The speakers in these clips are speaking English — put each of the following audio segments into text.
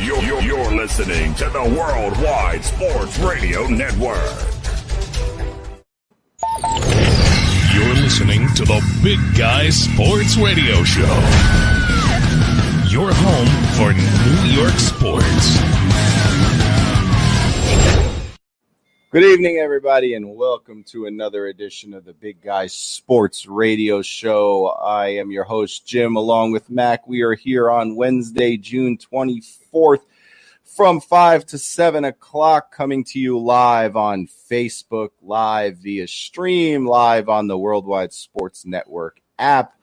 You're listening to the Worldwide Sports Radio Network. You're listening to the Big Guy Sports Radio Show. Your home for New York sports. Good evening, everybody, and welcome to another edition of the Big Guy Sports Radio Show. I am your host, Jim, along with Mac. We are here on Wednesday, June 24th from 5 to 7 o'clock, coming to you live on Facebook, live via stream, live on the Worldwide Sports Network app.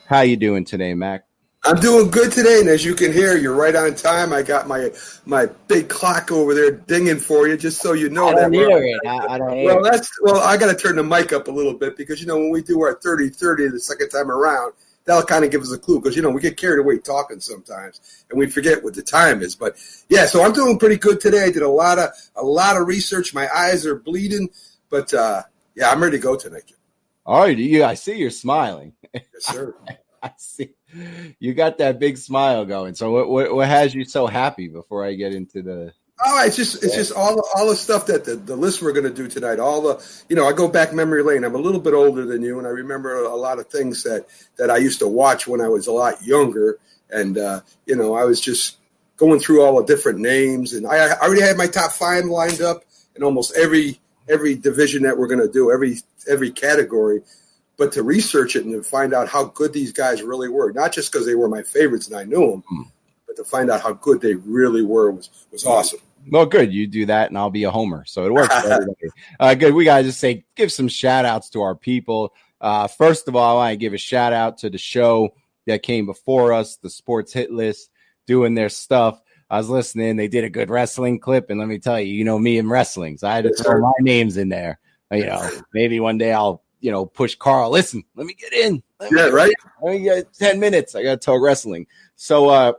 How you doing today, Mac? I'm doing good today, and as you can hear, you're right on time. I got my big clock over there dinging for you, just so you know I don't that. hear it. I don't hear it. Well, I got to turn the mic up a little bit because, when we do our 30-30 the second time around, that'll kind of give us a clue because, we get carried away talking sometimes, and we forget what the time is. But, yeah, so I'm doing pretty good today. I did a lot of research. My eyes are bleeding, but, yeah, I'm ready to go tonight. All right, I see you're smiling. Yes, sir. I see. You got that big smile going. So what has you so happy before I get into the it's just all the stuff that the list we're going to do tonight. All the, I go back memory lane. I'm a little bit older than you, and I remember a lot of things that I used to watch when I was a lot younger. And, I was just going through all the different names. And I already had my top 5 lined up in almost every division that we're going to do, every category. But to research it and to find out how good these guys really were, not just because they were my favorites and I knew them, but to find out how good they really were was awesome. Well, good. You do that, and I'll be a homer. So it works for everybody. Good. We got to just give some shout-outs to our people. First of all, I want to give a shout-out to the show that came before us, the Sports Hit List, doing their stuff. I was listening. They did a good wrestling clip, and let me tell you, me in wrestling, so I had to throw my names in there. Maybe one day I'll push Carl. Listen, let me get in. Right. Let me get 10 minutes. I got to talk wrestling. So,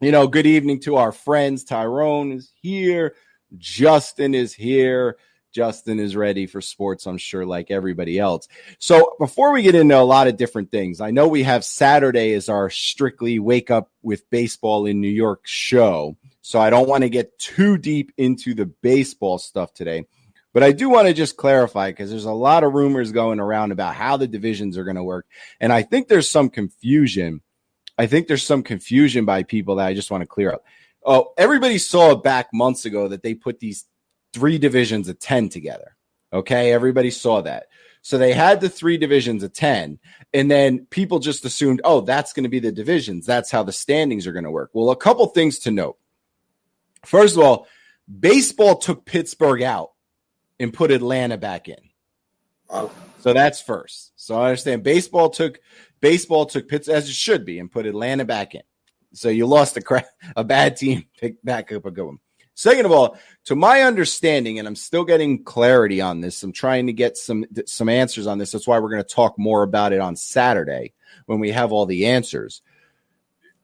good evening to our friends. Tyrone is here. Justin is here. Justin is ready for sports, I'm sure, like everybody else. So before we get into a lot of different things, I know we have Saturday as our strictly wake up with baseball in New York show. So I don't want to get too deep into the baseball stuff today. But I do want to just clarify because there's a lot of rumors going around about how the divisions are going to work. And I think there's some confusion. By people that I just want to clear up. Oh, everybody saw back months ago that they put these 3 divisions of 10 together. Okay, everybody saw that. So they had the 3 divisions of 10, and then people just assumed, oh, that's going to be the divisions. That's how the standings are going to work. Well, a couple things to note. First of all, baseball took Pittsburgh out and put Atlanta back in. Wow. So that's first. So I understand baseball took Pittsburgh, as it should be, and put Atlanta back in. So you lost a bad team, picked back up a good one. Second of all, to my understanding, and I'm still getting clarity on this, I'm trying to get some answers on this. That's why we're going to talk more about it on Saturday when we have all the answers.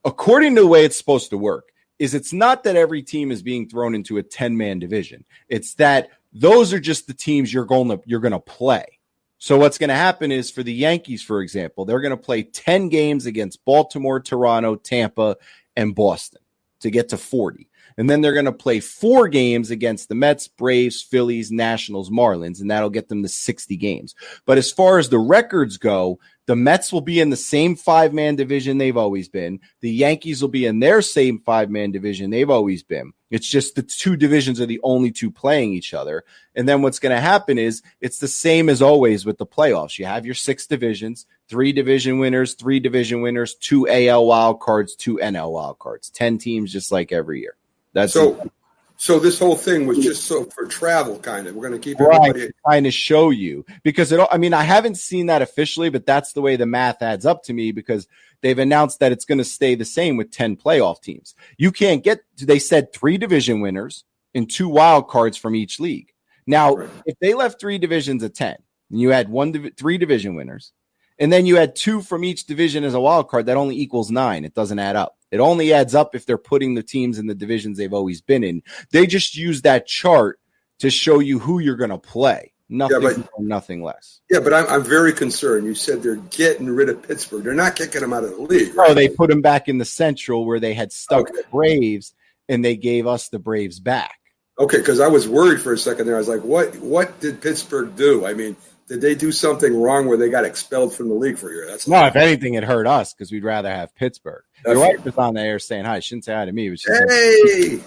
According to the way it's supposed to work, it's not that every team is being thrown into a 10-man division. It's that those are just the teams you're going to play. So what's going to happen is for the Yankees, for example, they're going to play 10 games against Baltimore, Toronto, Tampa, and Boston to get to 40. And then they're going to play 4 games against the Mets, Braves, Phillies, Nationals, Marlins, and that'll get them to 60 games. But as far as the records go, the Mets will be in the same 5-man division they've always been. The Yankees will be in their same 5-man division they've always been. It's just the 2 divisions are the only 2 playing each other. And then what's going to happen is it's the same as always with the playoffs. You have your 6 divisions, 3 division winners, 2 AL wild cards, 2 NL wild cards, 10 teams just like every year. That's So this whole thing was just for travel, kind of. We're going to keep everybody trying to show you because I haven't seen that officially, but that's the way the math adds up to me because they've announced that it's going to stay the same with 10 playoff teams. You can't they said 3 division winners and 2 wild cards from each league. Now, if they left 3 divisions of 10 and you had 3 division winners and then you had 2 from each division as a wild card, that only equals 9. It doesn't add up. It only adds up if they're putting the teams in the divisions they've always been in. They just use that chart to show you who you're going to play. Nothing more, nothing less. Yeah, but I'm very concerned. You said they're getting rid of Pittsburgh. They're not kicking them out of the league. Right? Oh, they put them back in the Central where they had stuck the Braves and they gave us the Braves back. Okay, because I was worried for a second there. I was like, what did Pittsburgh do? I mean, did they do something wrong where they got expelled from the league for a year? That's no, if anything, it hurt us because we'd rather have Pittsburgh. Your wife was on the air saying hi. She shouldn't say hi to me. But hey!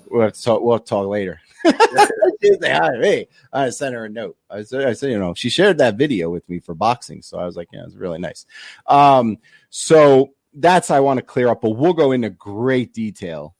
We'll have to talk, we'll talk later. She didn't say hi to me. I sent her a note. I said, she shared that video with me for boxing. So I was like, yeah, it was really nice. So that's I want to clear up, but we'll go into great detail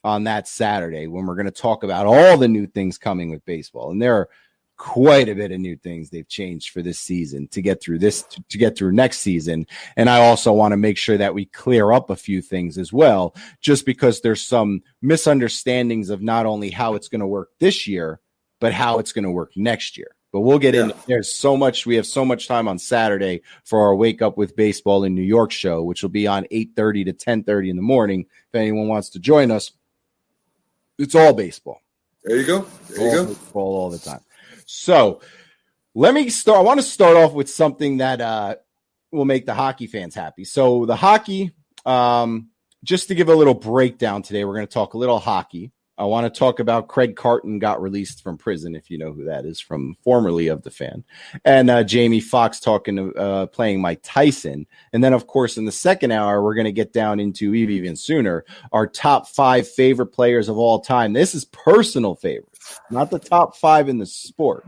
on that Saturday when we're going to talk about all the new things coming with baseball. And there are quite a bit of new things they've changed for this season to get through to get through next season. And I also want to make sure that we clear up a few things as well, just because there's some misunderstandings of not only how it's going to work this year, but how it's going to work next year. But we'll get in. There's so much. We have so much time on Saturday for our Wake Up with Baseball in New York show, which will be on 8:30 to 10:30 in the morning. If anyone wants to join us, it's all baseball. There you go. Baseball all the time. So let me start. I want to start off with something that will make the hockey fans happy. So the hockey, just to give a little breakdown today, we're going to talk a little hockey. I want to talk about Craig Carton got released from prison, if you know who that is, from formerly of the Fan, and Jamie Foxx playing Mike Tyson. And then, of course, in the second hour, we're going to get down into even sooner our top 5 favorite players of all time. This is personal favorites, not the top 5 in the sport.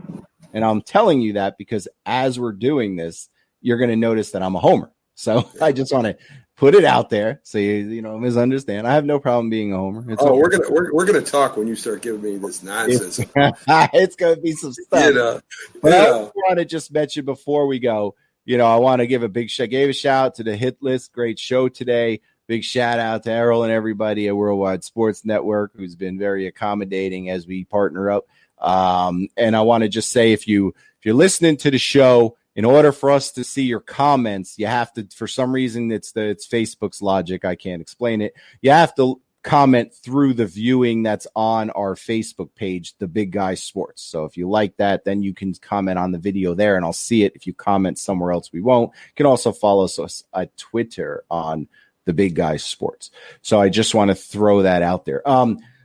And I'm telling you that because as we're doing this, you're going to notice that I'm a homer. So I just want to put it out there so you misunderstand. I have no problem being a homer. We're gonna talk when you start giving me this nonsense. It's gonna be some stuff. But I want to just mention before we go, I want to give a big shout. Gave a shout out to the Hit List. Great show today. Big shout out to Errol and everybody at Worldwide Sports Network who's been very accommodating as we partner up. And I want to just say if you're listening to the show, in order for us to see your comments, you have to, for some reason, it's Facebook's logic. I can't explain it. You have to comment through the viewing that's on our Facebook page, The Big Guy Sports. So if you like that, then you can comment on the video there and I'll see it. If you comment somewhere else, we won't. You can also follow us at Twitter on The Big Guy Sports. So I just want to throw that out there.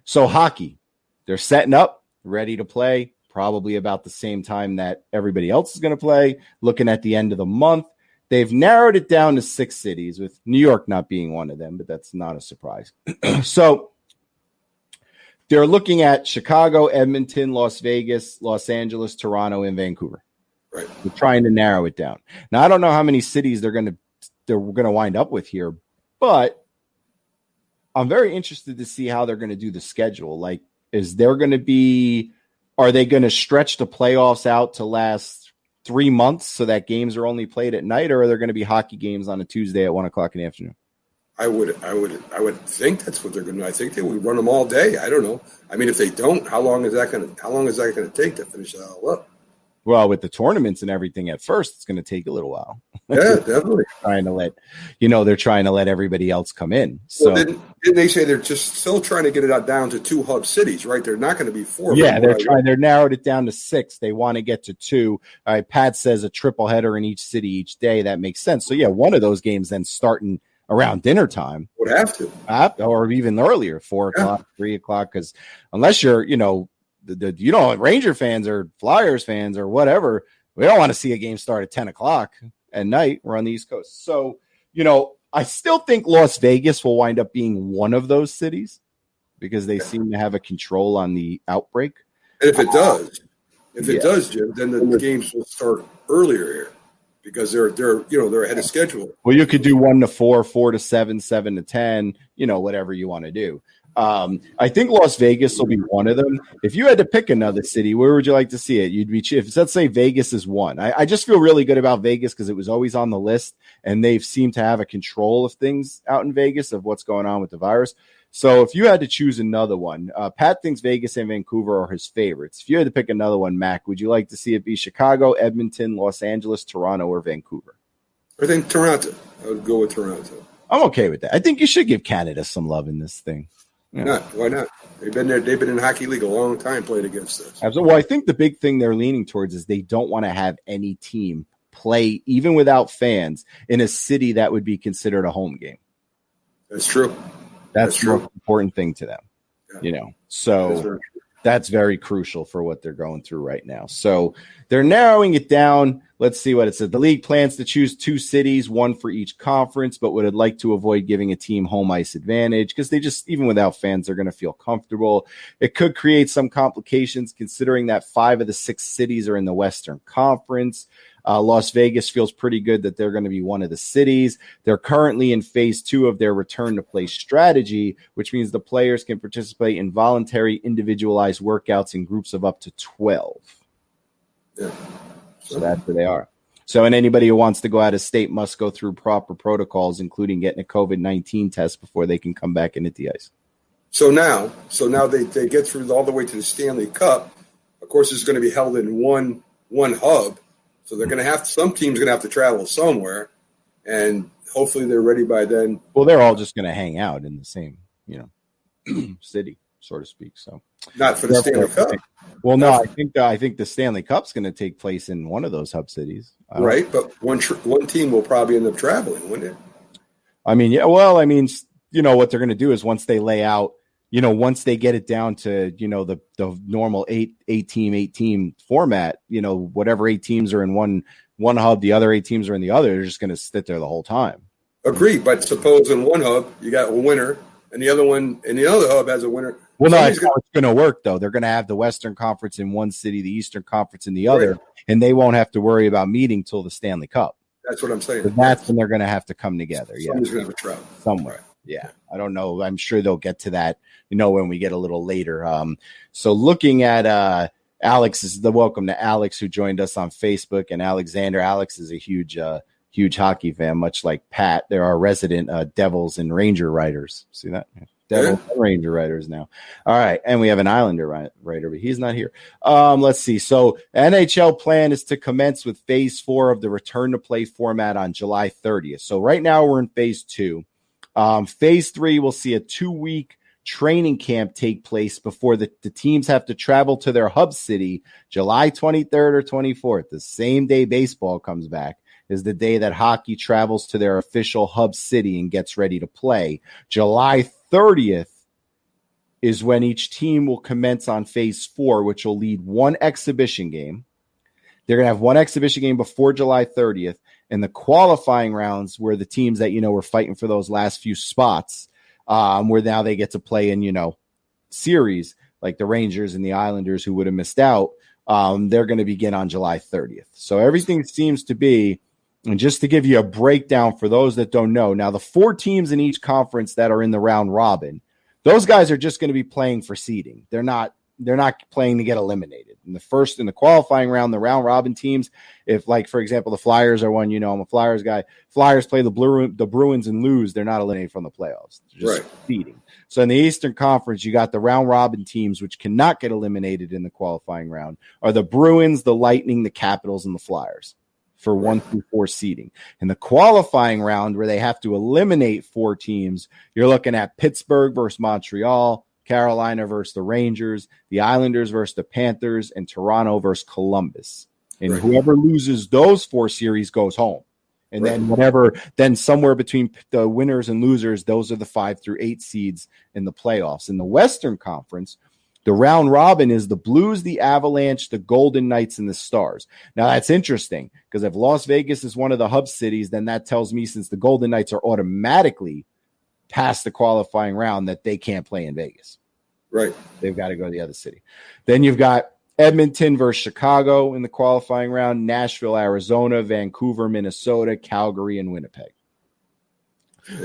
So hockey, they're setting up, ready to play. Probably about the same time that everybody else is going to play, looking at the end of the month. They've narrowed it down to 6 cities, with New York not being one of them, but that's not a surprise. So they're looking at Chicago, Edmonton, Las Vegas, Los Angeles, Toronto, and Vancouver. Right. They're trying to narrow it down. Now, I don't know how many cities they're going to wind up with here, but I'm very interested to see how they're going to do the schedule. Like, are they going to stretch the playoffs out to last 3 months so that games are only played at night, or are there going to be hockey games on a Tuesday at 1:00 in the afternoon? I would think that's what they're going to do. I think they would run them all day. I don't know. I mean, if they don't, how long is that going to take to finish it all up? Well, with the tournaments and everything at first, it's going to take a little while. Yeah, definitely. They're trying to let everybody else come in. So didn't they say they're just still trying to get it down to 2 hub cities, right? They're not going to be 4. Yeah, they're narrowed it down to 6. They want to get to 2. All right, Pat says a triple header in each city each day. That makes sense. So yeah, one of those games then starting around dinner time. Would have to. Or even earlier, 4:00, 3:00, because unless you're, Ranger fans or Flyers fans or whatever, we don't want to see a game start at 10:00 at night. We're on the East Coast. So, I still think Las Vegas will wind up being one of those cities because they seem to have a control on the outbreak. And if it does, Jim, then the games will start earlier here because they're ahead of schedule. Well, you could do 1 to 4, 4 to 7, 7 to 10, whatever you want to do. I think Las Vegas will be one of them. If you had to pick another city, where would you like to see it? You'd be if let's say Vegas is one. I just feel really good about Vegas because it was always on the list, and they've seemed to have a control of things out in Vegas of what's going on with the virus. So if you had to choose another one, Pat thinks Vegas and Vancouver are his favorites. If you had to pick another one, Mac, would you like to see it be Chicago, Edmonton, Los Angeles, Toronto, or Vancouver? I think Toronto. I would go with Toronto. I'm okay with that. I think you should give Canada some love in this thing. Yeah. Why not? They've been there. They've been in hockey league a long time playing against us. Absolutely. Well, I think the big thing they're leaning towards is they don't want to have any team play, even without fans, in a city that would be considered a home game. That's true. That's the most important thing to them. So that's very crucial for what they're going through right now. So they're narrowing it down. Let's see what it said. The league plans to choose 2 cities, one for each conference, but would like to avoid giving a team home ice advantage because they just, even without fans, they're going to feel comfortable. It could create some complications considering that 5 of the 6 cities are in the Western Conference. Las Vegas feels pretty good that they're going to be one of the cities. They're currently in phase 2 of their return to play strategy, which means the players can participate in voluntary individualized workouts in groups of up to 12. Yeah. So that's where they are. So, and anybody who wants to go out of state must go through proper protocols, including getting a COVID-19 test before they can come back into the ice. So now they get through all the way to the Stanley Cup. Of course, it's going to be held in one hub. So they're going to have some teams going to have to travel somewhere, and hopefully they're ready by then. Well, they're all just going to hang out in the same, city, so to speak. So not for the Stanley Cup. Well, no, I think the Stanley Cup's going to take place in one of those hub cities, right? But one team will probably end up traveling, wouldn't it? I mean, yeah. Well, I mean, what they're going to do is once they lay out. Once they get it down to, the normal eight team format, whatever 8 teams are in one hub, the other 8 teams are in the other, they're just going to sit there the whole time. Agreed. But suppose in one hub you got a winner and the other one in the other hub has a winner. Well, no, that's how it's going to work, though. They're going to have the Western Conference in one city, the Eastern Conference in the other, right. And they won't have to worry about meeting till the Stanley Cup. That's what I'm saying. So that's when they're going to have to come together. Somebody's going to have a travel. Somewhere. Right. Yeah. I don't know. I'm sure they'll get to that, when we get a little later. So looking at Alex, is the welcome to Alex, who joined us on Facebook, and Alexander. Alex is a huge hockey fan, much like Pat. There are resident Devils and Ranger writers. See that? Devils and Ranger writers now. All right. And we have an Islander writer, but he's not here. Let's see. So NHL plan is to commence with phase 4 of the return to play format on July 30th. So right now we're in phase 2. Phase 3 will see a 2-week training camp take place before the teams have to travel to their hub city July 23rd or 24th. The same day baseball comes back is the day that hockey travels to their official hub city and gets ready to play. July 30th is when each team will commence on phase 4, which will lead one exhibition game. They're going to have one exhibition game before July 30th. And the qualifying rounds where the teams that, were fighting for those last few spots, where now they get to play in, series like the Rangers and the Islanders who would have missed out. They're going to begin on July 30th. So everything seems to be, and just to give you a breakdown for those that don't know, now the 4 teams in each conference that are in the round robin, those guys are just going to be playing for seeding. They're not playing to get eliminated. In the qualifying round, the round robin teams, if like, for example, the Flyers are one, I'm a Flyers guy. Flyers play the Bruins and lose. They're not eliminated from the playoffs. They're just seeding. So in the Eastern Conference, you got the round robin teams, which cannot get eliminated in the qualifying round, are the Bruins, the Lightning, the Capitals, and the Flyers for 1 through 4 seeding. In the qualifying round, where they have to eliminate 4 teams, you're looking at Pittsburgh versus Montreal, Carolina versus the Rangers, the Islanders versus the Panthers, and Toronto versus Columbus. And whoever loses those 4 series goes home. And then somewhere between the winners and losers, those are the 5 through 8 seeds in the playoffs. In the Western Conference, the round robin is the Blues, the Avalanche, the Golden Knights, and the Stars. Now, that's interesting because if Las Vegas is one of the hub cities, then that tells me since the Golden Knights are automatically past the qualifying round that they can't play in Vegas. Right. They've got to go to the other city. Then you've got Edmonton versus Chicago in the qualifying round, Nashville, Arizona, Vancouver, Minnesota, Calgary, and Winnipeg.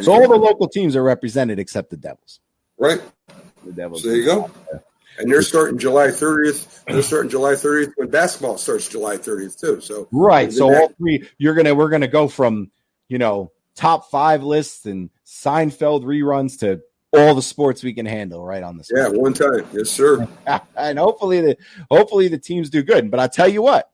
So all the local teams are represented except the Devils. Right. The Devils. So there you go. And they're starting July 30th. They're starting July 30th when basketball starts July 30th too. So so all 3 we're gonna go from top 5 lists and Seinfeld reruns to all the sports we can handle right on the spot. Yeah, one time. Yes, sir. And hopefully the teams do good. But I tell you what,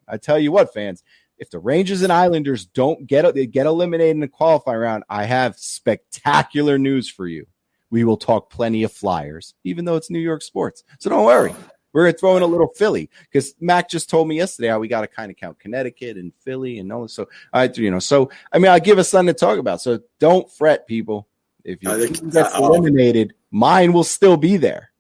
fans, if the Rangers and Islanders don't get eliminated in the qualifying round, I have spectacular news for you. We will talk plenty of Flyers, even though it's New York sports. So don't worry. We're going to throw in a little Philly because Mac just told me yesterday how we got to kind of count Connecticut and Philly and all. So I give us something to talk about. So don't fret, people. If your team gets eliminated, mine will still be there.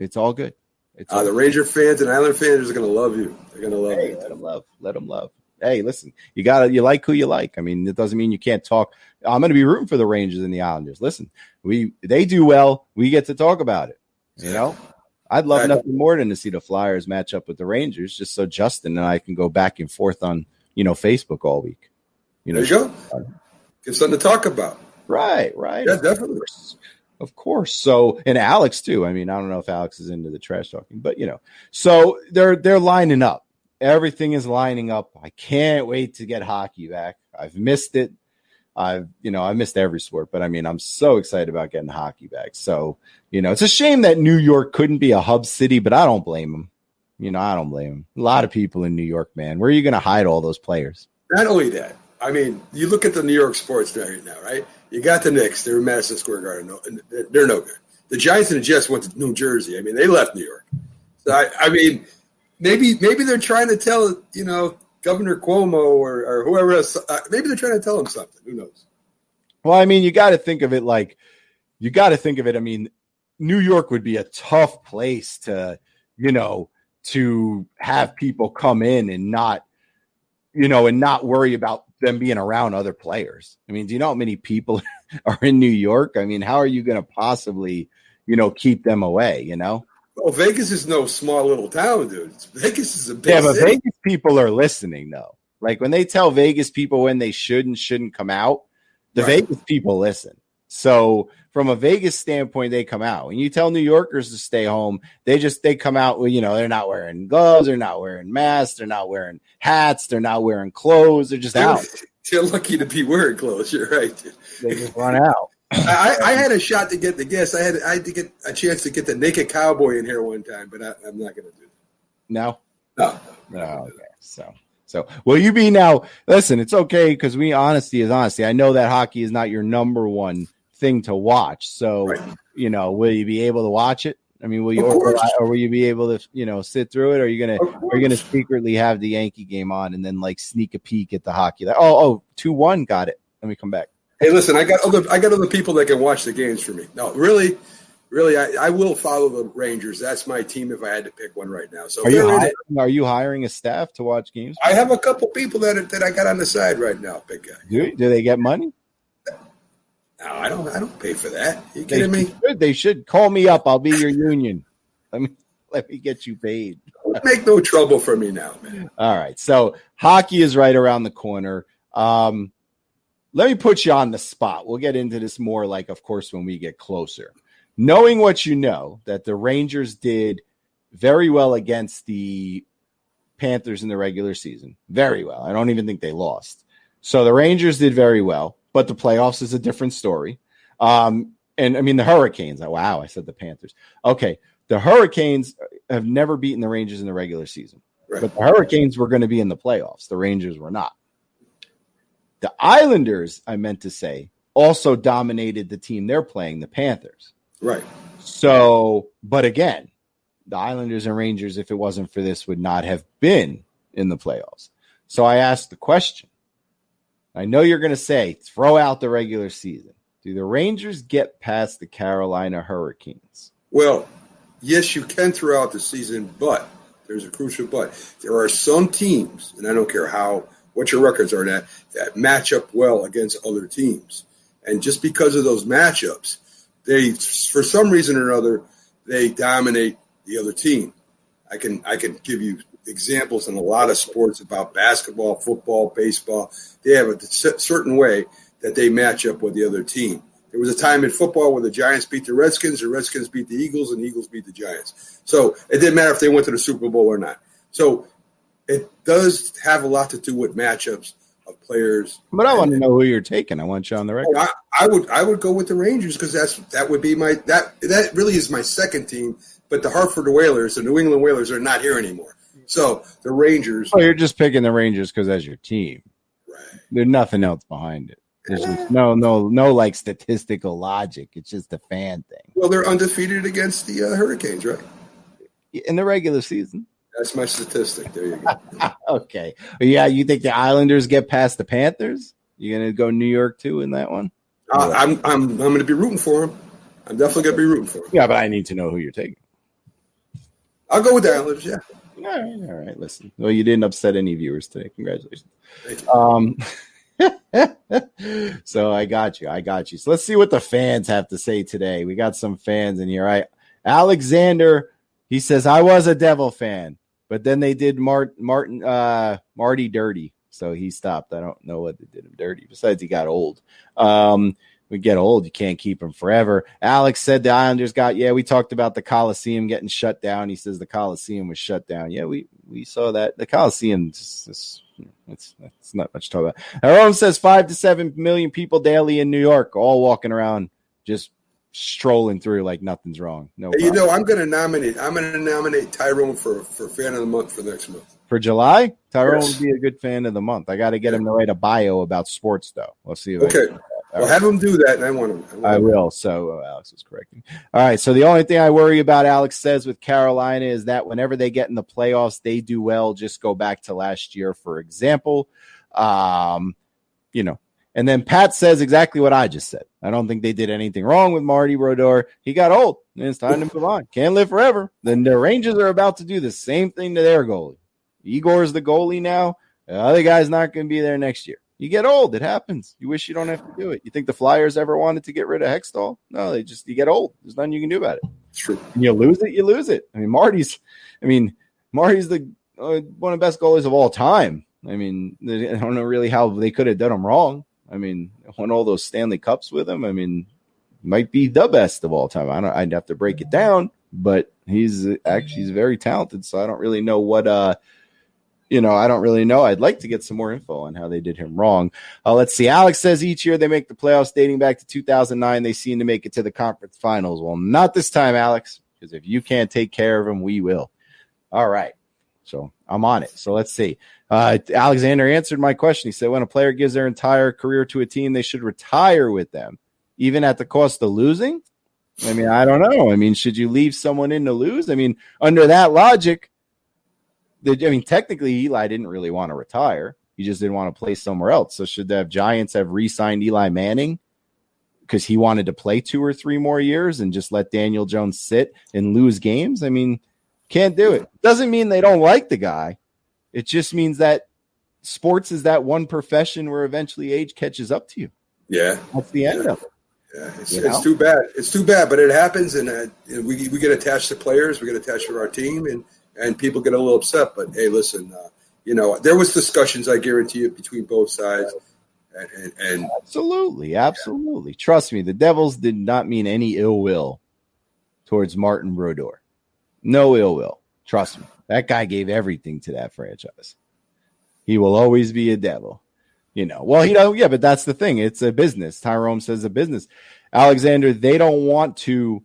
It's all good. It's all The Ranger fans and Island fans are going to love you. They're going to love you. Let them love. Let them love. Hey, listen, you like who you like. I mean, it doesn't mean you can't talk. I'm going to be rooting for the Rangers and the Islanders. Listen, they do well. We get to talk about it. You know, I'd love nothing more than to see the Flyers match up with the Rangers, just so Justin and I can go back and forth on, Facebook all week. There you go. Get something to talk about. Right. Yeah, definitely. Of course. So, and Alex too. I mean, I don't know if Alex is into the trash talking, but so they're lining up. Everything is lining up. I can't wait to get hockey back. I've missed it. I missed every sport, but I mean, I'm so excited about getting hockey back. So, it's a shame that New York couldn't be a hub city, but I don't blame them. I don't blame them. A lot of people in New York, man. Where are you going to hide all those players? Not only that, I mean, you look at the New York sports right now, right? You got the Knicks. They're in Madison Square Garden. They're no good. The Giants and the Jets went to New Jersey. I mean, they left New York. So, I mean, maybe they're trying to tell, Governor Cuomo or whoever else. Maybe they're trying to tell him something. Who knows? Well, I mean, you got to think of it. I mean, New York would be a tough place to have people come in and not worry about them being around other players. I mean, do you know how many people are in New York? I mean, how are you going to possibly, keep them away, Well, Vegas is no small little town, dude. Vegas is a big but city. Vegas people are listening, though. Like when they tell Vegas people when they should and shouldn't come out, the Right. Vegas people listen. So from a Vegas standpoint, they come out. When you tell New Yorkers to stay home, they come out with, they're not wearing gloves, they're not wearing masks, they're not wearing hats, they're not wearing clothes, they're just out. You're lucky to be wearing clothes. You're right, dude. They just run out. I had a shot to get the guest. I had to get a chance to get the naked cowboy in here one time, but I'm not going to do that. No? No. Okay. So will you be now? Listen, it's okay because honesty is honesty. I know that hockey is not your number one thing to watch. So, Right. Will you be able to watch it? I mean, will you or will you be able to, sit through it? Or are you gonna secretly have the Yankee game on and then sneak a peek at the hockey? 2-1, got it. Let me come back. Hey, listen, I got other people that can watch the games for me. No, really, I will follow the Rangers. That's my team if I had to pick one right now. So Are you hiring a staff to watch games? I have a couple people that I got on the side right now, big guy. Do they get money? No, I don't pay for that. You kidding me? They should call me up. I'll be your union. Let me get you paid. Make no trouble for me now, man. All right. So hockey is right around the corner. Let me put you on the spot. We'll get into this more, of course, when we get closer. Knowing what you know, that the Rangers did very well against the Panthers in the regular season. Very well. I don't even think they lost. So the Rangers did very well, but the playoffs is a different story. And I mean, the Hurricanes. Wow, I said the Panthers. Okay. The Hurricanes have never beaten the Rangers in the regular season. Right. But the Hurricanes were going to be in the playoffs. The Rangers were not. The Islanders, I meant to say, also dominated the team they're playing, the Panthers. Right. So, but again, the Islanders and Rangers, if it wasn't for this, would not have been in the playoffs. So I asked the question. I know you're going to say, throw out the regular season. Do the Rangers get past the Carolina Hurricanes? Well, yes, you can throw out the season, but there's a crucial but. There are some teams, and I don't care what your records are that match up well against other teams. And just because of those matchups, they, for some reason or another, they dominate the other team. I can give you examples in a lot of sports about basketball, football, baseball. They have a certain way that they match up with the other team. There was a time in football where the Giants beat the Redskins beat the Eagles, and the Eagles beat the Giants. So it didn't matter if they went to the Super Bowl or not. So it does have a lot to do with matchups of players. But I want to know who you're taking. I want you on the record. I would go with the Rangers because that would be that really is my second team. But the Hartford Whalers, the New England Whalers, are not here anymore. So the Rangers. Oh, you're just picking the Rangers because that's your team. Right. There's nothing else behind it. There's just no statistical logic. It's just a fan thing. Well, they're undefeated against the Hurricanes, right? In the regular season. That's my statistic. There you go. Okay. Yeah, you think the Islanders get past the Panthers? You gonna go New York too in that one? I'm going to be rooting for them. I'm definitely going to be rooting for them. Yeah, but I need to know who you're taking. I'll go with the Islanders. Yeah. All right. Listen, well, you didn't upset any viewers today. Congratulations. Thank you. So I got you. So let's see what the fans have to say today. We got some fans in here. Alexander, he says, I was a Devil fan, but then they did Marty dirty. So he stopped. I don't know what they did him dirty. Besides, he got old. We get old, you can't keep him forever. Alex said the Islanders we talked about the Coliseum getting shut down. He says the Coliseum was shut down. Yeah, we saw that. The Coliseum, it's not much to talk about. Aaron says 5 to 7 million people daily in New York, all walking around, just strolling through like nothing's wrong. No, hey, I'm going to nominate Tyrone for fan of the month for next month. For July, Tyrone would be a good fan of the month. I got to get him to write a bio about sports, though. We'll see. Okay. Well, have him do that, and I want him. I will. So Alex is correcting. All right. So the only thing I worry about, Alex says, with Carolina is that whenever they get in the playoffs, they do well. Just go back to last year, for example. And then Pat says exactly what I just said. I don't think they did anything wrong with Marty Brodeur. He got old, and it's time to move on. Can't live forever. Then the Rangers are about to do the same thing to their goalie. Igor's the goalie now. The other guy's not going to be there next year. You get old. It happens. You wish you don't have to do it. You think the Flyers ever wanted to get rid of Hextall? No, you get old. There's nothing you can do about it. It's true. And you lose it, you lose it. Marty's the one of the best goalies of all time. I don't know really how they could have done him wrong. Won all those Stanley Cups with him. Might be the best of all time. I'd have to break it down, but he's very talented. So I don't really know what, I don't really know. I'd like to get some more info on how they did him wrong. Let's see. Alex says each year they make the playoffs dating back to 2009. They seem to make it to the conference finals. Well, not this time, Alex, because if you can't take care of them, we will. All right. So I'm on it. So let's see. Alexander answered my question. He said, when a player gives their entire career to a team, they should retire with them, even at the cost of losing. I don't know. Should you leave someone in to lose? Under that logic, technically Eli didn't really want to retire. He just didn't want to play somewhere else. So should the Giants have re-signed Eli Manning because he wanted to play 2 or 3 more years and just let Daniel Jones sit and lose games? Can't do it. Doesn't mean they don't like the guy. It just means that sports is that one profession where eventually age catches up to you. Yeah. That's the end of it. Yeah, it's too bad. It's too bad, but it happens, and we get attached to players. We get attached to our team, and people get a little upset. But hey, listen, there was discussions, I guarantee you, between both sides. And absolutely. Trust me, the Devils did not mean any ill will towards Martin Brodeur. No ill will. Trust me. That guy gave everything to that franchise. He will always be a Devil. But that's the thing. It's a business. Tyrone says a business. Alexander, they don't want to.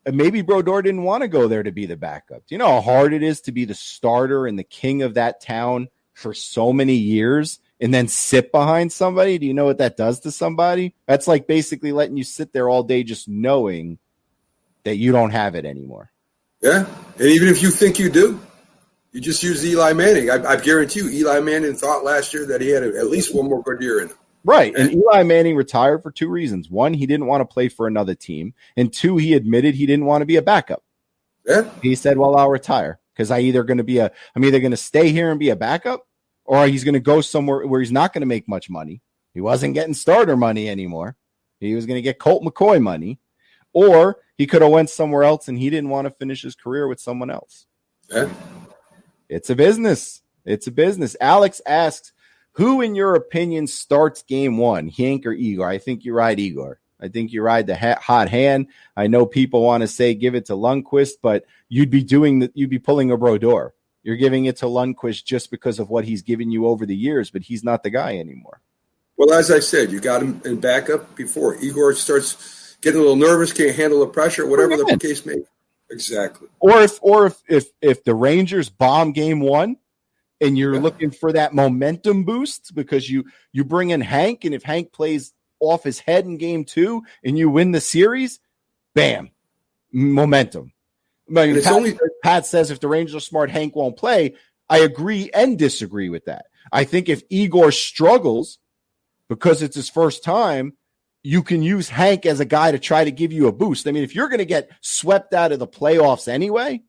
Maybe Brodeur didn't want to go there to be the backup. Do you know how hard it is to be the starter and the king of that town for so many years and then sit behind somebody? Do you know what that does to somebody? That's like basically letting you sit there all day just knowing that you don't have it anymore. Yeah, and even if you think you do, you just use Eli Manning. I guarantee you, Eli Manning thought last year that he had at least one more good year in him. Right, and Eli Manning retired for 2 reasons. 1, he didn't want to play for another team, and 2, he admitted he didn't want to be a backup. Yeah, he said, "Well, I'll retire because I'm either going to stay here and be a backup, or he's going to go somewhere where he's not going to make much money. He wasn't getting starter money anymore. He was going to get Colt McCoy money, or he could have went somewhere else, and he didn't want to finish his career with someone else." Yeah. It's a business. Alex asks, who, in your opinion, starts game 1, Hank or Igor? I think you ride Igor. I think you ride the hot hand. I know people want to say give it to Lundqvist, but you'd be pulling a Brodeur. You're giving it to Lundqvist just because of what he's given you over the years, but he's not the guy anymore. Well, as I said, you got him in backup before. Igor starts getting a little nervous, can't handle the pressure, whatever the case may be. Exactly. Or if the Rangers bomb game 1 and you're looking for that momentum boost because you bring in Hank, and if Hank plays off his head in game 2 and you win the series, bam, momentum. Pat says if the Rangers are smart, Hank won't play. I agree and disagree with that. I think if Igor struggles because it's his first time, you can use Hank as a guy to try to give you a boost. If you're going to get swept out of the playoffs anyway,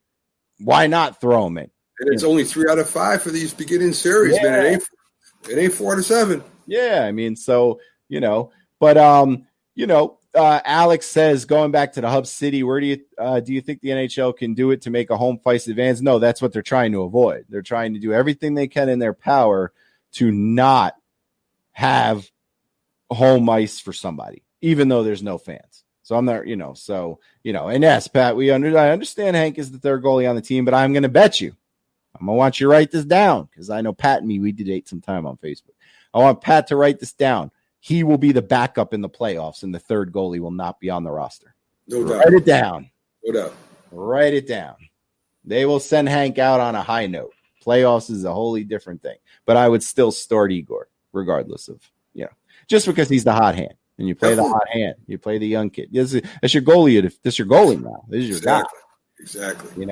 why not throw him in? And it's only 3 out of 5 for these beginning series, man. It ain't 4 to 7. Yeah, I mean, so but Alex says, going back to the hub city, where do you think the NHL can do it to make a home ice advantage? No, that's what they're trying to avoid. They're trying to do everything they can in their power to not have home ice for somebody, even though there's no fans. So I'm not, and yes, Pat, I understand Hank is the third goalie on the team, but I'm going to bet you, I'm going to want you to write this down, because I know Pat and me, we debate some time on Facebook. I want Pat to write this down. He will be the backup in the playoffs, and the third goalie will not be on the roster. No doubt. Write it down. No doubt. Write it down. They will send Hank out on a high note. Playoffs is a wholly different thing. But I would still start Igor, regardless of, just because he's the hot hand. And you play the hot hand. You play the young kid. That's your goalie. This is your goalie now. This is your guy. Exactly.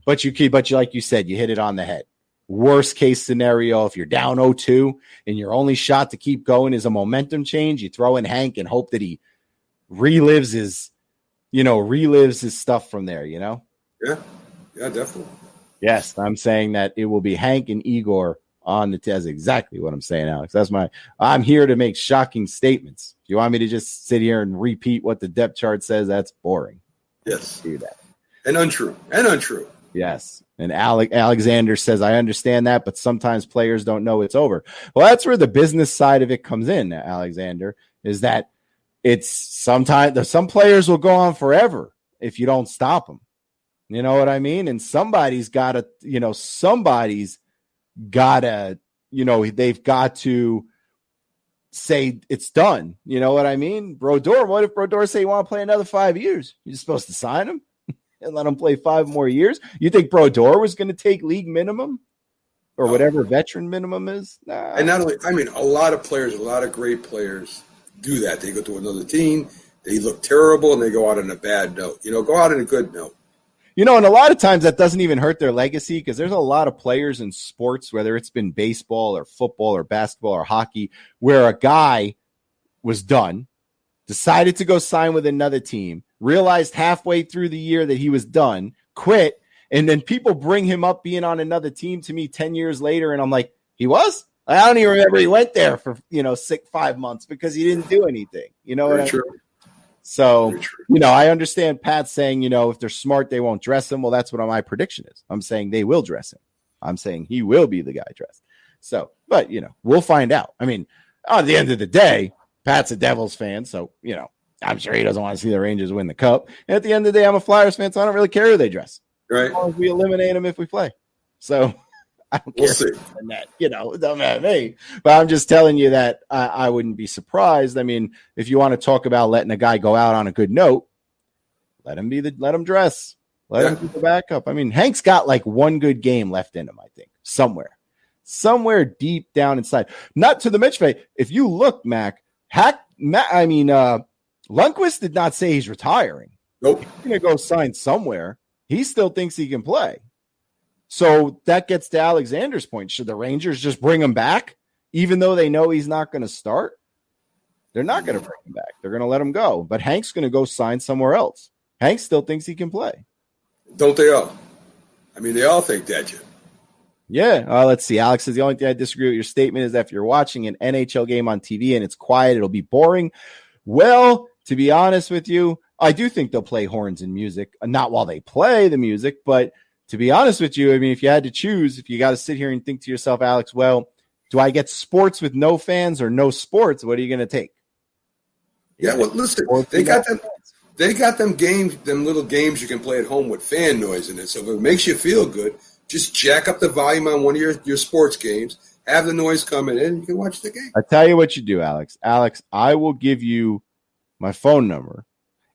But you like you said, you hit it on the head. Worst case scenario, if you're down 0-2 and your only shot to keep going is a momentum change, you throw in Hank and hope that he relives his stuff from there, Yeah, definitely. Yes, I'm saying that it will be Hank and Igor on the test. Exactly what I'm saying, Alex. I'm here to make shocking statements. If you want me to just sit here and repeat what the depth chart says, that's boring. Yes. Do that. And untrue. Yes. And Alexander says, I understand that, but sometimes players don't know it's over. Well, that's where the business side of it comes in, Alexander, is that it's sometimes some players will go on forever if you don't stop them. You know what I mean? And somebody's got to, they've got to say it's done. You know what I mean? Brodeur, what if Brodeur say you want to play another 5 years? You're supposed to sign him and let him play 5 more years? You think Brodeur was going to take league minimum or whatever veteran minimum is? Nah. And not only, a lot of players, a lot of great players do that. They go to another team, they look terrible, and they go out on a bad note. Go out on a good note. And a lot of times that doesn't even hurt their legacy, because there's a lot of players in sports, whether it's been baseball or football or basketball or hockey, where a guy was done, decided to go sign with another team, realized halfway through the year that he was done, quit, and then people bring him up being on another team to me 10 years later, and I'm like, he was? I don't even remember he went there for 5 months because he didn't do anything. You know what I mean? So, I understand Pat saying, if they're smart, they won't dress him. Well, that's what my prediction is. I'm saying they will dress him. I'm saying he will be the guy dressed. So, but, we'll find out. I mean, at the end of the day, Pat's a Devils fan. So, I'm sure he doesn't want to see the Rangers win the cup. And at the end of the day, I'm a Flyers fan, so I don't really care who they dress. Right. As long as we eliminate them if we play. So, I don't care. We'll see. That, it doesn't matter to me. But I'm just telling you that I wouldn't be surprised. I mean, if you want to talk about letting a guy go out on a good note, let him dress. Let him be the backup. I mean, Hank's got like one good game left in him, I think, somewhere deep down inside. Not to the mention, if you look, Mac, Lundqvist did not say he's retiring. Nope. He's going to go sign somewhere. He still thinks he can play. So that gets to Alexander's point. Should the Rangers just bring him back, even though they know he's not going to start? They're not going to bring him back. They're going to let him go. But Hank's going to go sign somewhere else. Hank still thinks he can play. Don't they all? They all think that, Jim. Yeah. Let's see. Alex says the only thing I disagree with your statement is that if you're watching an NHL game on TV and it's quiet, it'll be boring. Well, to be honest with you, I do think they'll play horns and music. Not while they play the music, but to be honest with you, if you had to choose, if you got to sit here and think to yourself, Alex, well, do I get sports with no fans or no sports? What are you going to take? Yeah, well, listen, they got them games, them little games you can play at home with fan noise in it. So if it makes you feel good, just jack up the volume on one of your sports games, have the noise coming in, and you can watch the game. I tell you what you do, Alex. Alex, I will give you my phone number,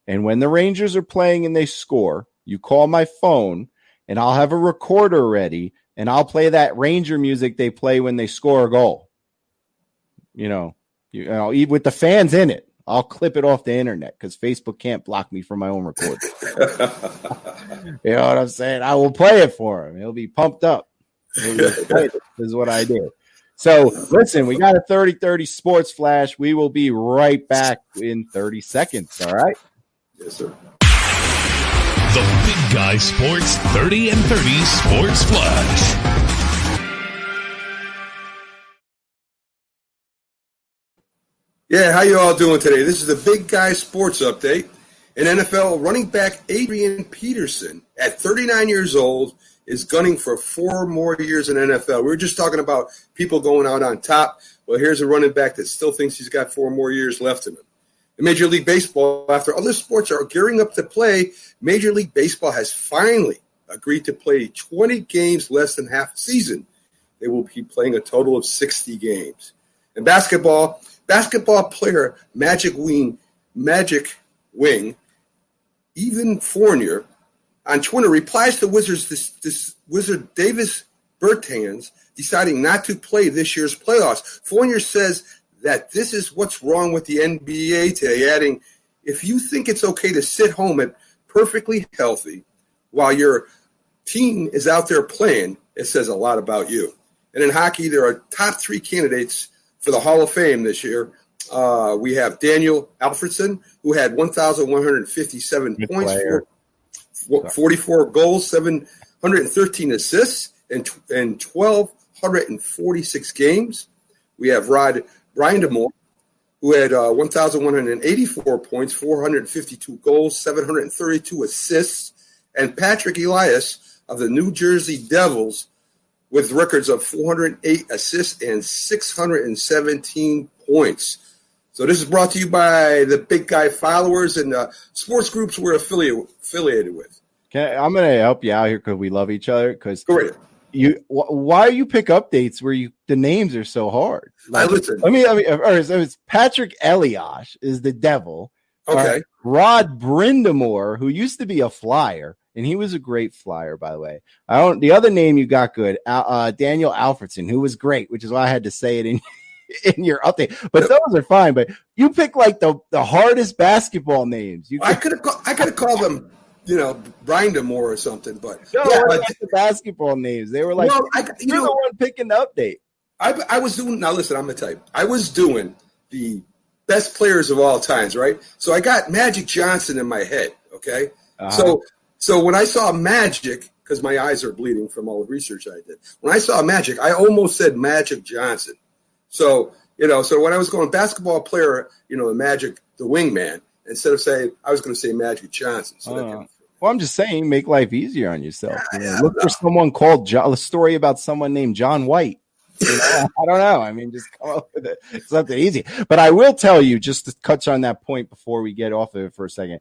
and when the Rangers are playing and they score, you call my phone, and I'll have a recorder ready, and I'll play that Ranger music they play when they score a goal. With the fans in it. I'll clip it off the internet because Facebook can't block me from my own recording. You know what I'm saying? I will play it for him. He'll be pumped up. This is what I do. So, listen, we got a 30-30 sports flash. We will be right back in 30 seconds, all right? Yes, sir. The Big Guy Sports 30 and 30 Sports Flash. Yeah, how you all doing today? This is the Big Guy Sports Update. An NFL running back Adrian Peterson, at 39 years old, is gunning for 4 more years in NFL. We were just talking about people going out on top. Well, here's a running back that still thinks he's got 4 more years left in him. In Major League Baseball, after other sports are gearing up to play, Major League Baseball has finally agreed to play 20 games less than half a season. They will be playing a total of 60 games. In basketball player Magic Wing Evan Fournier on Twitter replies to Wizards this Wizard Davis Bertans deciding not to play this year's playoffs. Fournier says that this is what's wrong with the NBA today, adding, if you think it's okay to sit home and perfectly healthy while your team is out there playing, it says a lot about you. And in hockey, there are top 3 candidates for the Hall of Fame this year. We have Daniel Alfredsson, who had 1,157 points, 44 goals, 713 assists, and 1,246 games. We have Rod Brind'Amour, who had 1,184 points, 452 goals, 732 assists, and Patrick Elias of the New Jersey Devils with records of 408 assists and 617 points. So this is brought to you by the Big Guy followers and sports groups we're affiliated with. Okay, I'm going to help you out here because we love each other. Because Correct. Why you pick updates where the names are so hard? Like, listen. It's Patrick Elias is the Devil. Okay. Rod Brind'Amour, who used to be a Flyer, and he was a great Flyer, by the way. The other name you got good, Daniel Alfredsson, who was great, which is why I had to say it in your update. But those are fine. But you pick like the hardest basketball names. I could have called them, Brind'Amour or something. But the basketball names. They were like, you're the one picking the update. I was doing. Now listen, I'm the type. I was doing the best players of all times, right? So I got Magic Johnson in my head. Okay, so when I saw Magic, because my eyes are bleeding from all the research I did. When I saw Magic, I almost said Magic Johnson. So so when I was going basketball player, Magic the wingman, instead of saying I was going to say Magic Johnson. So well, I'm just saying, make life easier on yourself. Look for someone called John. A story about someone named John White. I don't know. I mean, just come up with something easy. But I will tell you, just to touch on that point before we get off of it for a second,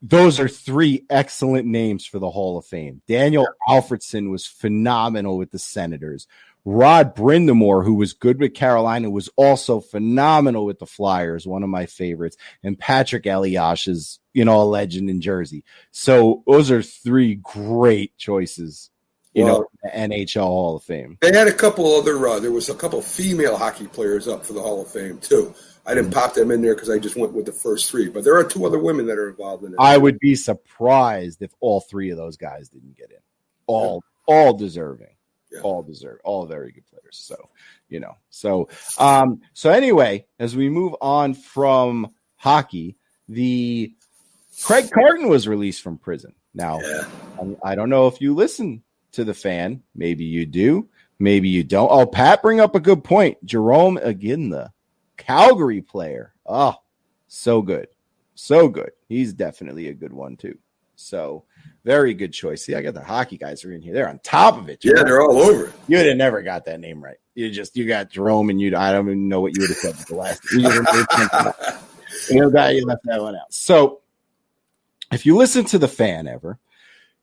those are 3 excellent names for the Hall of Fame. Daniel Alfredsson was phenomenal with the Senators. Rod Brind'Amour, who was good with Carolina, was also phenomenal with the Flyers, one of my favorites. And Patrick Elias is, a legend in Jersey. So those are 3 great choices. The NHL Hall of Fame. They had a couple other. There was a couple female hockey players up for the Hall of Fame too. I didn't pop them in there because I just went with the first 3. But there are 2 other women that are involved in it. I would be surprised if all 3 of those guys didn't get in. All deserving. Yeah. All deserve. All very good players. So So anyway, as we move on from hockey, the Craig Carton was released from prison. Now, I don't know if you listen to the Fan. Maybe you do. Maybe you don't. Oh, Pat, bring up a good point. Jerome Iginla, Calgary player. Oh, so good. So good. He's definitely a good one, too. So, very good choice. See, I got the hockey guys are in here. They're on top of it. Jerome. Yeah, they're all over it. You would have never got that name right. You got Jerome, and I don't even know what you would have said with the last. You left that one out. So, if you listen to the Fan ever,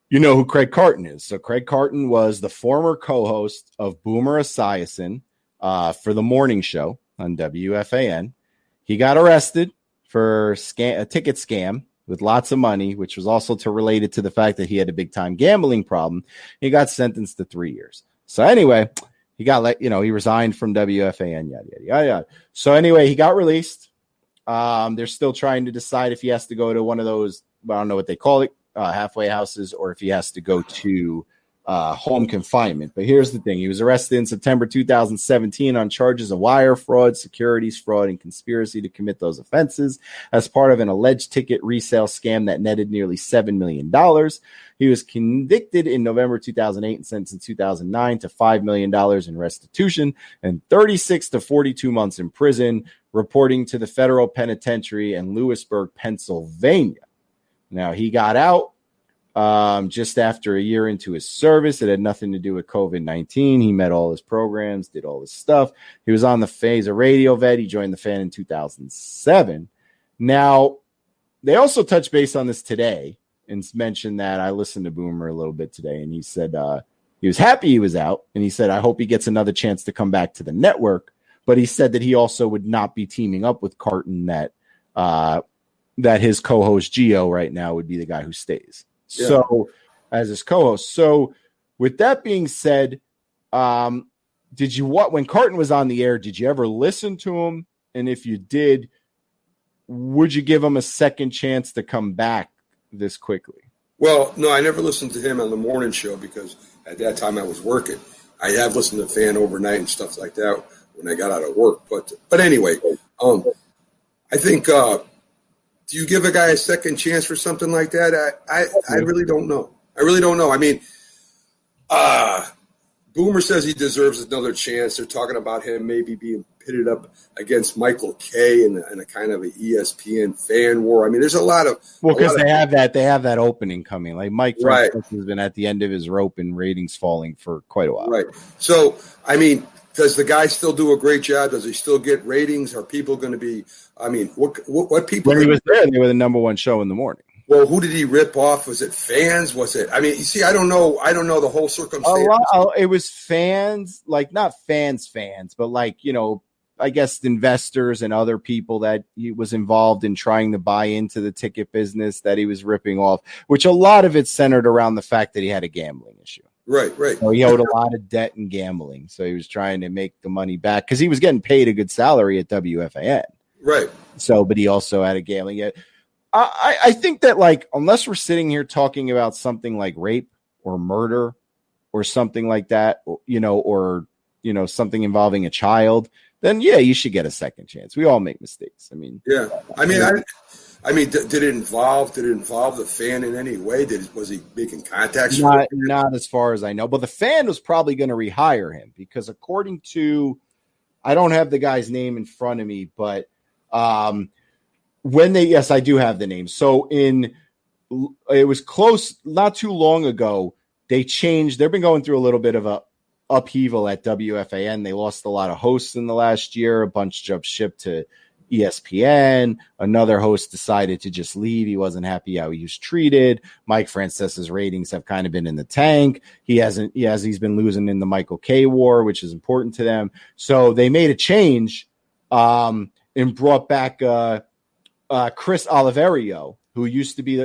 you know who Craig Carton is. So Craig Carton was the former co-host of Boomer Esiason for the morning show on WFAN. He got arrested for a ticket scam with lots of money, which was also related to the fact that he had a big-time gambling problem. He got sentenced to 3 years. So anyway, he got he resigned from WFAN, yada, yada, yada, yada. So anyway, he got released. They're still trying to decide if he has to go to one of those, I don't know what they call it, halfway houses, or if he has to go to home confinement. But here's the thing. He was arrested in September 2017 on charges of wire fraud, securities fraud, and conspiracy to commit those offenses as part of an alleged ticket resale scam that netted nearly $7 million. He was convicted in November 2008 and sentenced in 2009 to $5 million in restitution and 36 to 42 months in prison, reporting to the federal penitentiary in Lewisburg, Pennsylvania. Now, he got out just after a year into his service. It had nothing to do with COVID-19. He met all his programs, did all his stuff. He was on the phase of radio vet. He joined the Fan in 2007. Now, they also touched base on this today and mentioned that I listened to Boomer a little bit today, and he said he was happy he was out, and he said, I hope he gets another chance to come back to the network. But he said that he also would not be teaming up with Carton, that his co-host Gio right now would be the guy who stays. Yeah. So as his co-host. So with that being said, when Carton was on the air, did you ever listen to him? And if you did, would you give him a second chance to come back this quickly? Well, no, I never listened to him on the morning show because at that time I was working. I have listened to Fan overnight and stuff like that when I got out of work. But anyway, I think do you give a guy a second chance for something like that? I really don't know. I really don't know. I mean, Boomer says he deserves another chance. They're talking about him maybe being pitted up against Michael Kay in a kind of an ESPN fan war. I mean, there's a lot of because they have that opening coming. Like Mike right. has been at the end of his rope and ratings falling for quite a while. Right. So, I mean, does the guy still do a great job? Does he still get ratings? Are people going to be? I mean, what people? When he was there, they were the number one show in the morning. Well, who did he rip off? Was it fans? Was it? I mean, you see, I don't know the whole circumstance. It was fans, like not fans, but like, I guess investors and other people that he was involved in trying to buy into the ticket business that he was ripping off, which a lot of it centered around the fact that he had a gambling issue. Right. So he owed a lot of debt and gambling. So he was trying to make the money back because he was getting paid a good salary at WFAN. Right. So, but he also had a gambling. I think that, like, unless we're sitting here talking about something like rape or murder or something like that, or something involving a child, then yeah, you should get a second chance. We all make mistakes. I mean, yeah. I mean, did it involve the fan in any way? Was he making contacts? Not as far as I know. But the fan was probably going to rehire him because according to, I don't have the guy's name in front of me, but yes, I do have the name. So it was close, not too long ago, they changed. They've been going through a little bit of a upheaval at WFAN. They lost a lot of hosts in the last year. A bunch jumped ship to ESPN. Another host decided to just leave. He wasn't happy how he was treated. Mike Francesa's ratings have kind of been in the tank. He's been losing in the Michael Kay war, which is important to them. So they made a change and brought back Chris Oliverio, who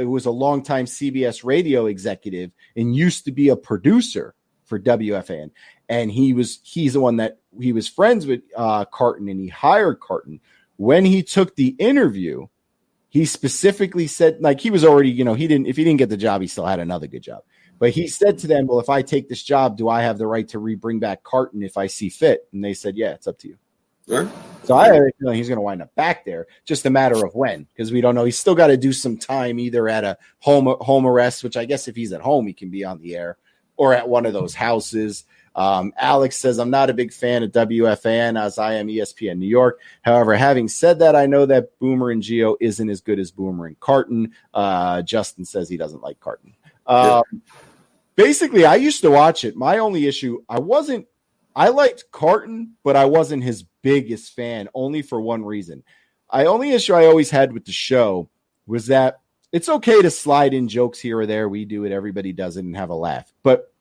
was a longtime CBS radio executive and used to be a producer for WFAN. And he's the one that he was friends with Carton, and he hired Carton. When he took the interview, he specifically said, like, he was already, if he didn't get the job, he still had another good job. But he said to them, well, if I take this job, do I have the right to bring back Carton if I see fit? And they said, yeah, it's up to you. Sure. So I have a feeling he's going to wind up back there, just a matter of when, because we don't know. He's still got to do some time either at a home arrest, which I guess if he's at home, he can be on the air, or at one of those houses. Alex says, I'm not a big fan of WFAN as I am ESPN New York. However, having said that, I know that Boomer and Gio isn't as good as Boomer and Carton. Justin says he doesn't like Carton. Basically, I used to watch it. My only issue, I liked Carton, but I wasn't his biggest fan, only for one reason. Only issue I always had with the show was that it's okay to slide in jokes here or there. We do it. Everybody does it and have a laugh. But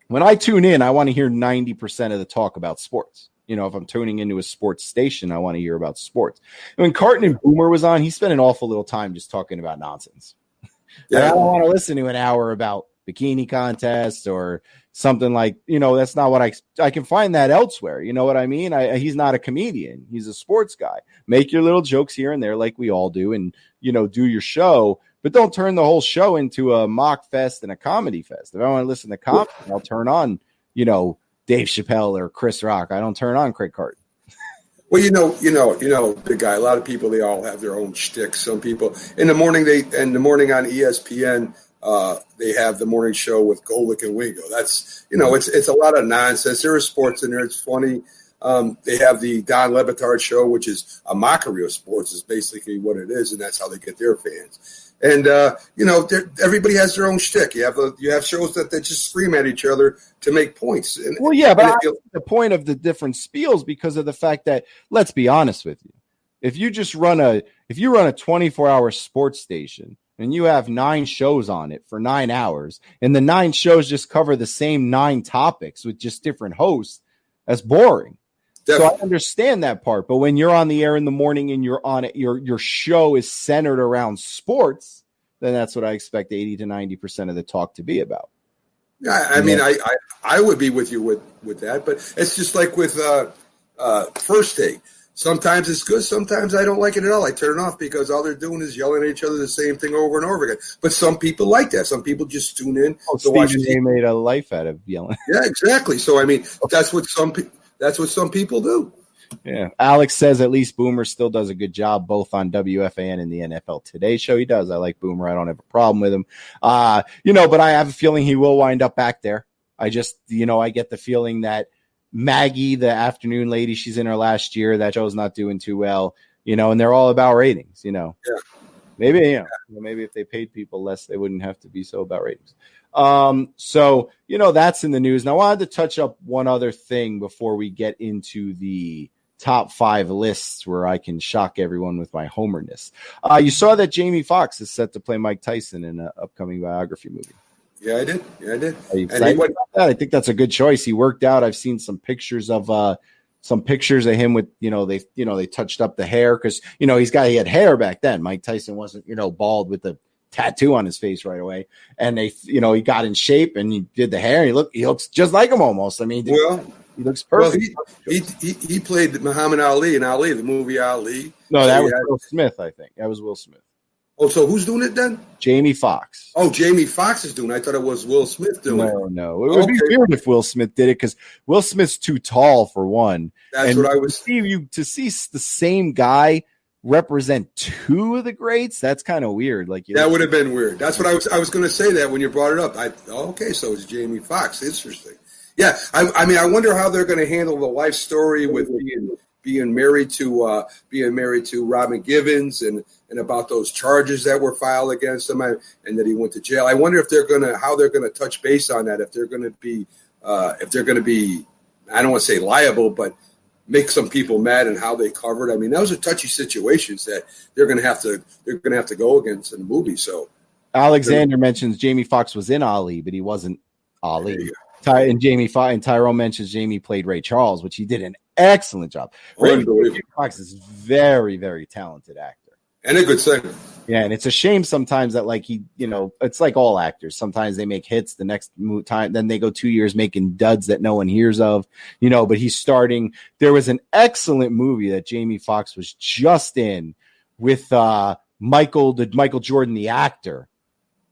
when I tune in, I want to hear 90% of the talk about sports. If I'm tuning into a sports station, I want to hear about sports. And when Carton and Boomer was on, he spent an awful little time just talking about nonsense. Yeah. I don't want to listen to an hour about bikini contests or something like, that's not what I can find that elsewhere. You know what I mean? He's not a comedian. He's a sports guy. Make your little jokes here and there like we all do and, do your show. but don't turn the whole show into a mock fest and a comedy fest. If I want to listen to comedy, I'll turn on, Dave Chappelle or Chris Rock. I don't turn on Craig Carton. Well, big guy. A lot of people, they all have their own shtick. Some people in the morning on ESPN, they have the morning show with Golick and Wingo. That's it's a lot of nonsense. There is sports in there. It's funny. They have the Don Lebitard show, which is a mockery of sports, is basically what it is, and that's how they get their fans. And everybody has their own shtick. You have shows that just scream at each other to make points. And, well, yeah, but the point of the different spiels because of the fact that, let's be honest with you, if you run a 24-hour sports station and you have 9 shows on it for 9 hours, and the 9 shows just cover the same 9 topics with just different hosts, that's boring. Definitely. So I understand that part, but when you're on the air in the morning and you're on it, your show is centered around sports, then that's what I expect 80 to 90% of the talk to be about. Yeah, I mean, I would be with you with that, but it's just like with First Take. Sometimes it's good, sometimes I don't like it at all. I turn it off because all they're doing is yelling at each other the same thing over and over again. But some people like that. Some people just tune in to watch. They made a life out of yelling. Yeah, exactly. So I mean, that's what some people do. Yeah. Alex says at least Boomer still does a good job both on WFAN and the NFL Today show. He does. I like Boomer. I don't have a problem with him. But I have a feeling he will wind up back there. I just, I get the feeling that Maggie, the afternoon lady, she's in her last year. That show's not doing too well, and they're all about ratings, Yeah. Maybe if they paid people less, they wouldn't have to be so about ratings. So that's in the news. Now, I wanted to touch up one other thing before we get into the top 5 lists where I can shock everyone with my homerness. You saw that Jamie Foxx is set to play Mike Tyson in an upcoming biography movie. Yeah, I did. Are you excited about that? I think that's a good choice. He worked out. I've seen some pictures of him with, they touched up the hair because, he had hair back then. Mike Tyson wasn't, bald with a tattoo on his face right away. And he got in shape and he did the hair. And he looks just like him almost. I mean, he looks perfect. Well, he played Muhammad Ali in Ali, the movie Ali. No, that was Will Smith, I think. That was Will Smith. Oh, so who's doing it then? Jamie Foxx. Oh, Jamie Foxx is doing it. I thought it was Will Smith doing it. No. It would be weird if Will Smith did it because Will Smith's too tall for one. That's what I was. To see the same guy represent 2 of the greats, that's kind of weird. That would have been weird. That's what I was going to say that when you brought it up. So it's Jamie Foxx. Interesting. Yeah, I mean, I wonder how they're going to handle the life story with being married to Robin Givens and about those charges that were filed against him and that he went to jail. I wonder if how they're going to touch base on that. If they're going to be I don't want to say liable, but make some people mad and how they covered. I mean, those are touchy situations that they're going to have to go against in the movie. So Alexander mentions Jamie Foxx was in Ali, but he wasn't Ali. And Tyrone mentions Jamie played Ray Charles, which he did an excellent job. Jamie Foxx is very, very talented actor. And a good singer. Yeah, and it's a shame sometimes that it's like all actors. Sometimes they make hits the next time, then they go 2 years making duds that no one hears of, but he's starting. There was an excellent movie that Jamie Foxx was just in with Michael Jordan, the actor.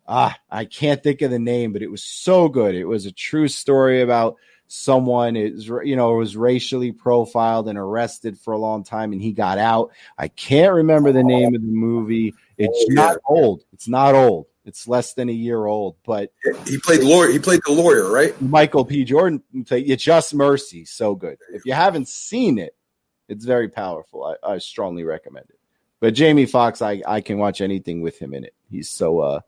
I can't think of the name, but it was so good. It was a true story about someone was racially profiled and arrested for a long time, and he got out. I can't remember the name of the movie. It's not old. It's not old. It's less than a year old. But he played lawyer. He played the lawyer, right? Michael P. Jordan played It's Just Mercy. So good. If you haven't seen it, it's very powerful. I strongly recommend it. But Jamie Foxx, I can watch anything with him in it. He's so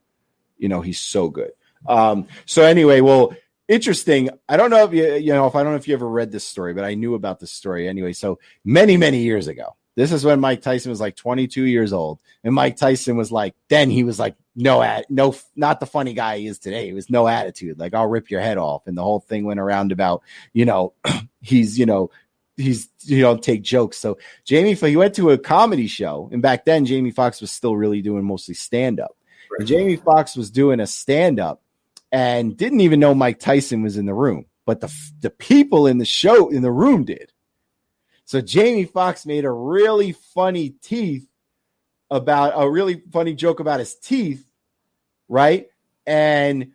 he's so good. So anyway, well, interesting. I don't know if if you ever read this story, but I knew about this story anyway. So many, many years ago, this is when Mike Tyson was like 22 years old. And Mike Tyson was like, then he was like, not the funny guy he is today. It was no attitude. Like, I'll rip your head off. And the whole thing went around about, he's take jokes. So he went to a comedy show. And back then, Jamie Foxx was still really doing mostly stand-up. Right. And Jamie Foxx was doing a stand-up and didn't even know Mike Tyson was in the room. But the people in the room did. So Jamie Foxx made a really funny joke about his teeth right? And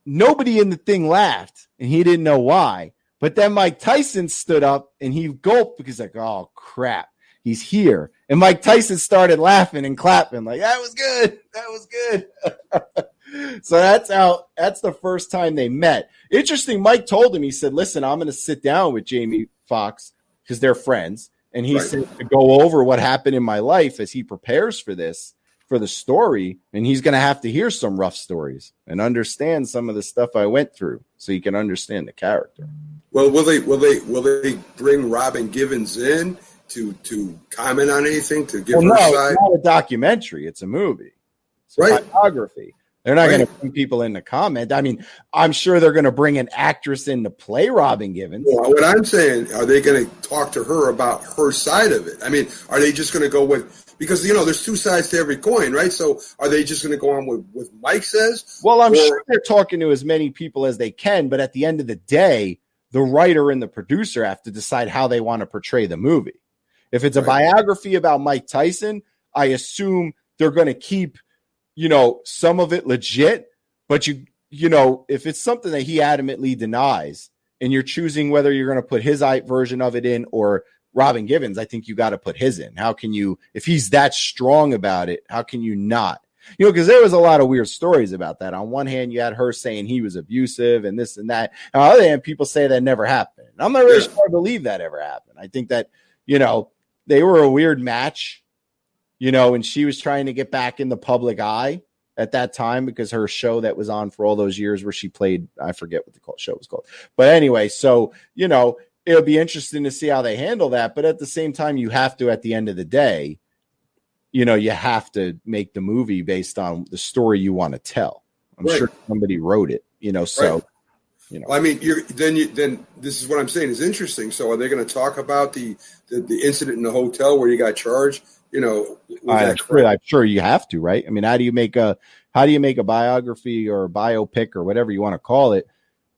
nobody in the thing laughed, and he didn't know why. But then Mike Tyson stood up and he gulped because like, oh crap, he's here. And Mike Tyson started laughing and clapping like, that was good. That was good. So that's the first time they met. Interesting. Mike told him, he said, listen, I'm going to sit down with Jamie Foxx because they're friends. And he said to go over what happened in my life as he prepares for this, for the story. And he's going to have to hear some rough stories and understand some of the stuff I went through so he can understand the character. Well, will they bring Robin Givens in to comment on anything, to give her side? It's not a documentary. It's a movie. It's a biography. They're not going to bring people in to comment. I mean, I'm sure they're going to bring an actress in to play Robin Givens. Well, what I'm saying, are they going to talk to her about her side of it? I mean, are they just going to go with, because, you know, there's two sides to every coin, right? So are they just going to go on with what Mike says? Well, I'm sure they're talking to as many people as they can, but at the end of the day, the writer and the producer have to decide how they want to portray the movie. If it's a biography about Mike Tyson, I assume they're going to keep, you know, some of it legit, but you know, if it's something that he adamantly denies and you're choosing whether you're going to put his version of it in or Robin Givens, I think you got to put his in. How can you, if he's that strong about it, how can you not? You know, because there was a lot of weird stories about that. On one hand, you had her saying he was abusive and this and that. On the other hand, people say that never happened. I'm not really sure I believe that ever happened. I think that, you know, they were a weird match, you know, and she was trying to get back in the public eye at that time because her show that was on for all those years where she played, I forget what the show was called. But anyway, so, you know, it'll be interesting to see how they handle that. But at the same time, you have to, at the end of the day, you know, you have to make the movie based on the story you want to tell. I'm sure somebody wrote it, you know, so, you know. Well, I mean, then this is what I'm saying is interesting. So are they going to talk about the incident in the hotel where you got charged? You know, I'm sure you have to, right? I mean, how do you make a biography or a biopic or whatever you want to call it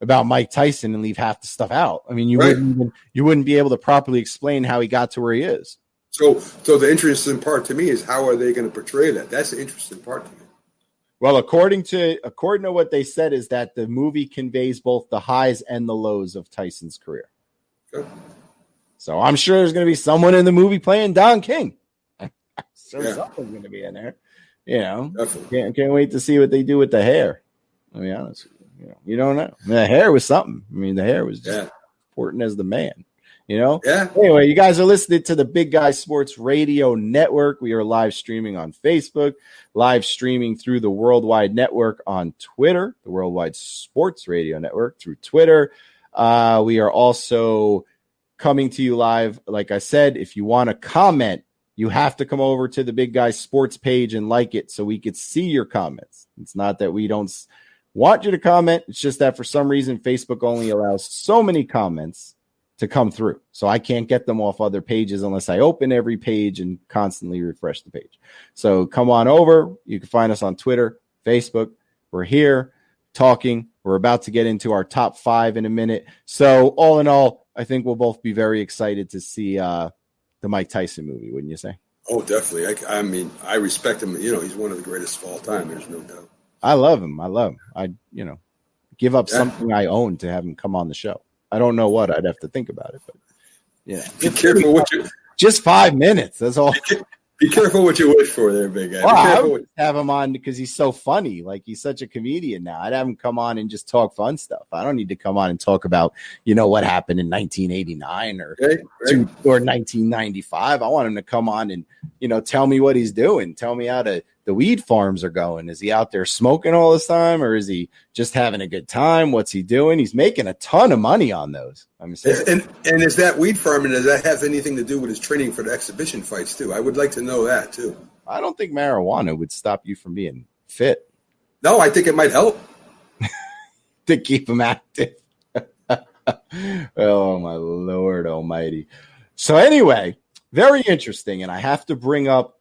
about Mike Tyson and leave half the stuff out? I mean, you wouldn't be able to properly explain how he got to where he is. So the interesting part to me is how are they going to portray that? That's the interesting part to me. Well, according to what they said is that the movie conveys both the highs and the lows of Tyson's career. Okay. So I'm sure there's going to be someone in the movie playing Don King. Someone's going to be in there. You know, can't wait to see what they do with the hair. I'll be honest with you. You don't know. I mean, the hair was something. I mean, the hair was just important as the man. You know? Yeah. Anyway, you guys are listening to the Big Guy Sports Radio Network. We are live streaming on Facebook, live streaming through the Worldwide Network on Twitter, the Worldwide Sports Radio Network through Twitter. We are also coming to you live. Like I said, if you want to comment, you have to come over to the Big Guy Sports page and like it so we could see your comments. It's not that we don't want you to comment. It's just that for some reason, Facebook only allows so many comments to come through. So I can't get them off other pages unless I open every page and constantly refresh the page. So come on over. You can find us on Twitter, Facebook. We're here talking. We're about to get into our top 5 in a minute. So all in all, I think we'll both be very excited to see the Mike Tyson movie, wouldn't you say? Oh, definitely. I mean, I respect him. You know, he's one of the greatest of all time. There's no doubt. I love him. I give up something I own to have him come on the show. I don't know what I'd have to think about it, but yeah. Be careful what you. Just 5 minutes. That's all. Be careful what you wish for, there, big guy. Well, I would have him on because he's so funny. Like he's such a comedian now. I'd have him come on and just talk fun stuff. I don't need to come on and talk about what happened in 1989 or 1995. I want him to come on and tell me what he's doing. Tell me how the weed farms are going. Is he out there smoking all this time, or is he just having a good time? What's he doing? He's making a ton of money on those. I'm saying. And is that weed farming, does that have anything to do with his training for the exhibition fights too? I would like to know that too. I don't think marijuana would stop you from being fit. No, I think it might help to keep him active. Oh my Lord Almighty. So anyway, very interesting. And I have to bring up,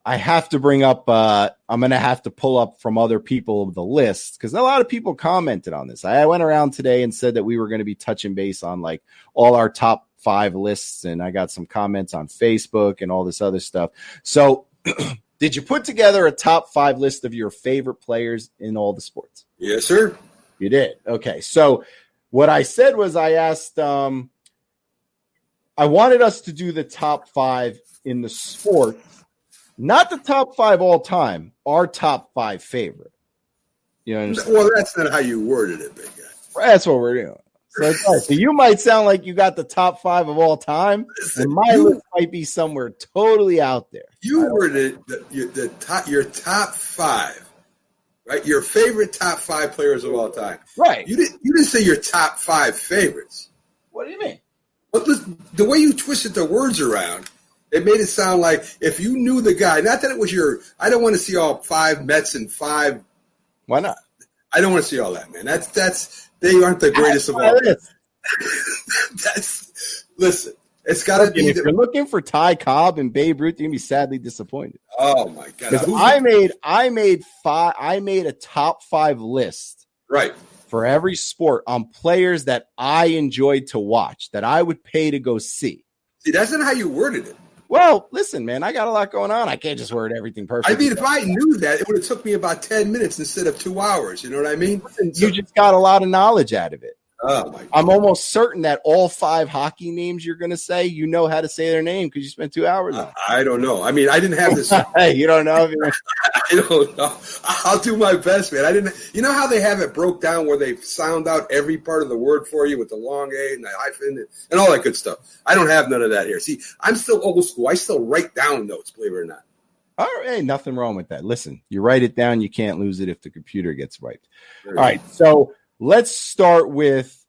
I'm going to have to pull up from other people the list because a lot of people commented on this. I went around today and said that we were going to be touching base on like all our top 5 lists. And I got some comments on Facebook and all this other stuff. So Did you put together a top 5 list of your favorite players in all the sports? Yes, sir. You did. Okay. So what I said was I asked, I wanted us to do the top 5 in the sport, not the top 5 all time, our top 5 favorite. You understand? Well, that's not how you worded it, big guy. That's what we're doing. So you might sound like you got the top 5 of all time, and my list might be somewhere totally out there. You worded your top 5, right? Your favorite top 5 players of all time. Right. You didn't say your top 5 favorites. What do you mean? But the way you twisted the words around, it made it sound like if you knew the guy, not that it was I don't want to see all 5 Mets and 5. Why not? I don't want to see all that, man. They aren't the greatest of all time. Listen, it's got to be. If you're looking for Ty Cobb and Babe Ruth, you're gonna be sadly disappointed. Oh my god! Because I made a top 5 list, right, for every sport on players that I enjoyed to watch, that I would pay to go see. See, that's not how you worded it. Well, listen, man, I got a lot going on. I can't just word everything perfectly. I mean, if I knew that, it would have took me about 10 minutes instead of 2 hours. You know what I mean? You just got a lot of knowledge out of it. Oh my God. I'm almost certain that all 5 hockey names you're going to say, you know how to say their name because you spent 2 hours on it. I don't know. I mean, I didn't have this. Hey, you don't know? I don't know. I'll do my best, man. I didn't. You know how they have it broke down where they sound out every part of the word for you with the long A and the hyphen and all that good stuff. I don't have none of that here. See, I'm still old school. I still write down notes, believe it or not. All right, hey, nothing wrong with that. Listen, you write it down, you can't lose it if the computer gets wiped. All right, so let's start with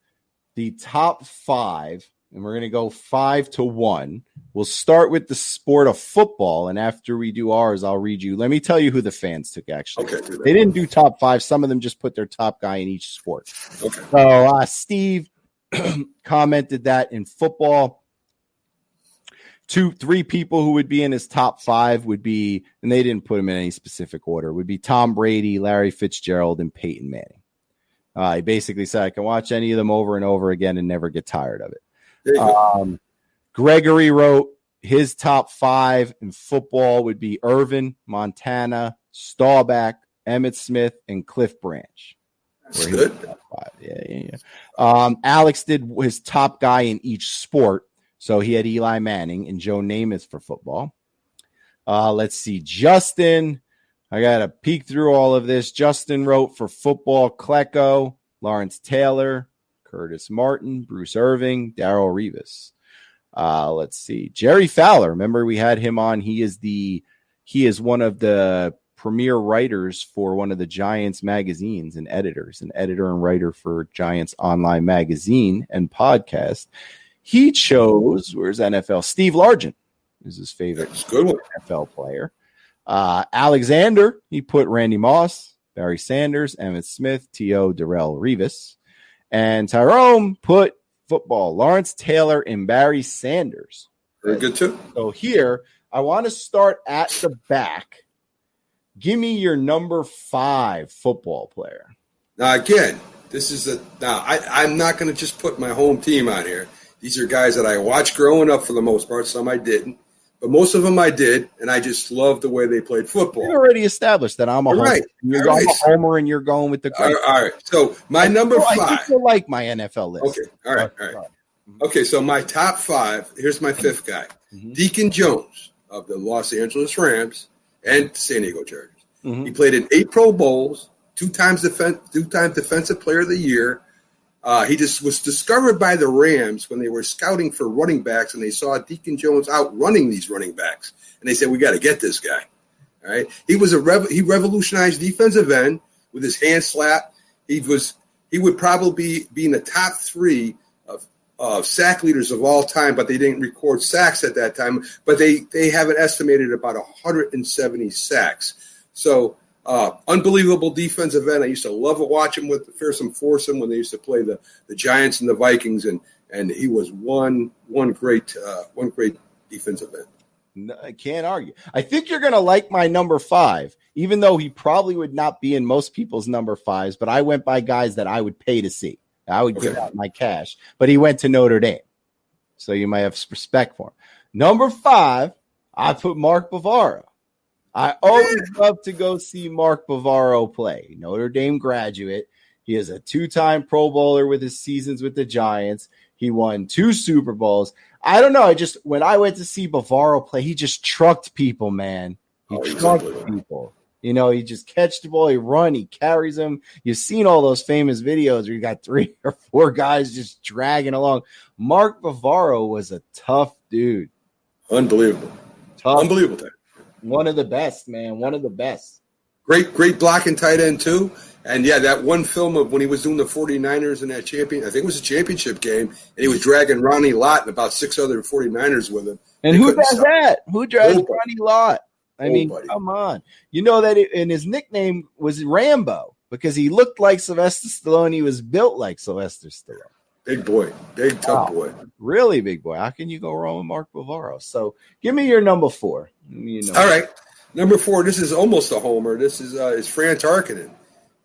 the top 5, and we're going to go 5 to 1. We'll start with the sport of football, and after we do ours, I'll read you. Let me tell you who the fans took, actually. Okay. They didn't do top 5. Some of them just put their top guy in each sport. Okay. So Steve commented that in football, 3 people who would be in his top 5 would be, and they didn't put him in any specific order, would be Tom Brady, Larry Fitzgerald, and Peyton Manning. He basically said, I can watch any of them over and over again and never get tired of it. Gregory wrote his top 5 in football would be Irvin, Montana, Staubach, Emmitt Smith, and Cliff Branch. That's good. Yeah. Alex did his top guy in each sport. So he had Eli Manning and Joe Namath for football. Let's see. Justin, I got to peek through all of this. Justin wrote for football, Klecko, Lawrence Taylor, Curtis Martin, Bruce Irving, Darrelle Revis. Let's see. Jerry Fowler. Remember we had him on. He is one of the premier writers for one of the Giants magazines and editors, an editor and writer for Giants Online magazine and podcast. He chose, where's NFL? Steve Largent is his favorite NFL player. Alexander, he put Randy Moss, Barry Sanders, Emmitt Smith, T.O. Darrelle Revis. And Tyrone put football, Lawrence Taylor and Barry Sanders. Very good, too. So here, I want to start at the back. Give me your number 5 football player. Now, again, I'm not going to just put my home team on here. These are guys that I watched growing up for the most part. Some I didn't. But most of them I did, and I just loved the way they played football. You already established that I'm a homer. Right. You're going a homer, and you're going with the great. All right. So my number 5. I think you'll like my NFL list. Okay. All right. Okay, so my top 5, here's my 5th guy. Mm-hmm. Deacon Jones of the Los Angeles Rams and San Diego Chargers. Mm-hmm. He played in 8 Pro Bowls, 2-time Defensive Player of the Year. He just was discovered by the Rams when they were scouting for running backs, and they saw Deacon Jones out running these running backs, and they said, "We got to get this guy." All right, he he revolutionized defensive end with his hand slap. He would probably be in the top 3 of sack leaders of all time, but they didn't record sacks at that time. But they have it estimated about 170 sacks. So. Unbelievable defensive end. I used to love watching with Fearsome Foursome when they used to play the Giants and the Vikings, and he was one great defensive end. No, I can't argue. I think you're going to like my number 5, even though he probably would not be in most people's number 5s, but I went by guys that I would pay to see. I would give out my cash, but he went to Notre Dame. So you might have respect for him. Number 5, I put Mark Bavaro. I always love to go see Mark Bavaro play. Notre Dame graduate. He is a 2-time Pro Bowler with his seasons with the Giants. He won 2 Super Bowls. I don't know. When I went to see Bavaro play, he just trucked people, man. He trucked people. You know, he just catch the ball, he run, he carries them. You've seen all those famous videos where you got 3 or 4 guys just dragging along. Mark Bavaro was a tough dude. Unbelievable. Unbelievable. One of the best, man. One of the best. Great blocking tight end, too. And, yeah, that one film of when he was doing the 49ers in that I think it was a championship game, and he was dragging Ronnie Lott and about 6 other 49ers with him. And who does that? Who drags Ronnie Lott? I mean, come on. You know that and his nickname was Rambo because he looked like Sylvester Stallone. He was built like Sylvester Stallone. Big boy. Big, tough boy. Really big boy. How can you go wrong with Mark Bavaro? So give me your number 4. All right. Number 4, this is almost a homer. This is Fran Tarkenton.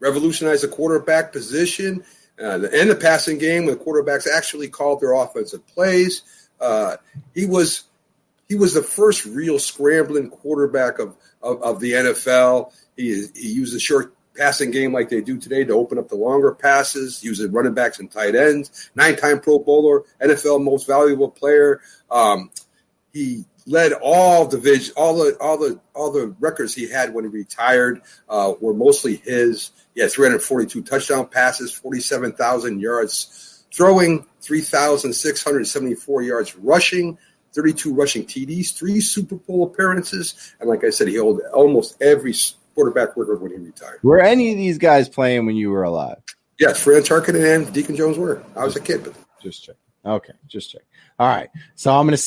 Revolutionized the quarterback position and the passing game when the quarterbacks actually called their offensive plays. He was the first real scrambling quarterback of the NFL. He used the short passing game like they do today to open up the longer passes, using running backs and tight ends. 9-time Pro Bowler, NFL Most Valuable Player. He led all division, all the records he had when he retired were mostly his. He had 342 touchdown passes, 47,000 yards throwing, 3,674 yards rushing, 32 rushing TDs, 3 Super Bowl appearances, and like I said, he held almost every quarterback record when he retired. Were any of these guys playing when you were alive? Yes, Fran Tarkenton and Deacon Jones were. I was a kid, but just check. Okay, just check. All right, so I'm going to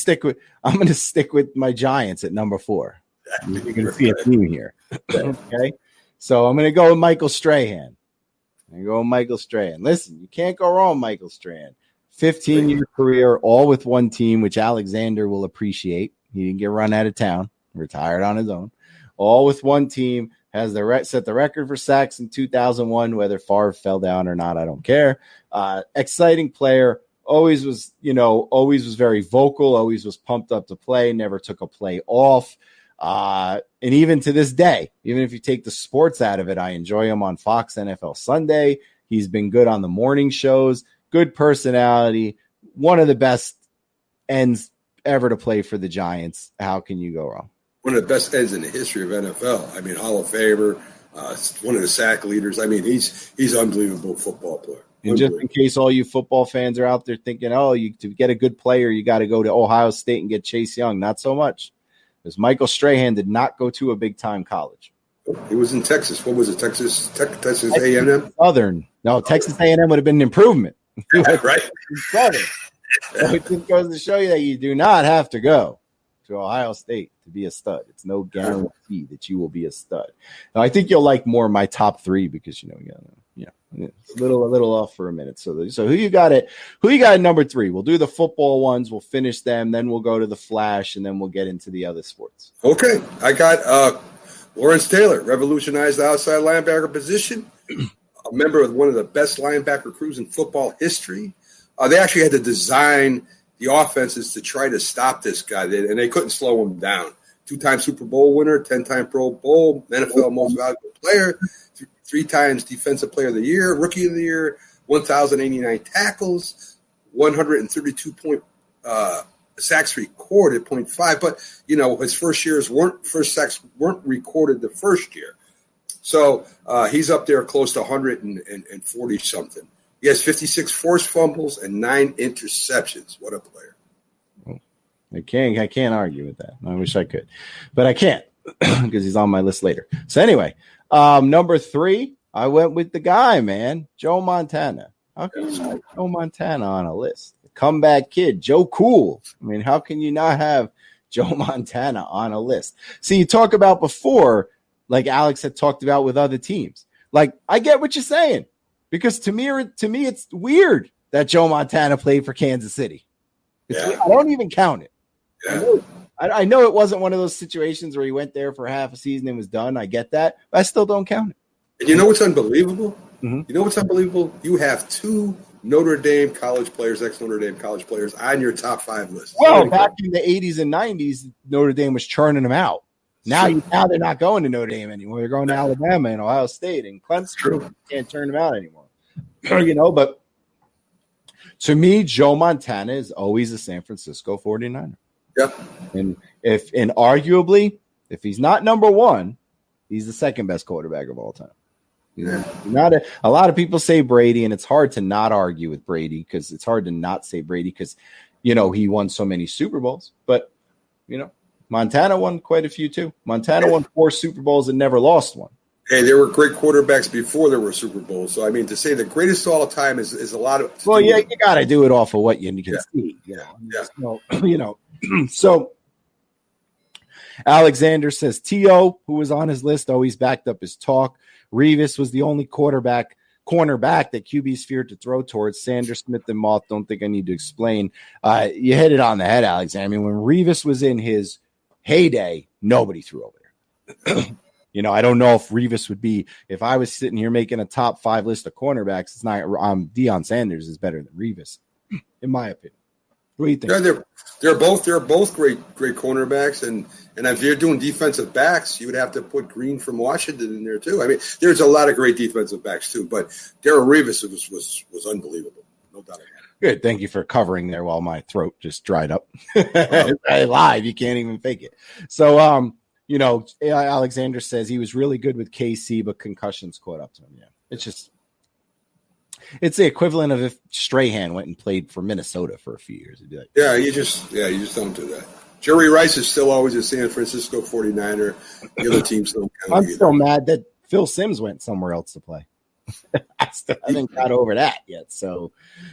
stick with my Giants at number 4. You're going to see a theme here. Okay, so I'm going to go with Michael Strahan. Listen, you can't go wrong, Michael Strahan. 15-year career, all with one team, which Alexander will appreciate. He didn't get run out of town, retired on his own. All with one team, has set the record for sacks in 2001, whether Favre fell down or not, I don't care. Exciting player, always was very vocal, always was pumped up to play, never took a play off. And even to this day, even if you take the sports out of it, I enjoy him on Fox NFL Sunday. He's been good on the morning shows. Good personality, one of the best ends ever to play for the Giants. How can you go wrong? One of the best ends in the history of NFL. I mean, Hall of Famer, one of the sack leaders. I mean, he's an unbelievable football player. And just in case all you football fans are out there thinking, to get a good player, you got to go to Ohio State and get Chase Young. Not so much. Because Michael Strahan did not go to a big-time college. He was in Texas. What was it, Texas A&M? Southern. No, Texas A&M would have been an improvement. Right. So it just goes to show you that you do not have to go to Ohio State to be a stud. It's no guarantee that you will be a stud. Now, I think you'll like more my top 3 because it's a little off for a minute. So who you got at number 3? We'll do the football ones. We'll finish them. Then we'll go to the Flash, and then we'll get into the other sports. Okay, I got Lawrence Taylor, revolutionized the outside linebacker position. A member of one of the best linebacker crews in football history. They actually had to design the offenses to try to stop this guy, and they couldn't slow him down. 2-time Super Bowl winner, 10-time Pro Bowl, NFL Most Valuable Player, 3 times Defensive Player of the Year, Rookie of the Year, 1,089 tackles, 132 sacks recorded, 0.5. But his first sacks weren't recorded the first year. So he's up there close to 140 something. He has 56 forced fumbles and 9 interceptions. What a player! I can't argue with that. I wish I could, but I can't because he's on my list later. So anyway, number 3, I went with the guy, man, Joe Montana. How can you have Joe Montana on a list? The comeback kid, Joe Cool. I mean, how can you not have Joe Montana on a list? See, you talk about before, like Alex had talked about with other teams. Like, I get what you're saying. Because to me, it's weird that Joe Montana played for Kansas City. I don't even count it. Yeah. I know it wasn't one of those situations where he went there for half a season and was done. I get that, but I still don't count it. And you know what's unbelievable? Mm-hmm. You know what's unbelievable? You have 2 Notre Dame college players, ex-Notre Dame college players, on your top 5 list. Well, back in the 80s and 90s, Notre Dame was churning them out. Now they're not going to Notre Dame anymore. They're going to Alabama and Ohio State and Clemson. True. Can't turn them out anymore. But to me, Joe Montana is always a San Francisco 49er. Yeah. And arguably, if he's not number one, he's the second best quarterback of all time. Yeah. A lot of people say Brady, and it's hard to not argue with Brady because it's hard to not say Brady because, he won so many Super Bowls. But, Montana won quite a few too. Montana won 4 Super Bowls and never lost one. Hey, there were great quarterbacks before there were Super Bowls. So, I mean, to say the greatest of all time is a lot of. Well, yeah, you got to do it off of what you can see. So, Alexander says T.O., who was on his list, always backed up his talk. Revis was the only cornerback that QBs feared to throw towards. Sanders, Smith, and Moth, don't think I need to explain. You hit it on the head, Alexander. I mean, when Revis was in his heyday, nobody threw over there. I don't know if Revis would be, if I was sitting here making a top 5 list of cornerbacks, it's not, Deion Sanders is better than Revis, in my opinion. What do you think? Yeah, they're both great cornerbacks, and if you're doing defensive backs, you would have to put Green from Washington in there too. I mean, there's a lot of great defensive backs too, but Darrelle Revis was unbelievable, no doubt about it. Good, thank you for covering there while my throat just dried up. Live, you can't even fake it. So, Alexander says he was really good with KC, but concussions caught up to him. Yeah, it's the equivalent of if Strahan went and played for Minnesota for a few years. It'd be like, you just don't do that. Jerry Rice is still always a San Francisco 49er. The other teams don't count. I'm still mad that Phil Simms went somewhere else to play. I haven't got over that yet. So,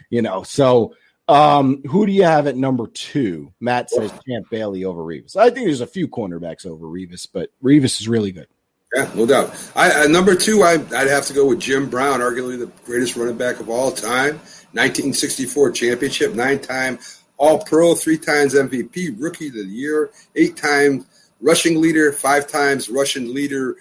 who do you have at number 2? Matt says Champ Bailey over Revis. I think there's a few cornerbacks over Revis, but Revis is really good. Yeah, no doubt. Number 2, I'd have to go with Jim Brown, arguably the greatest running back of all time. 1964 championship, 9-time All-Pro, 3 times MVP, Rookie of the Year, 8 times rushing leader, 5 times rushing leader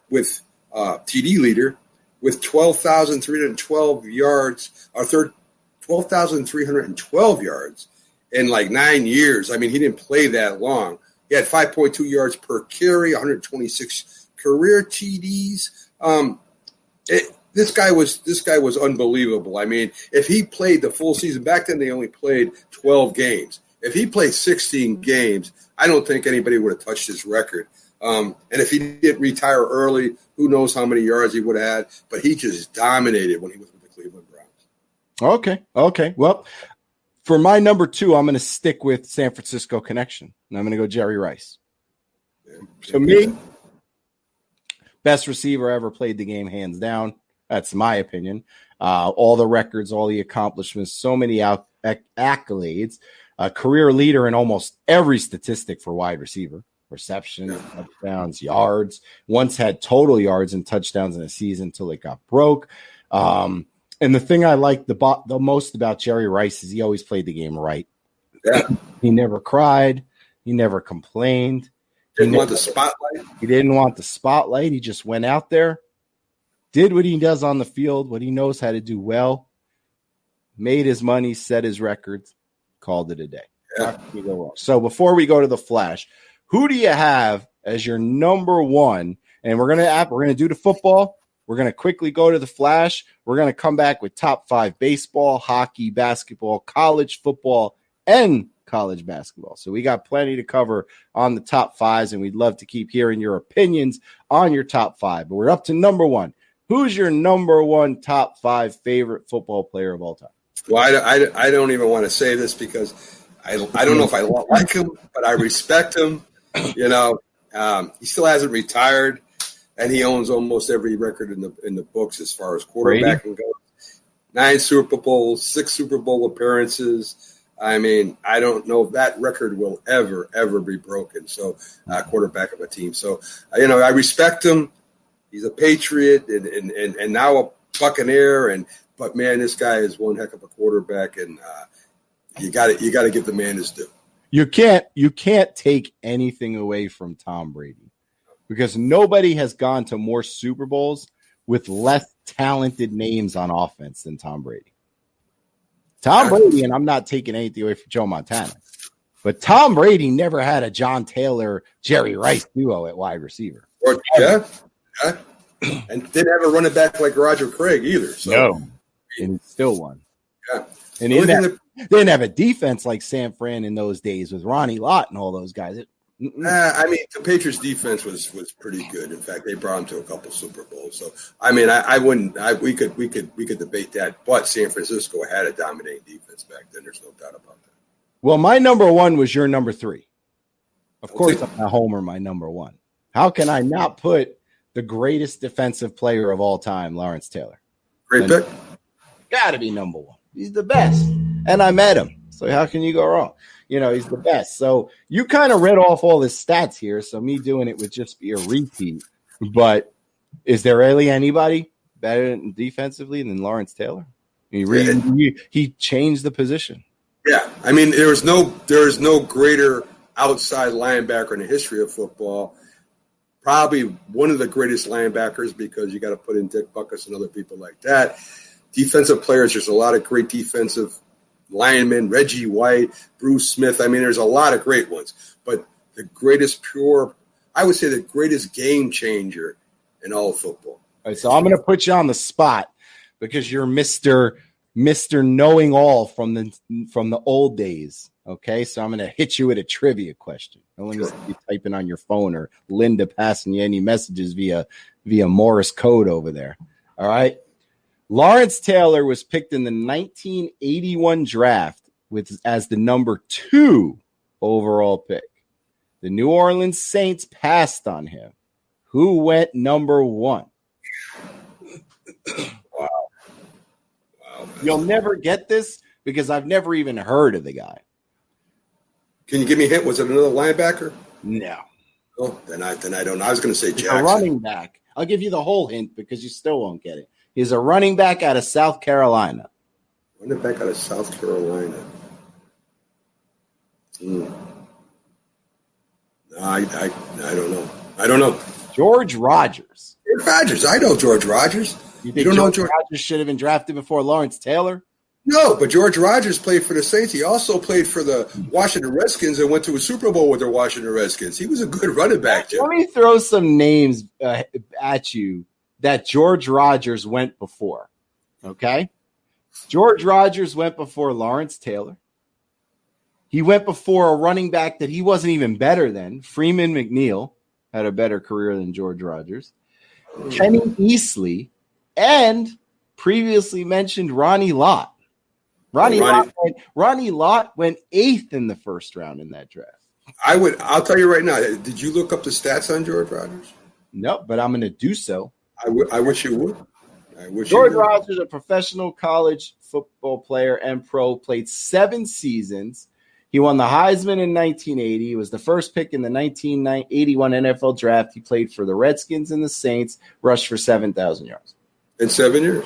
with TD leader, with 12,312 yards, 12,312 yards in like 9 years. I mean, he didn't play that long. He had 5.2 yards per carry, 126 career TDs. This guy was unbelievable. I mean, if he played the full season, back then they only played 12 games. If he played 16 games, I don't think anybody would have touched his record. And if he didn't retire early, who knows how many yards he would have had. But he just dominated when he was with the Cleveland Browns. Okay. Well, for my number 2, I'm going to stick with San Francisco connection. And I'm going to go Jerry Rice. To me, best receiver ever played the game, hands down. That's my opinion. All the records, all the accomplishments, so many accolades. Career leader in almost every statistic for wide receiver. Reception, touchdowns, yards. Once had total yards and touchdowns in a season until it got broke. And the thing I like the most about Jerry Rice is he always played the game right. Yeah. He never cried. He never complained. Didn't want the spotlight. He didn't want the spotlight. He just went out there, did what he does on the field, what he knows how to do well, made his money, set his records, called it a day. Yeah. How can we go wrong? So before we go to the Flash, who do you have as your number 1? And we're gonna do the football. We're gonna quickly go to the Flash. We're gonna come back with top 5 baseball, hockey, basketball, college football, and college basketball. So we got plenty to cover on the top 5s, and we'd love to keep hearing your opinions on your top 5. But we're up to number 1. Who's your number 1 top 5 favorite football player of all time? Well, I don't even want to say this because I don't know if I like him, but I respect him. He still hasn't retired, and he owns almost every record in the books as far as quarterbacking goes. 9 Super Bowls, 6 Super Bowl appearances. I mean, I don't know if that record will ever be broken. So, quarterback of a team. So, I respect him. He's a Patriot and now a Buccaneer. But man, this guy is one heck of a quarterback, and you got to give the man his due. You can't take anything away from Tom Brady because nobody has gone to more Super Bowls with less talented names on offense than Tom Brady. Tom Brady, and I'm not taking anything away from Joe Montana. But Tom Brady never had a John Taylor, Jerry Rice duo at wide receiver. Yeah. And didn't have a running back like Roger Craig either. So. No. And he still won. Yeah. And he didn't have a defense like San Fran in those days with Ronnie Lott and all those guys. I mean, the Patriots defense was pretty good. In fact, they brought them to a couple Super Bowls. So, I mean, we could debate that, but San Francisco had a dominating defense back then. There's no doubt about that. Well, my number one was your number three. Of course, I'm a homer, my number one. How can I not put the greatest defensive player of all time, Lawrence Taylor? Great pick. Got to be number one. He's the best. And I met him. So how can you go wrong? You know, he's the best. So you kind of read off all his stats here. So me doing it would just be a repeat. But is there really anybody better defensively than Lawrence Taylor? He changed the position. Yeah. I mean, there is no greater outside linebacker in the history of football. Probably one of the greatest linebackers because you got to put in Dick Butkus and other people like that. Defensive players, there's a lot of great defensive linemen, Reggie White, Bruce Smith. I mean, there's a lot of great ones. But the greatest I would say the greatest game changer in all of football. All right, so I'm going to put you on the spot because you're Mr. Knowing All from the old days. Okay, so I'm going to hit you with a trivia question. Don't let me see you typing on your phone or Linda passing you any messages via Morse code over there. All right. Lawrence Taylor was picked in the 1981 draft as the number 2 overall pick. The New Orleans Saints passed on him. Who went number 1? Wow. You'll never get this because I've never even heard of the guy. Can you give me a hint? Was it another linebacker? No. Oh, then I don't know. I was going to say Jackson. A running back. I'll give you the whole hint because you still won't get it. He's a running back out of South Carolina. Running back out of South Carolina. No, I don't know. I don't know. George Rogers. George Rogers. I know George Rogers. You think George Rogers should have been drafted before Lawrence Taylor? No, but George Rogers played for the Saints. He also played for the Washington Redskins and went to a Super Bowl with the Washington Redskins. He was a good running back, Jim. Let me throw some names at you that George Rogers went before, okay? George Rogers went before Lawrence Taylor. He went before a running back that he wasn't even better than. Freeman McNeil had a better career than George Rogers. Kenny Easley and previously mentioned Ronnie Lott. Ronnie Lott went 8th in the first round in that draft. I'll tell you right now. Did you look up the stats on George Rogers? No, but I'm going to do so. I wish you would. George Rogers, a professional college football player and pro, played 7 seasons. He won the Heisman in 1980. He was the first pick in the 1981 NFL draft. He played for the Redskins and the Saints, rushed for 7,000 yards. In 7 years?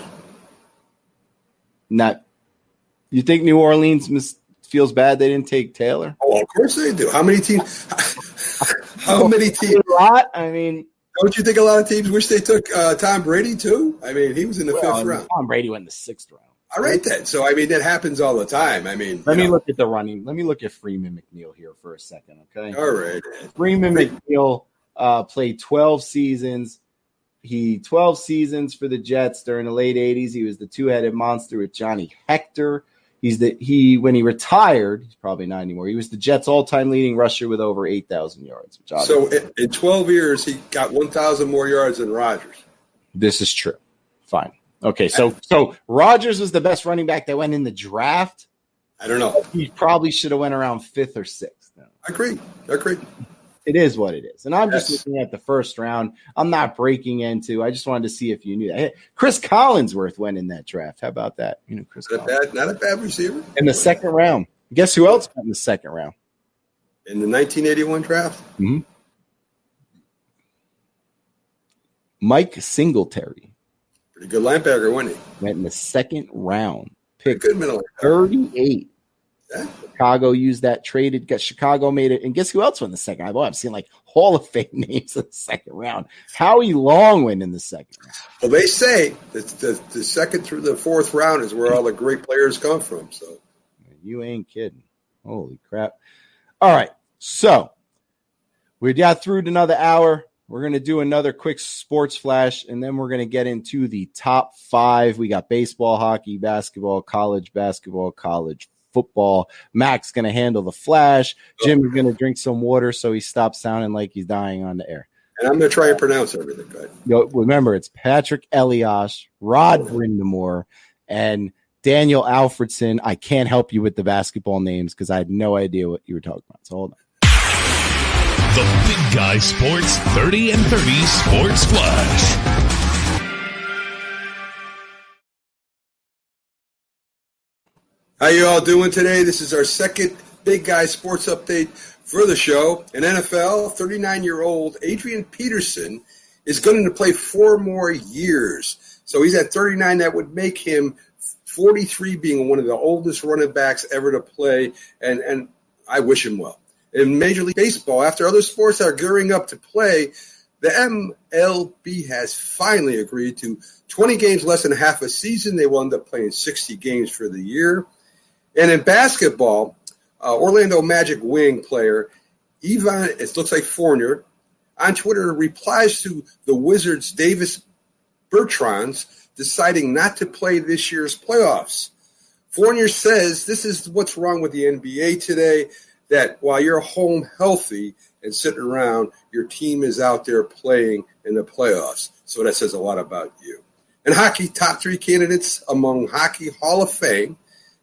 You think New Orleans feels bad they didn't take Taylor? Oh, of course they do. How many teams? A lot. I mean, don't you think a lot of teams wish they took Tom Brady too? I mean, he was in the 5th round. Tom Brady went in the 6th round. All right, then. So, I mean, that happens all the time. I mean, let me look at the running. Let me look at Freeman McNeil here for a second, okay? All right. Freeman McNeil played 12 seasons. 12 seasons for the Jets during the late 80s. He was the two-headed monster with Johnny Hector. When he retired, he's probably not anymore. He was the Jets' all-time leading rusher with over 8,000 yards. So in 12 years, he got 1,000 more yards than Rodgers. This is true. Fine. Okay, so Rodgers was the best running back that went in the draft. I don't know. He probably should have went around 5th or 6th. I agree. It is what it is. And I'm just looking at the first round. I'm not breaking into. I just wanted to see if you knew that. Hey, Chris Collinsworth went in that draft. How about that? Chris Collinsworth. Not a bad receiver. In the 2nd round. Guess who else went in the 2nd round? In the 1981 draft? Mm-hmm. Mike Singletary. Pretty good linebacker, wasn't he? Went in the 2nd round. Picked good middle 38. Yeah. Chicago used that, traded. Chicago made it. And guess who else went in the 2nd? I'm seeing like Hall of Fame names in the 2nd round. Howie Long went in the 2nd round. Well, they say that the 2nd through the 4th round is where all the great players come from. So you ain't kidding. Holy crap. All right. So we got through another hour. We're going to do another quick sports flash, and then we're going to get into the top 5. We got baseball, hockey, basketball, college football. Mac's going to handle the flash. Jim is going to drink some water so he stops sounding like he's dying on the air. And I'm going to try and pronounce everything good. Remember, it's Patrick Elias, Rod Brindamore, and Daniel Alfredson. I can't help you with the basketball names because I had no idea what you were talking about. So hold on. The Big Guy Sports 30 and 30 Sports Flash. How you all doing today? This is our second Big Guy Sports update for the show. In NFL, 39-year-old Adrian Peterson is going to play 4 more years. So he's at 39. That would make him 43, being one of the oldest running backs ever to play. And I wish him well. In Major League Baseball, after other sports are gearing up to play, the MLB has finally agreed to 20 games less than half a season. They will end up playing 60 games for the year. And in basketball, Orlando Magic wing player Ivan, it looks like Fournier, on Twitter replies to the Wizards' Davis Bertans deciding not to play this year's playoffs. Fournier says this is what's wrong with the NBA today, that while you're home healthy and sitting around, your team is out there playing in the playoffs. So that says a lot about you. In hockey, top 3 candidates among Hockey Hall of Fame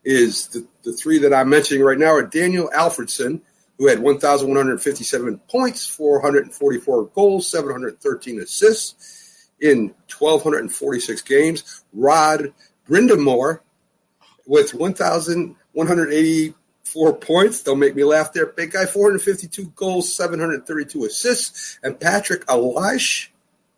is the 3 that I'm mentioning right now are Daniel Alfredson, who had 1,157 points, 444 goals, 713 assists in 1,246 games. Rod Brindamore with 1,184 points. Don't make me laugh there. Big guy, 452 goals, 732 assists. And Patrick Elias,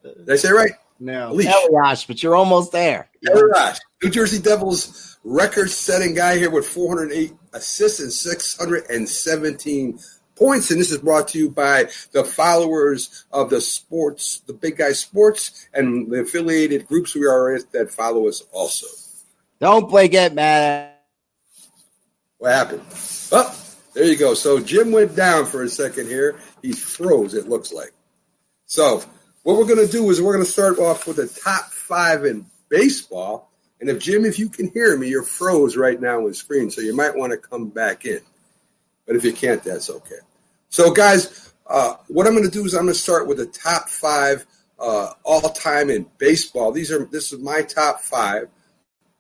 did I say it right? No, Elias, but you're almost there. Elias, New Jersey Devils record-setting guy here with 408 assists and 617 points. And this is brought to you by the followers of the sports, the Big Guy Sports, and the affiliated groups we are in that follow us also. Don't get mad. What happened? Oh, there you go. So Jim went down for a second here. He froze, it looks like. So what we're going to do is we're going to start off with the top 5 in baseball. And if you can hear me, you're froze right now on the screen, so you might want to come back in. But if you can't, that's okay. So, guys, what I'm going to do is I'm going to start with the top 5 all-time in baseball. This is my top 5.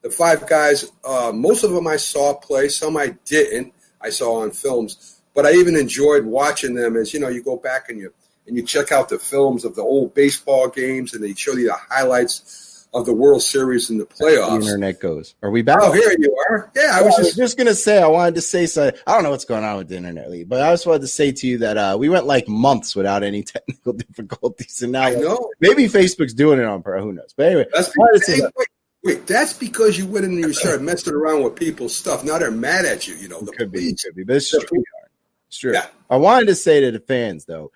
The 5 guys, most of them I saw play. Some I didn't. I saw on films. But I even enjoyed watching them as, you go back and you check out the films of the old baseball games, and they show you the highlights of the World Series and the playoffs. The internet goes. Are we back? Oh, here you are. Yeah, I was just going to say, I wanted to say so. I don't know what's going on with the internet league, but I just wanted to say to you that we went like months without any technical difficulties. And now I know. Maybe Facebook's doing it on purpose. Who knows? But anyway, wait, that's because you went in and you started messing around with people's stuff. Now they're mad at you. The could be, but it's true. It's true. Yeah. I wanted to say to the fans, though,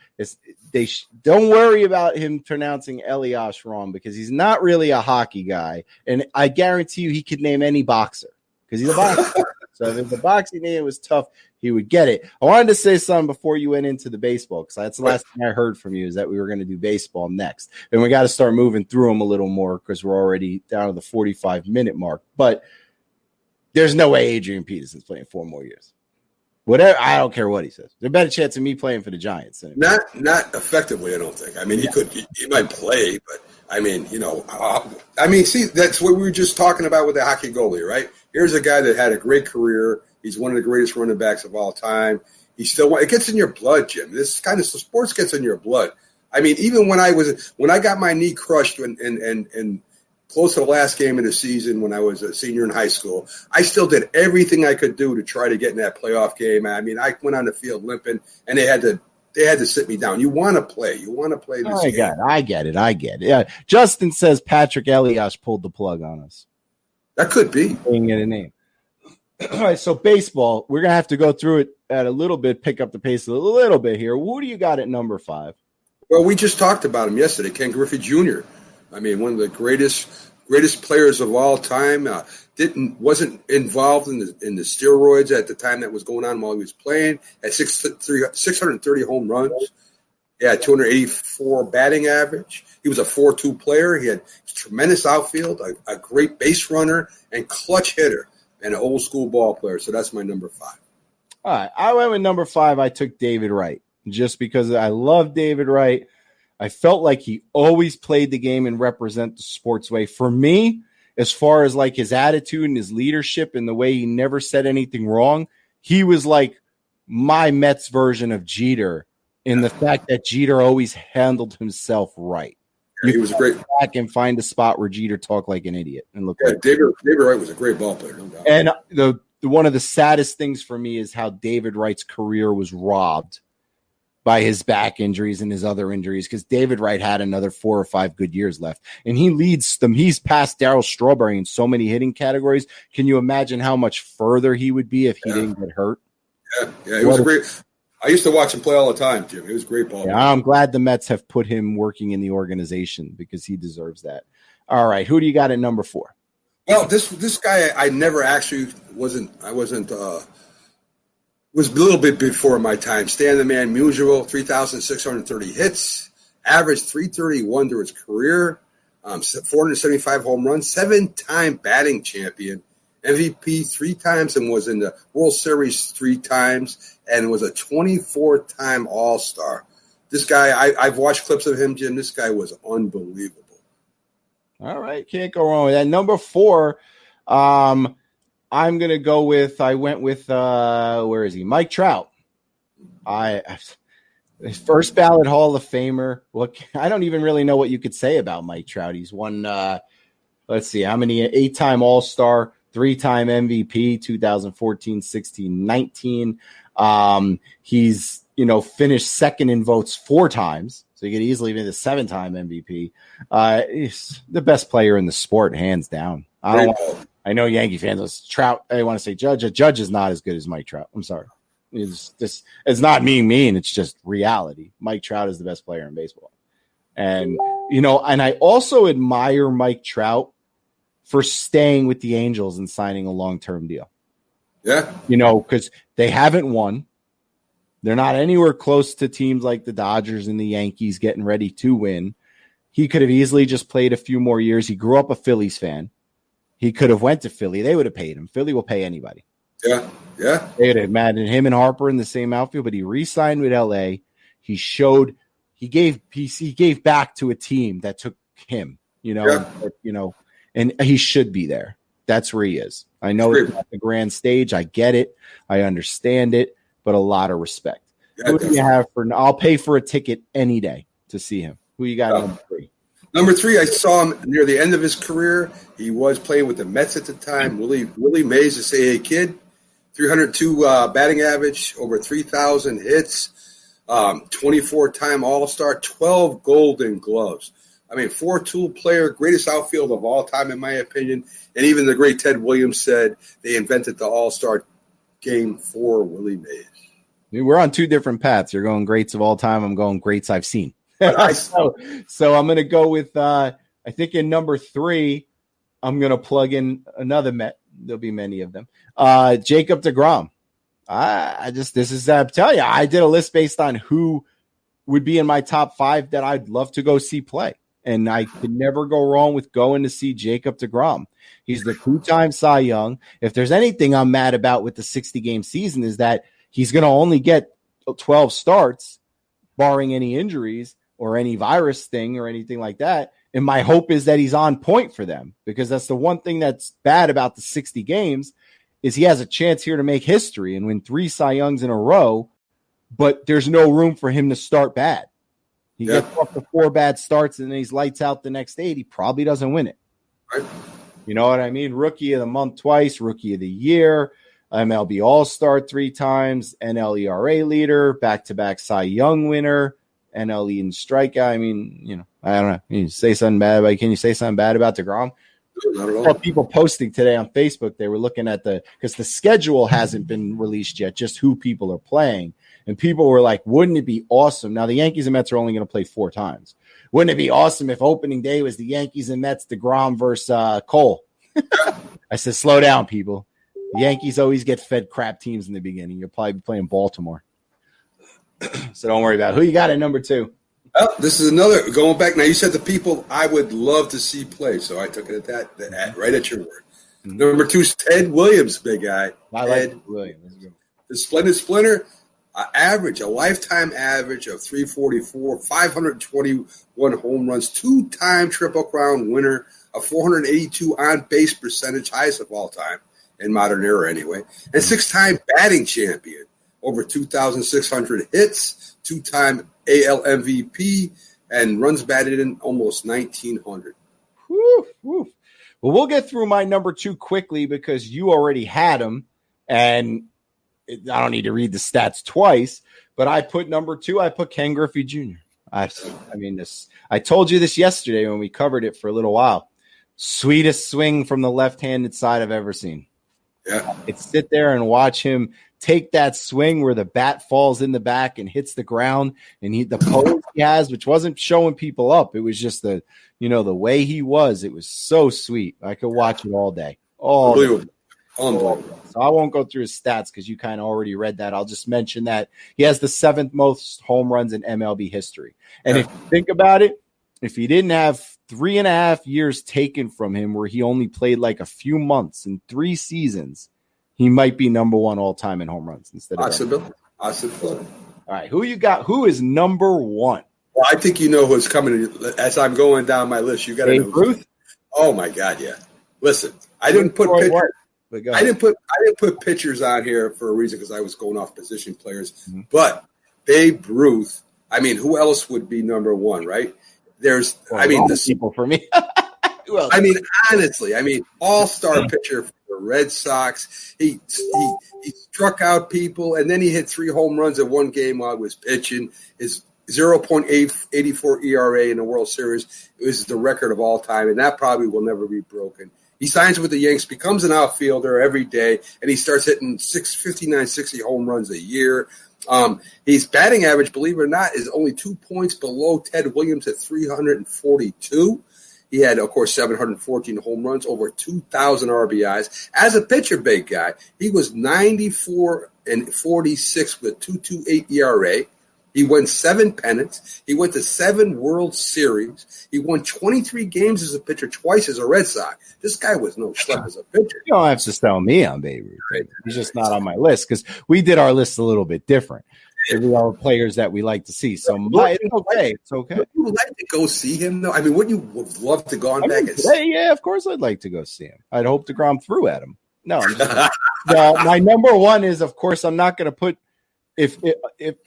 don't worry about him pronouncing Elias wrong, because he's not really a hockey guy. And I guarantee you he could name any boxer because he's a boxer. So if the boxing name was tough, he would get it. I wanted to say something before you went into the baseball, because that's the last thing I heard from you, is that we were going to do baseball next. And we got to start moving through them a little more because we're already down to the 45-minute mark. But there's no way Adrian Peterson's playing 4 more years. Whatever, I don't care what he says. There's a better chance of me playing for the Giants. Not effectively, I don't think. I mean, he might play, but I mean, see, that's what we were just talking about with the hockey goalie, right? Here's a guy that had a great career. He's one of the greatest running backs of all time. It gets in your blood, Jim. This kind of sports gets in your blood. I mean, even when I got my knee crushed and close to the last game of the season when I was a senior in high school, I still did everything I could do to try to get in that playoff game. I mean, I went on the field limping, and they had to sit me down. You want to play. You want to play this game. I get it. Yeah. Justin says Patrick Elias pulled the plug on us. That could be. Being in a name. All right, so baseball, we're going to have to go through it at a little bit, pick up the pace a little bit here. Who do you got at number 5? Well, we just talked about him yesterday, Ken Griffey Jr. I mean, one of the greatest greatest players of all time. Wasn't involved in the steroids at the time that was going on while he was playing. Had 630 home runs. Yeah, 284 batting average. He was a 4-2 player. He had tremendous outfield, a great base runner, and clutch hitter, and an old school ball player. So that's my number 5. All right, I went with number 5. I took David Wright just because I love David Wright. I felt like he always played the game and represent the sports way. For me, as far as like his attitude and his leadership and the way he never said anything wrong, he was like my Mets version of Jeter in the fact that Jeter always handled himself right. He was a great back and find a spot where Jeter talked like an idiot and look. Yeah, David Wright was a great ball player, no doubt. And the one of the saddest things for me is how David Wright's career was robbed by his back injuries and his other injuries, because David Wright had another 4 or 5 good years left, and he leads them. He's past Darryl Strawberry in so many hitting categories. Can you imagine how much further he would be if he didn't get hurt? Yeah, he was a great. I used to watch him play all the time, Jim. He was a great ball. Yeah, I'm glad the Mets have put him working in the organization because he deserves that. All right, who do you got at number 4? Well, this guy I never actually wasn't. Was a little bit before my time. Stan the Man Musial, 3,630 hits, averaged 331 through his career, 475 home runs, 7-time batting champion, MVP 3 times, and was in the World Series 3 times, and was a 24-time All-Star. This guy, I've watched clips of him, Jim. This guy was unbelievable. All right, can't go wrong with that. Number 4, I'm going to go with, I went with, where is he? Mike Trout. First ballot Hall of Famer. Look, I don't even really know what you could say about Mike Trout. He's won, let's see, how many? 8-time All-Star, 3-time MVP, 2014, 16, 19. He's, finished second in votes 4 times. So he could easily be the 7-time MVP. He's the best player in the sport, hands down. I know Yankee fans. Trout. I want to say Judge. A Judge is not as good as Mike Trout. I'm sorry. It's not mean. It's just reality. Mike Trout is the best player in baseball, and and I also admire Mike Trout for staying with the Angels and signing a long-term deal. Yeah, because they haven't won. They're not anywhere close to teams like the Dodgers and the Yankees getting ready to win. He could have easily just played a few more years. He grew up a Phillies fan. He could have went to Philly. They would have paid him. Philly will pay anybody. Yeah. They would have imagined him and Harper in the same outfield, but he re-signed with LA. He gave back to a team that took him, and he should be there. That's where he is. I know it's not the grand stage. I get it. I understand it, but a lot of respect. Yeah, who do you have for? I'll pay for a ticket any day to see him. Who you got number 3? Number 3, I saw him near the end of his career. He was playing with the Mets at the time. Willie Mays, the CAA kid, 302 batting average, over 3,000 hits, 24-time All-Star, 12 Golden Gloves. I mean, 4-tool player, greatest outfield of all time, in my opinion. And even the great Ted Williams said they invented the All-Star game for Willie Mays. We're on 2 different paths. You're going greats of all time. I'm going greats I've seen. So I'm going to go with, I think in number 3, I'm going to plug in another Met. There'll be many of them. Jacob deGrom. I'm telling you, I did a list based on who would be in my top 5 that I'd love to go see play. And I could never go wrong with going to see Jacob deGrom. He's the 2-time Cy Young. If there's anything I'm mad about with the 60-game season is that he's going to only get 12 starts, barring any injuries or any virus thing or anything like that. And my hope is that he's on point for them, because that's the one thing that's bad about the 60 games is he has a chance here to make history and win 3 Cy Youngs in a row, but there's no room for him to start bad. He gets off the 4 bad starts and then he's lights out the next 8. He probably doesn't win it. Right. You know what I mean? Rookie of the month twice, rookie of the year, MLB All-Star 3 times, NL ERA leader, back-to-back Cy Young winner, NL leading strikeout. I mean, I don't know. Can you say something bad about deGrom? Not at all. I saw people posting today on Facebook. They were looking at because the schedule hasn't been released yet, just who people are playing. And people were like, wouldn't it be awesome? Now, the Yankees and Mets are only going to play 4 times. Wouldn't it be awesome if opening day was the Yankees and Mets, DeGrom versus Cole? I said, slow down, people. The Yankees always get fed crap teams in the beginning. You'll probably be playing Baltimore. So don't worry about it. Who you got at number 2? Oh, this is another going back. Now, you said the people I would love to see play, so I took it at that right at your word. Mm-hmm. Number 2 is Ted Williams, big guy. I like Ted Williams. The Splendid Splinter, a lifetime average of 344, 521 home runs, 2-time Triple Crown winner, a 482 on-base percentage, highest of all time in modern era anyway, and 6-time batting champion, over 2,600 hits, 2-time AL MVP, and runs batted in almost 1,900. Woo, woo. Well, we'll get through my number 2 quickly because you already had him, and I don't need to read the stats twice, but I put number 2, I put Ken Griffey Jr. I told you this yesterday when we covered it for a little while. Sweetest swing from the left-handed side I've ever seen. Yeah. It's sit there and watch him take that swing where the bat falls in the back and hits the ground, and the pose he has, which wasn't showing people up. It was just the way he was. It was so sweet. I could watch it all day. Unbelievable. So I won't go through his stats because you kind of already read that. I'll just mention that he has the 7th most home runs in MLB history. And if you think about it, if he didn't have 3.5 years taken from him where he only played like a few months in 3 seasons, he might be number 1 all time in home runs instead of Possibility. All right, who you got? Who is number 1? Well, I think you know who's coming. As I'm going down my list, you got to know. Ruth? Oh my God, yeah. Listen, I didn't put pictures. I didn't put pitchers on here for a reason because I was going off position players. Mm-hmm. But Babe Ruth, I mean, who else would be number 1, right? There's, people for me. I mean, honestly, all-star pitcher for the Red Sox. He struck out people, and then he hit 3 home runs in one game while he was pitching. His 0.84 ERA in the World Series is the record of all time, and that probably will never be broken. He signs with the Yanks, becomes an outfielder every day, and he starts hitting 59, 60 home runs a year. His batting average, believe it or not, is only 2 points below Ted Williams at 342. He had, of course, 714 home runs, over 2,000 RBIs. As a pitcher, big guy, he was 94 and 46 with a 2.28 ERA. He won 7 pennants. He went to 7 World Series. He won 23 games as a pitcher, twice as a Red Sox. This guy was no schlep as a pitcher. You don't have to tell me on Babe Ruth. Right. He's just not on my list because we did our list a little bit different. We are players that we like to see. So it's okay. It's okay. Would you like to go see him, though? I mean, wouldn't you love to go on back and see him? Yeah, of course I'd like to go see him. I'd hope DeGrom threw at him. No, I'm just my number 1 is, of course, I'm not going to put if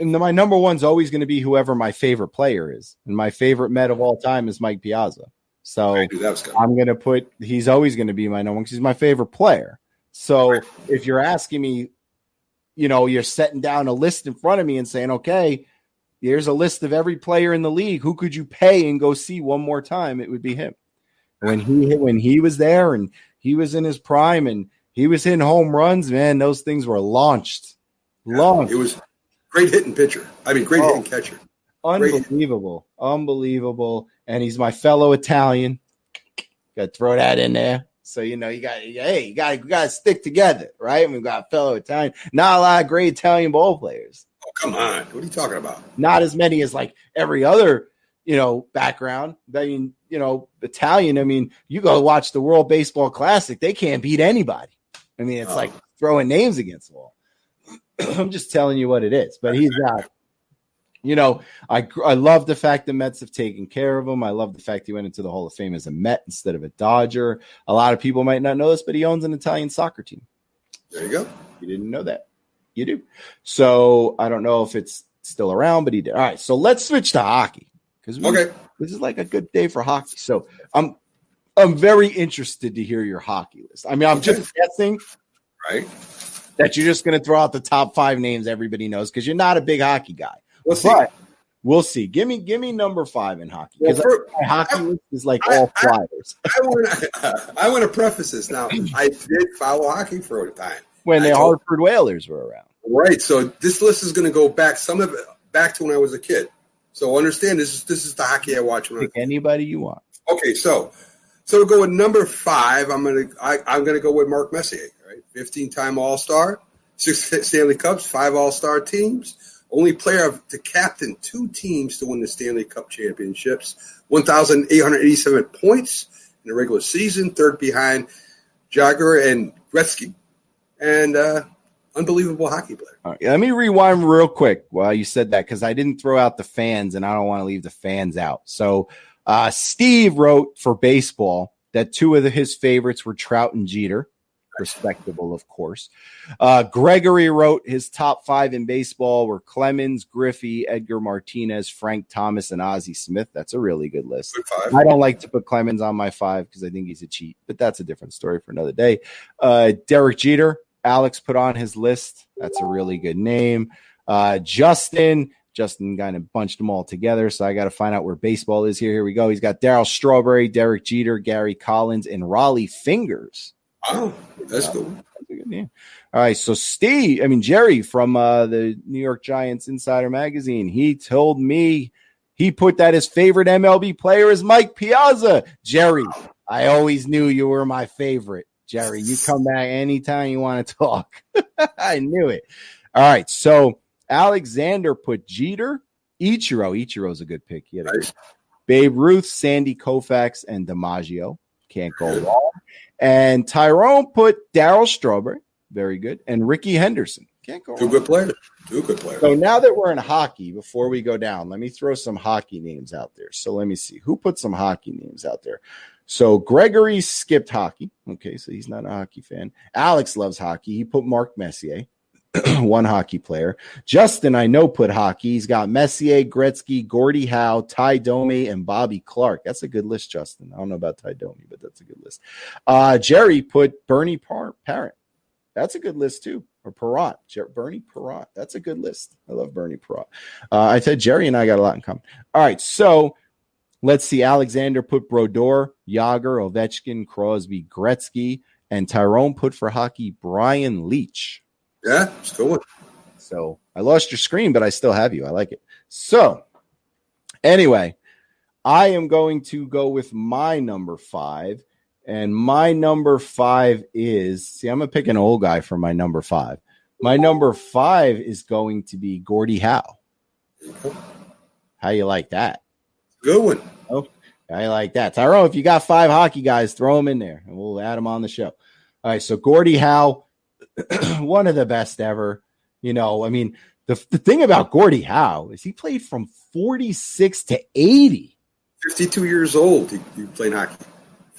my number 1's always going to be whoever my favorite player is. And my favorite Met of all time is Mike Piazza. So I'm going to put he's always going to be my number 1 because he's my favorite player. So if you're asking me, you're setting down a list in front of me and saying, okay, here's a list of every player in the league. Who could you pay and go see one more time? It would be him. When he was there and he was in his prime and he was hitting home runs, man, those things were launched. It was great hitting pitcher. great hitting catcher. Unbelievable. And he's my fellow Italian. Got to throw that in there. So, you got to stick together, right? And we've got fellow Italian. Not a lot of great Italian ball players. Oh, come on. What are you talking about? Not as many as like every other, background. Italian, you go watch the World Baseball Classic. They can't beat anybody. It's like throwing names against the wall. I'm just telling you what it is. But he's got, I love the fact the Mets have taken care of him. I love the fact he went into the Hall of Fame as a Met instead of a Dodger. A lot of people might not know this, but he owns an Italian soccer team. There you go. You didn't know that. You do. So I don't know if it's still around, but he did. All right. So let's switch to hockey because this is like a good day for hockey. So I'm very interested to hear your hockey list. I'm just guessing. Right. That you're just going to throw out the top 5 names everybody knows because you're not a big hockey guy. We'll see. Give me number 5 in hockey. Because my hockey list is like all Flyers. I want to preface this now. I did follow hockey for a time. When the Hartford Whalers were around. Right. So this list is going to go back, some of it back to when I was a kid. So understand this is the hockey I watch. Pick anybody you want. Okay, so we'll go with number 5. I'm gonna go with Mark Messier. Right, 15-time All-Star, 6 Stanley Cups, 5 All-Star teams. Only player to captain 2 teams to win the Stanley Cup championships. 1,887 points in the regular season, third behind Jagr and Gretzky, and unbelievable hockey player. All right, let me rewind real quick while you said that, because I didn't throw out the fans, and I don't want to leave the fans out. So Steve wrote for baseball that 2 of his favorites were Trout and Jeter. Respectable, of course. Gregory wrote his top 5 in baseball were Clemens, Griffey, Edgar Martinez, Frank Thomas, and Ozzie Smith. That's a really good list. Good 5. I don't like to put Clemens on my 5 because I think he's a cheat, but that's a different story for another day. Derek Jeter, Alex put on his list. That's a really good name. Justin kind of bunched them all together, so I got to find out where baseball is here. Here we go. He's got Darryl Strawberry, Derek Jeter, Gary Collins, and Raleigh Fingers. Oh, that's cool. That's a good name. All right, so Jerry from the New York Giants Insider Magazine, he told me he put that his favorite MLB player is Mike Piazza. Jerry, I always knew you were my favorite. Jerry, you come back anytime you want to talk. I knew it. All right, so Alexander put Jeter, Ichiro's a good pick. Nice. Babe Ruth, Sandy Koufax, and DiMaggio. Can't go wrong. And Tyrone put Darryl Strawberry, very good, and Ricky Henderson. Can't go wrong. 2 good players. So now that we're in hockey, before we go down, let me throw some hockey names out there. So let me see. Who put some hockey names out there? So Gregory skipped hockey. Okay, so he's not a hockey fan. Alex loves hockey. He put Mark Messier, 1 hockey player. Justin, I know, put hockey. He's got Messier, Gretzky, Gordie Howe, Ty Domi, and Bobby Clark. That's a good list, Justin. I don't know about Ty Domi, but that's a good list. Jerry put Bernie Parent. That's a good list, too. Or Perrott. Bernie Perrott. That's a good list. I love Bernie Perrott. I said Jerry and I got a lot in common. All right, so let's see. Alexander put Brodeur, Yager, Ovechkin, Crosby, Gretzky, and Tyrone put for hockey Brian Leach. Yeah, it's cool. So I lost your screen, but I still have you. I like it. So anyway, I am going to go with my number 5. And my number 5 is, I'm going to pick an old guy for my number 5. My number 5 is going to be Gordie Howe. How you like that? Good one. Oh, I like that. Tyrone, if you got 5 hockey guys, throw them in there, and we'll add them on the show. All right, so Gordie Howe, one of the best ever. You know, I mean, the thing about Gordie Howe is he played from 46 to 80. 52 years old, he played hockey.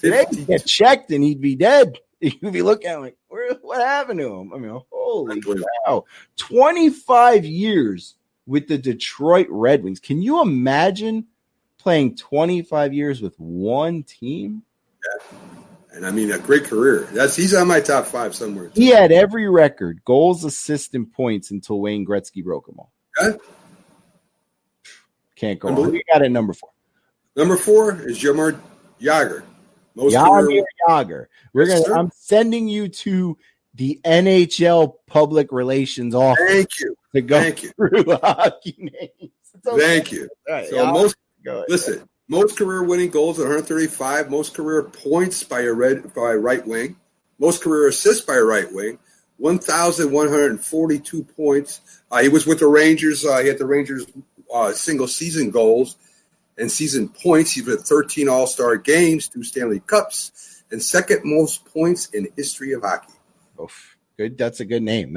He'd get checked and he'd be dead. You'd be looking at him like, what happened to him? I mean, holy cow. 25 years with the Detroit Red Wings. Can you imagine playing 25 years with one team? Yeah. And I mean, a great career. He's on my top 5 somewhere. He had every record, goals, assists, and points until Wayne Gretzky broke them all. Yeah. Can't go wrong. We got it number 4. Number 4 is Jaromir Jagr. Jagr. I'm sending you to the NHL public relations office. Thank you. To go through hockey names. Okay. Thank you. Right, so most career winning goals at 135, most career points by a right wing, most career assists by a right wing, 1,142 points. He was with the Rangers. He had the Rangers single season goals and season points. He had 13 All-Star games, 2 Stanley Cups, and second most points in the history of hockey. Oof. Good. That's a good name.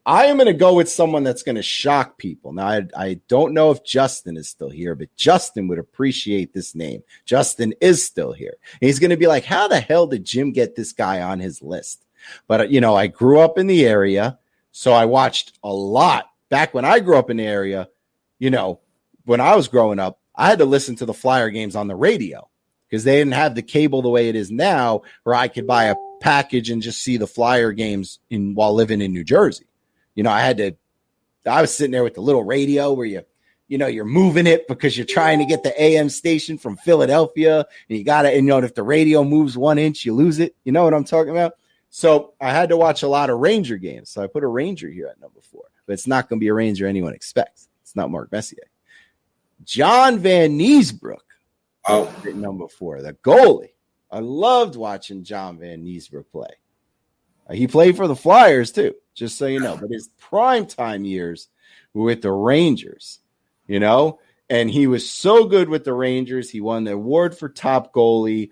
I am going to go with someone that's going to shock people. Now, I don't know if Justin is still here, but Justin would appreciate this name. Justin is still here. And he's going to be like, how the hell did Jim get this guy on his list? But, I grew up in the area, so I watched a lot. Back when I grew up in the area, when I was growing up, I had to listen to the Flyer games on the radio because they didn't have the cable the way it is now where I could buy a package and just see the Flyer games while living in New Jersey. I was sitting there with the little radio where you're moving it because you're trying to get the AM station from Philadelphia and you got to, if the radio moves 1 inch, you lose it. You know what I'm talking about? So I had to watch a lot of Ranger games. So I put a Ranger here at number 4, but it's not going to be a Ranger anyone expects. It's not Mark Messier. John Van Niesbroek. Oh, At number 4, the goalie. I loved watching John Van Niesbroek play. He played for the Flyers too, just so you know. But his primetime years were with the Rangers, and he was so good with the Rangers. He won the award for top goalie.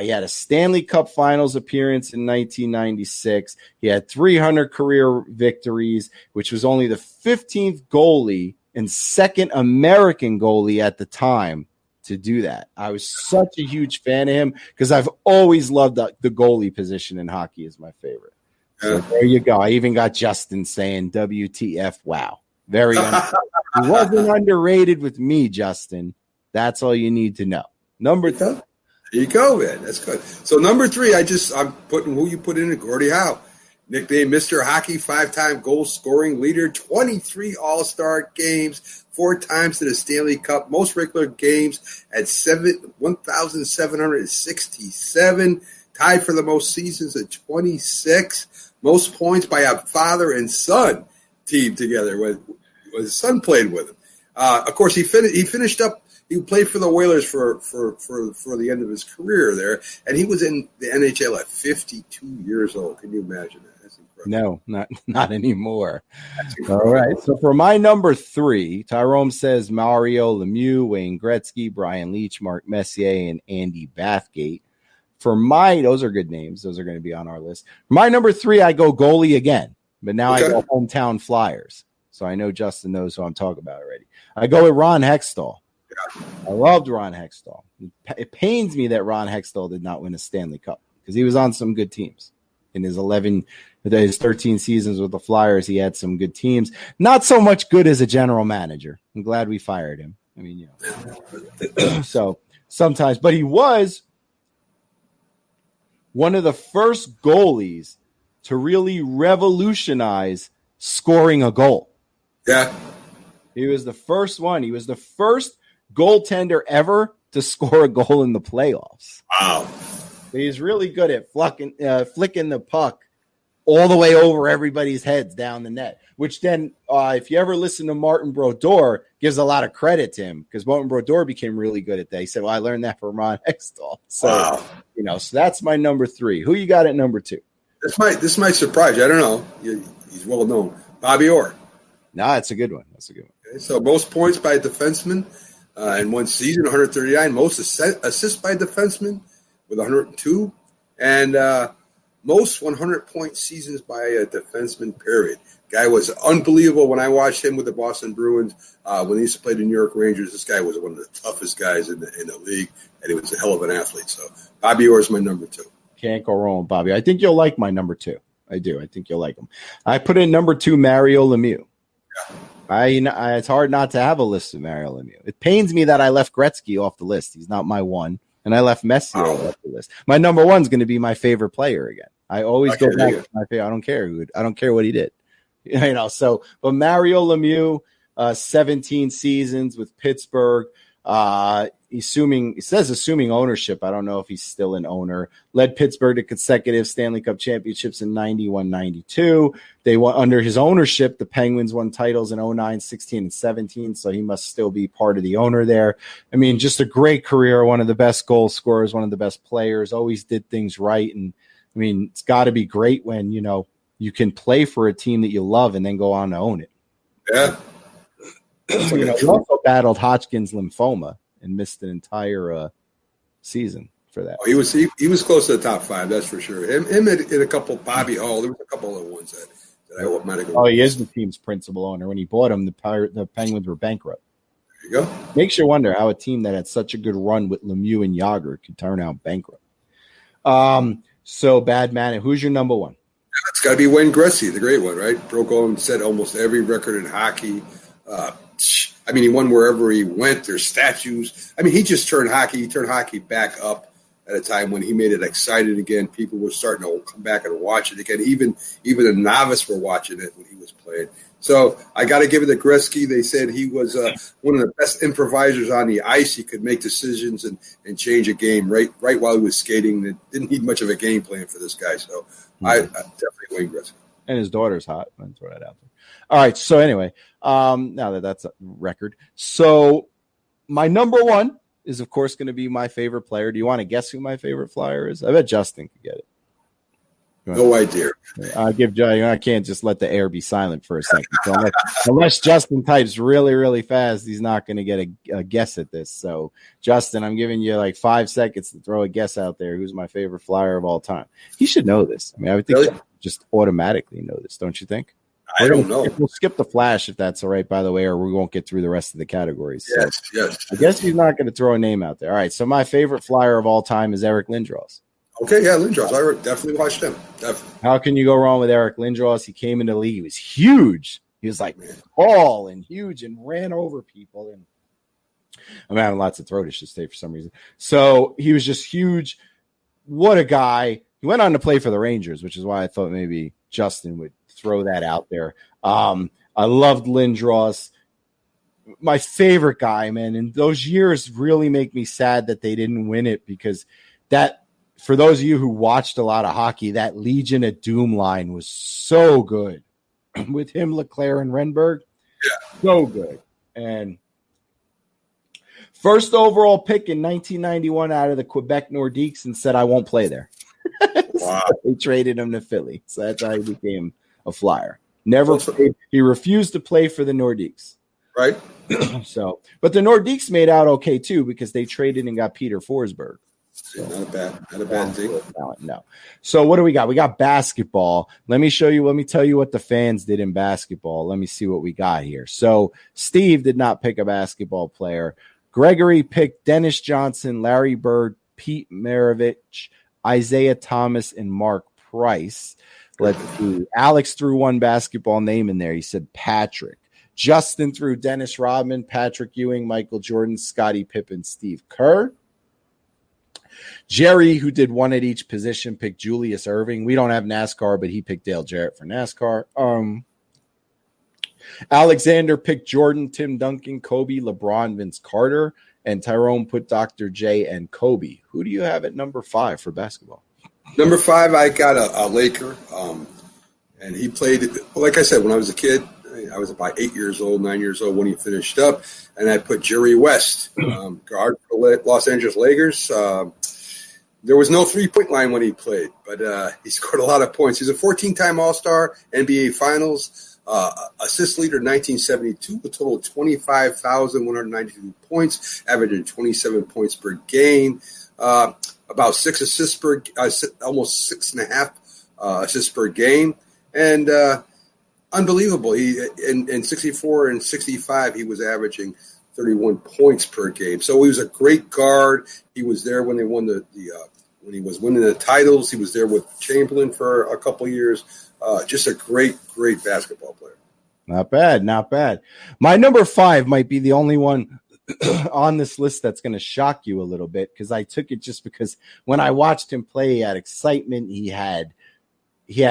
He had a Stanley Cup Finals appearance in 1996. He had 300 career victories, which was only the 15th goalie and second American goalie at the time to do that. I was such a huge fan of him because I've always loved the goalie position in hockey is my favorite. So there you go. I even got Justin saying WTF. Wow. He wasn't underrated with me, Justin. That's all you need to know. Number 3. there you go, man. That's good. So number 3, I'm putting who you put in it, Gordie Howe. Nicknamed Mr. Hockey, 5-time goal scoring leader, 23 All-Star games, 4 times to the Stanley Cup, most regular games at 1,767, tied for the most seasons at 26, most points by a father and son team together when his son played with him. Of course, he finished up. He played for the Whalers for the end of his career there, and he was in the NHL at 52 years old. Can you imagine that? That's incredible. No, not anymore. All right. So for my number 3, Tyrone says Mario Lemieux, Wayne Gretzky, Brian Leetch, Mark Messier, and Andy Bathgate. Those are good names. Those are going to be on our list. For my number 3, I go goalie again, but now I go hometown Flyers. So I know Justin knows who I'm talking about already. I go with Ron Hextall. I loved Ron Hextall. It pains me that Ron Hextall did not win a Stanley Cup because he was on some good teams. In his 13 seasons with the Flyers, he had some good teams. Not so much good as a general manager. I'm glad we fired him. I mean, so sometimes, but he was one of the first goalies to really revolutionize scoring a goal. Yeah. He was the first one. He was the first goaltender ever to score a goal in the playoffs. Wow. He's really good at flicking the puck all the way over everybody's heads down the net, which then, if you ever listen to Martin Brodeur, gives a lot of credit to him because Martin Brodeur became really good at that. He said, well, I learned that from Ron Hextall. So, wow. So that's my number 3. Who you got at number 2? This might surprise you. I don't know. He's well known. Bobby Orr. No, that's a good one. Okay, so most points by a defenseman in one season, 139. Most assists by a defenseman with 102. And most 100-point seasons by a defenseman, period. Guy was unbelievable when I watched him with the Boston Bruins. When he used to play the New York Rangers, this guy was one of the toughest guys in the league, and he was a hell of an athlete. So Bobby Orr is my number 2. Can't go wrong with Bobby. I think you'll like my number 2. I do. I think you'll like him. I put in number 2 Mario Lemieux. Yeah. It's hard not to have a list of Mario Lemieux. It pains me that I left Gretzky off the list. He's not my 1. And I left Messier off the list. My number 1 is going to be my favorite player again. I always go back to my favorite. I don't care what he did. So, but Mario Lemieux, 17 seasons with Pittsburgh. Assuming ownership. I don't know if he's still an owner. Led Pittsburgh to consecutive Stanley Cup championships in 91, 92. They won under his ownership. The Penguins won titles in 09, 16, and 17. So he must still be part of the owner there. I mean, just a great career. One of the best goal scorers, one of the best players, always did things right. And I mean, it's got to be great when, you can play for a team that you love and then go on to own it. Yeah. He also battled Hodgkin's lymphoma and missed an entire season for that. Oh, he was close to the top 5, that's for sure. Him and a couple, Bobby Hall. There was a couple other ones that I might have. Oh, he is the team's principal owner. When he bought him, the Penguins were bankrupt. There you go. Makes you wonder how a team that had such a good run with Lemieux and Yager could turn out bankrupt. So bad man. Who's your number 1? It's got to be Wayne Gretzky, the great one, right? Broke and set almost every record in hockey. He won wherever he went. There's statues. He just turned hockey back up at a time when he made it exciting again. People were starting to come back and watch it again. Even the novice were watching it when he was playing. So I got to give it to Gretzky. They said he was one of the best improvisers on the ice. He could make decisions and change a game right while he was skating. It didn't need much of a game plan for this guy. So I definitely Wayne Gretzky. And his daughter's hot. I'll throw that out there. All right. So anyway, now that's a record. So my number one is, of course, going to be my favorite player. Do you want to guess who my favorite flyer is? I bet Justin could get it. No idea. I can't just let the air be silent for a second. So unless Justin types really, really fast, he's not going to get a guess at this. So, Justin, I'm giving you like 5 seconds to throw a guess out there. Who's my favorite flyer of all time? He should know this. I mean, I would think Really? just automatically know this, don't you think? I don't know. We'll skip the flash if that's all right, by the way, or we won't get through the rest of the categories. So Yes. I guess he's not going to throw a name out there. All right. So my favorite flyer of all time is Eric Lindros. Okay, yeah, Lindros. I definitely watched him. Definitely. How can you go wrong with Eric Lindros? He came into the league. He was huge. He was like tall and huge and ran over people. And I'm having lots of throat issues today for some reason. So he was just huge. What a guy. He went on to play for the Rangers, which is why I thought maybe Justin would throw that out there. I loved Lindros. My favorite guy, man. And those years really make me sad that they didn't win it, because that, for those of you who watched a lot of hockey, that Legion of Doom line was so good with him, Leclerc, and Renberg. Yeah. So good. And first overall pick in 1991 out of the Quebec Nordiques, and said, I won't play there. Wow. So they traded him to Philly. So that's how he became a Flyer. Never played. He refused to play for the Nordiques. Right? So, but the Nordiques made out okay too, because they traded and got Peter Forsberg. Not a bad thing. No. So what do we got? We got basketball. Let me tell you what the fans did in basketball. Let me see what we got here. So Steve did not pick a basketball player. Gregory picked Dennis Johnson, Larry Bird, Pete Maravich, Isaiah Thomas, and Mark Price. Let's see. Alex threw one basketball name in there. He said Patrick. Justin threw Dennis Rodman, Patrick Ewing, Michael Jordan, Scottie Pippen, Steve Kerr. Jerry, who did one at each position, picked Julius Erving. We don't have NASCAR, but he picked Dale Jarrett for NASCAR. Alexander picked Jordan, Tim Duncan, Kobe, LeBron, Vince Carter, and Tyrone put Dr. J and Kobe. Who do you have at number 5 for basketball? Number 5, I got a Laker, and he played, like I said, when I was a kid. I was about 8 years old, 9 years old when he finished up, and I put Jerry West, guard for the Los Angeles Lakers. There was no three-point line when he played, but he scored a lot of points. He's a 14-time All-Star, NBA Finals, assist leader in 1972, a total of 25,192 points, averaging 27 points per game, about 6 assists per, almost 6.5 assists per game, and unbelievable. He in 64 and 65, he was averaging 31 points per game. So he was a great guard. He was there when they won when he was winning the titles. He was there with Chamberlain for a couple years. Just a great basketball player. Not bad, not bad. My number 5 might be the only one on this list that's going to shock you a little bit, because I took it just because when I watched him play, he had excitement. He had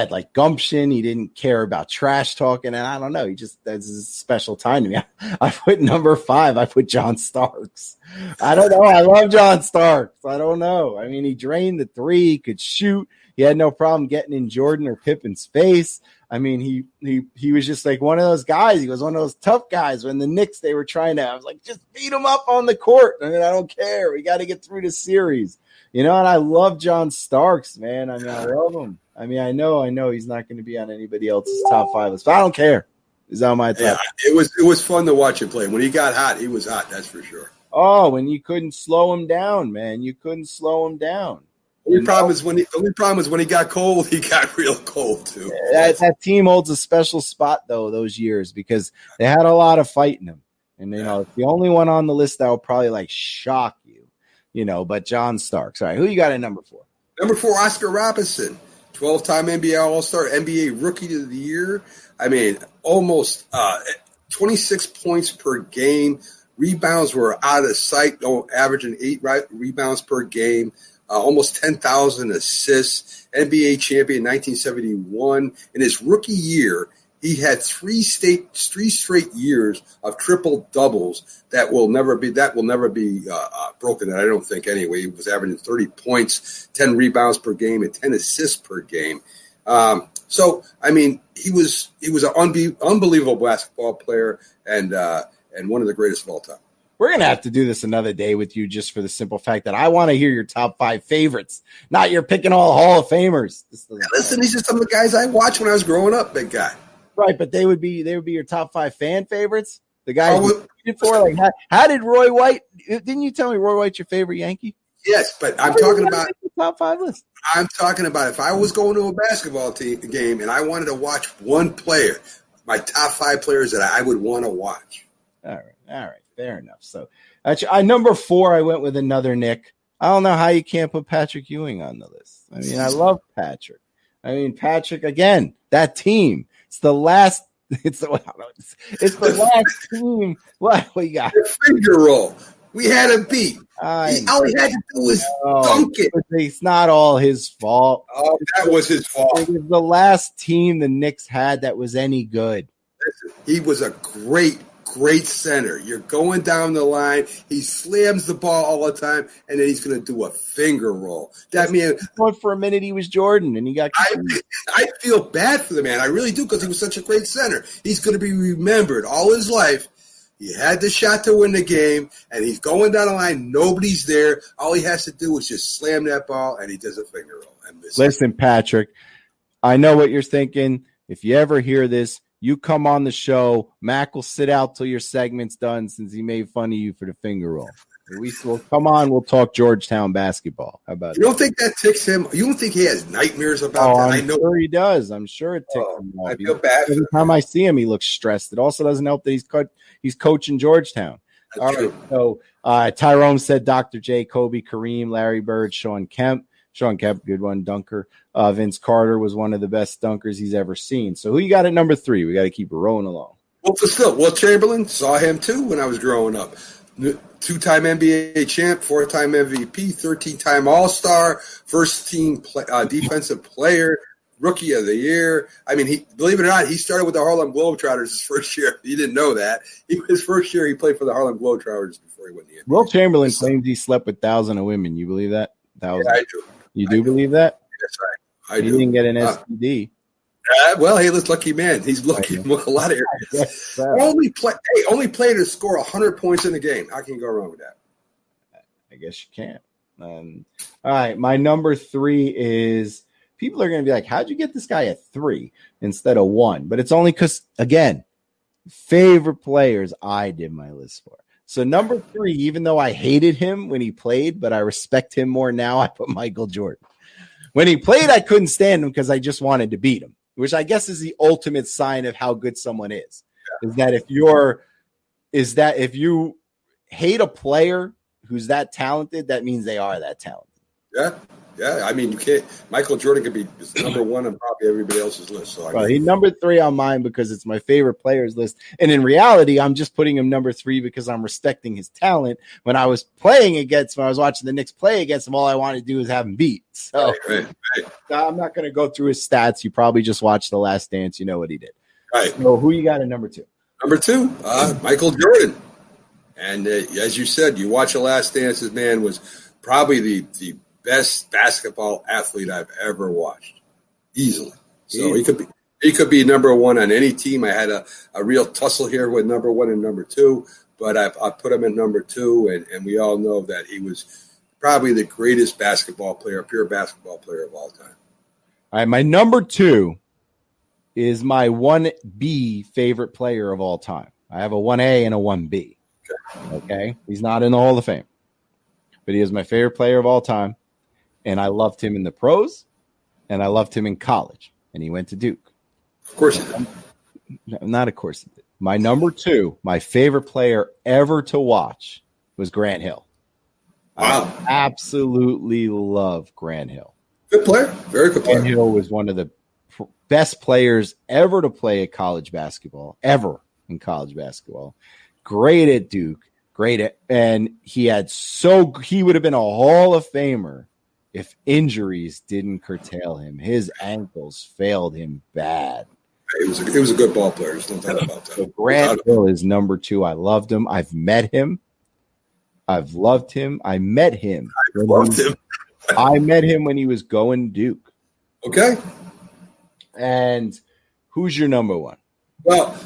like gumption. He didn't care about trash talking. And I don't know. That's a special time to me. I put number 5. I put John Starks. I don't know. I love John Starks. I don't know. I mean, he drained the 3. He could shoot. He had no problem getting in Jordan or Pippen's face. I mean, he was just like one of those guys. He was one of those tough guys. When the Knicks, they were trying to, I was like, just beat him up on the court. I mean, I don't care. We got to get through the series. And I love John Starks, man. I mean, I love him. I mean, I know he's not going to be on anybody else's top 5 list, but I don't care. He's on my top. Yeah, it was fun to watch him play. When he got hot, he was hot. That's for sure. Oh, and you couldn't slow him down, man. You couldn't slow him down. The only problem is when he got cold, he got real cold too. That team holds a special spot though those years, because they had a lot of fight in them, and it's the only one on the list that will probably like shock you, But John Starks. All right, who you got at number 4? Number 4, Oscar Robertson, 12-time NBA All-Star, NBA Rookie of the Year. I mean, almost 26 points per game. Rebounds were out of sight, averaging 8 rebounds per game. Almost 10,000 assists, NBA champion 1971. In his rookie year, he had 3 straight years of triple doubles that will never be broken. I don't think anyway. He was averaging 30 points, 10 rebounds per game, and 10 assists per game. So I mean, he was an unbelievable basketball player and one of the greatest of all time. We're going to have to do this another day with you just for the simple fact that I want to hear your top 5 favorites, not you're picking all Hall of Famers. Listen, these are some of the guys I watched when I was growing up, big guy. Right, but they would be your top 5 fan favorites? The guys you did for? Like, how did Roy White – didn't you tell me Roy White's your favorite Yankee? Yes, but I'm talking about – top 5 list. I'm talking about if I was going to a basketball game and I wanted to watch one player, my top 5 players that I would want to watch. All right. Fair enough. So, actually, number 4, I went with another Nick. I don't know how you can't put Patrick Ewing on the list. I mean, I love Patrick. Patrick, again, that team. It's the last team. What we got? The finger roll. We had a beat. All he had to do was dunk it. It's not all his fault. Oh, that was his fault. It was the last team the Knicks had that was any good. Listen, he was a great center. You're going down the line. He slams the ball all the time, and then he's going to do a finger roll. That man. For a minute, he was Jordan, and he got. I feel bad for the man. I really do, because he was such a great center. He's going to be remembered all his life. He had the shot to win the game, and he's going down the line. Nobody's there. All he has to do is just slam that ball, and he does a finger roll. Listen, Patrick, I know what you're thinking. If you ever hear this, you come on the show. Mac will sit out till your segment's done since he made fun of you for the finger roll. We'll come on. We'll talk Georgetown basketball. How about you? Don't think that ticks him? You don't think he has nightmares about that? I know. Sure he does. I'm sure it ticks him off. I feel bad. Every time I see him, he looks stressed. It also doesn't help that he's coaching Georgetown. That's all true. Right. So Tyrone said Dr. J, Kobe, Kareem, Larry Bird, Sean Kemp, good one, dunker. Vince Carter was one of the best dunkers he's ever seen. So who you got at number 3? We got to keep rolling along. Well, Wilt Chamberlain, saw him too when I was growing up. 2-time NBA champ, 4-time MVP, 13-time All-Star, first-team defensive player, Rookie of the Year. I mean, believe it or not, he started with the Harlem Globetrotters his first year. He didn't know that. His first year, he played for the Harlem Globetrotters before he went to the NBA. Wilt Chamberlain claims he slept with thousands of women. You believe that? Yeah, I do. You do believe that? Yes, I do. He didn't get an STD. Well, hey, this lucky man. He's lucky in a lot of areas. Only player to score 100 points in a game. How can you go wrong with that? I guess you can't. All right, my number 3 is people are going to be like, how'd you get this guy at 3 instead of 1? But it's only because, again, favorite players I did my list for. So number 3, even though I hated him when he played, but I respect him more now, I put Michael Jordan. When he played, I couldn't stand him because I just wanted to beat him, which I guess is the ultimate sign of how good someone is. Yeah. Is that if you hate a player who's that talented, that means they are that talented. Yeah. I mean, you can't. Michael Jordan could be number 1 on probably everybody else's list. So he's number 3 on mine because it's my favorite players list. And in reality, I'm just putting him number 3 because I'm respecting his talent. When I was watching the Knicks play against him, all I wanted to do was have him beat. So right. I'm not going to go through his stats. You probably just watched The Last Dance. You know what he did. Right. So who you got at number 2? Number 2, Michael Jordan. And as you said, you watch The Last Dance. This man was probably the best basketball athlete I've ever watched, easily. So he could be number 1 on any team. I had a real tussle here with number 1 and number 2, but I put him at number 2, and we all know that he was probably the greatest pure basketball player of all time. All right, my number 2 is my 1B favorite player of all time. I have a 1A and a 1B. Okay? He's not in the Hall of Fame, but he is my favorite player of all time. And I loved him in the pros, and I loved him in college. And he went to Duke. Of course he did. Not of course he did. My number 2, my favorite player ever to watch was Grant Hill. Wow. I absolutely love Grant Hill. Good player. Very good player. Grant Hill was one of the best players ever to play at college basketball, ever in college basketball. Great at Duke. And he would have been a Hall of Famer if injuries didn't curtail him. His ankles failed him bad. He was a good ball player. There's no doubt about that. So Grant Hill is number 2. I loved him. I've met him. I've loved him. I met him. I met him when he was going Duke. Okay. And who's your number 1? Well,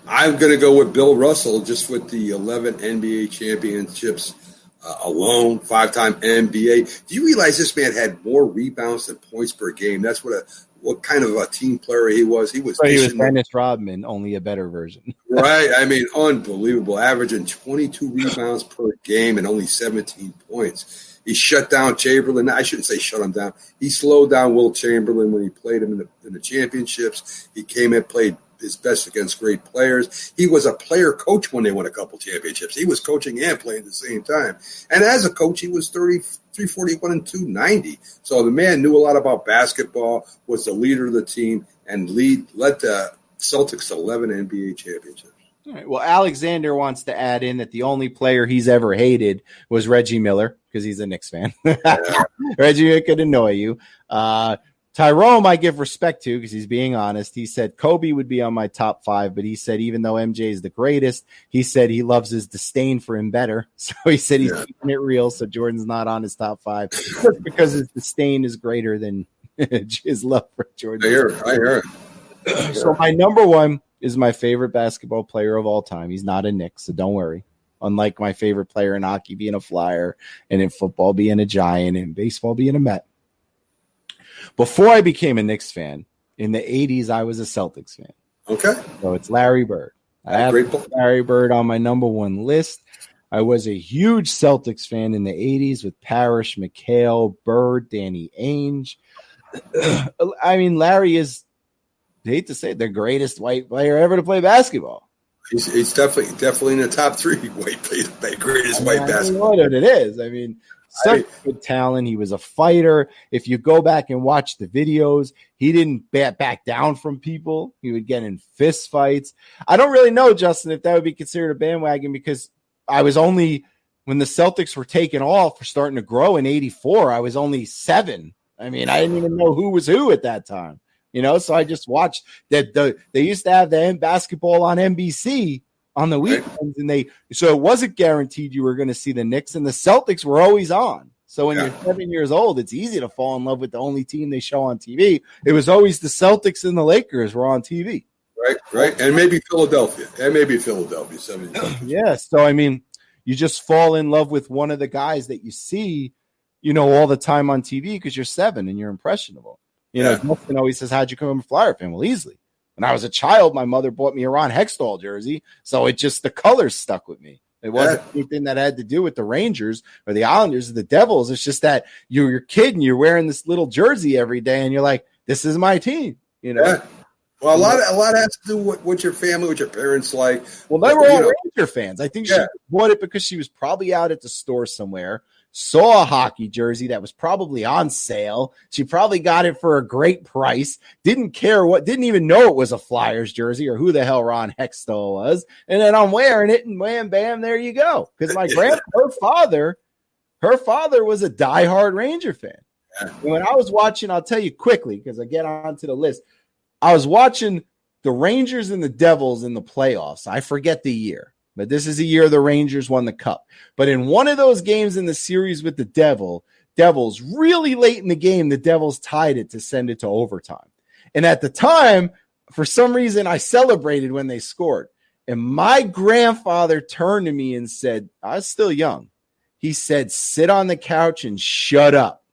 I'm going to go with Bill Russell, just with the 11 NBA championships alone, 5-time NBA. Do you realize this man had more rebounds than points per game? That's what kind of a team player he was. He was Dennis Rodman, only a better version. Right. I mean, unbelievable. Averaging 22 rebounds per game and only 17 points. He shut down Chamberlain. I shouldn't say shut him down. He slowed down Will Chamberlain when he played him in the championships. He came in, played his best against great players. He was a player coach when they won a couple championships. He was coaching and playing at the same time. And as a coach, he was 341 and 290. So the man knew a lot about basketball, was the leader of the team, and led the Celtics to 11 NBA championships. All right. Well, Alexander wants to add in that the only player he's ever hated was Reggie Miller because he's a Knicks fan. Yeah. Reggie could annoy you. Tyrone, I give respect to because he's being honest. He said Kobe would be on my top 5, but he said even though MJ is the greatest, he said he loves his disdain for him better. So he said he's keeping it real. So Jordan's not on his top 5 just because his disdain is greater than his love for Jordan. I hear it. So my number 1 is my favorite basketball player of all time. He's not a Knicks, so don't worry. Unlike my favorite player in hockey being a Flyer, and in football being a Giant, and in baseball being a Met. Before I became a Knicks fan, in the 80s, I was a Celtics fan. Okay. So it's Larry Bird. I have Larry Bird on my number 1 list. I was a huge Celtics fan in the 80s with Parrish, McHale, Bird, Danny Ainge. I mean, Larry is, I hate to say it, the greatest white player ever to play basketball. He's definitely in the top 3 greatest white basketball. I know what it is. I mean, such good talent. He was a fighter. If you go back and watch the videos, he didn't back down from people. He would get in fist fights. I don't really know, Justin, if that would be considered a bandwagon because I was only, when the Celtics were taking off or starting to grow in 84, I was only 7. I mean, I didn't even know who was who at that time. You know, so I just watched that. They used to have the basketball on NBC on the weekends, and so it wasn't guaranteed you were going to see the Knicks, and the Celtics were always on. So when you're 7 years old, it's easy to fall in love with the only team they show on TV. It was always the Celtics and the Lakers were on TV. Right, and maybe Philadelphia, 7 years. Yeah, so I mean, you just fall in love with one of the guys that you see, you know, all the time on TV because you're 7 and you're impressionable. You know, Justin always says, how'd you become a Flyer fan? Well, easily. When I was a child, my mother bought me a Ron Hextall jersey, so it just, the colors stuck with me. It wasn't anything that had to do with the Rangers or the Islanders or the Devils. It's just that you're a kid and you're wearing this little jersey every day, and you're like, this is my team, you know? Yeah. Well, a lot has to do with what your family, what your parents like. Well, they were all Ranger fans. I think she bought it because she was probably out at the store somewhere, saw a hockey jersey that was probably on sale. She probably got it for a great price. Didn't even know it was a Flyers jersey or who the hell Ron Hextall was. And then I'm wearing it, and wham, bam, there you go. Because her father was a diehard Ranger fan. And when I was watching, I'll tell you quickly because I get onto the list. I was watching the Rangers and the Devils in the playoffs. I forget the year, but this is the year the Rangers won the cup. But in one of those games in the series with the Devils, really late in the game, the Devils tied it to send it to overtime. And at the time, for some reason, I celebrated when they scored. And my grandfather turned to me and said, I was still young. He said, sit on the couch and shut up.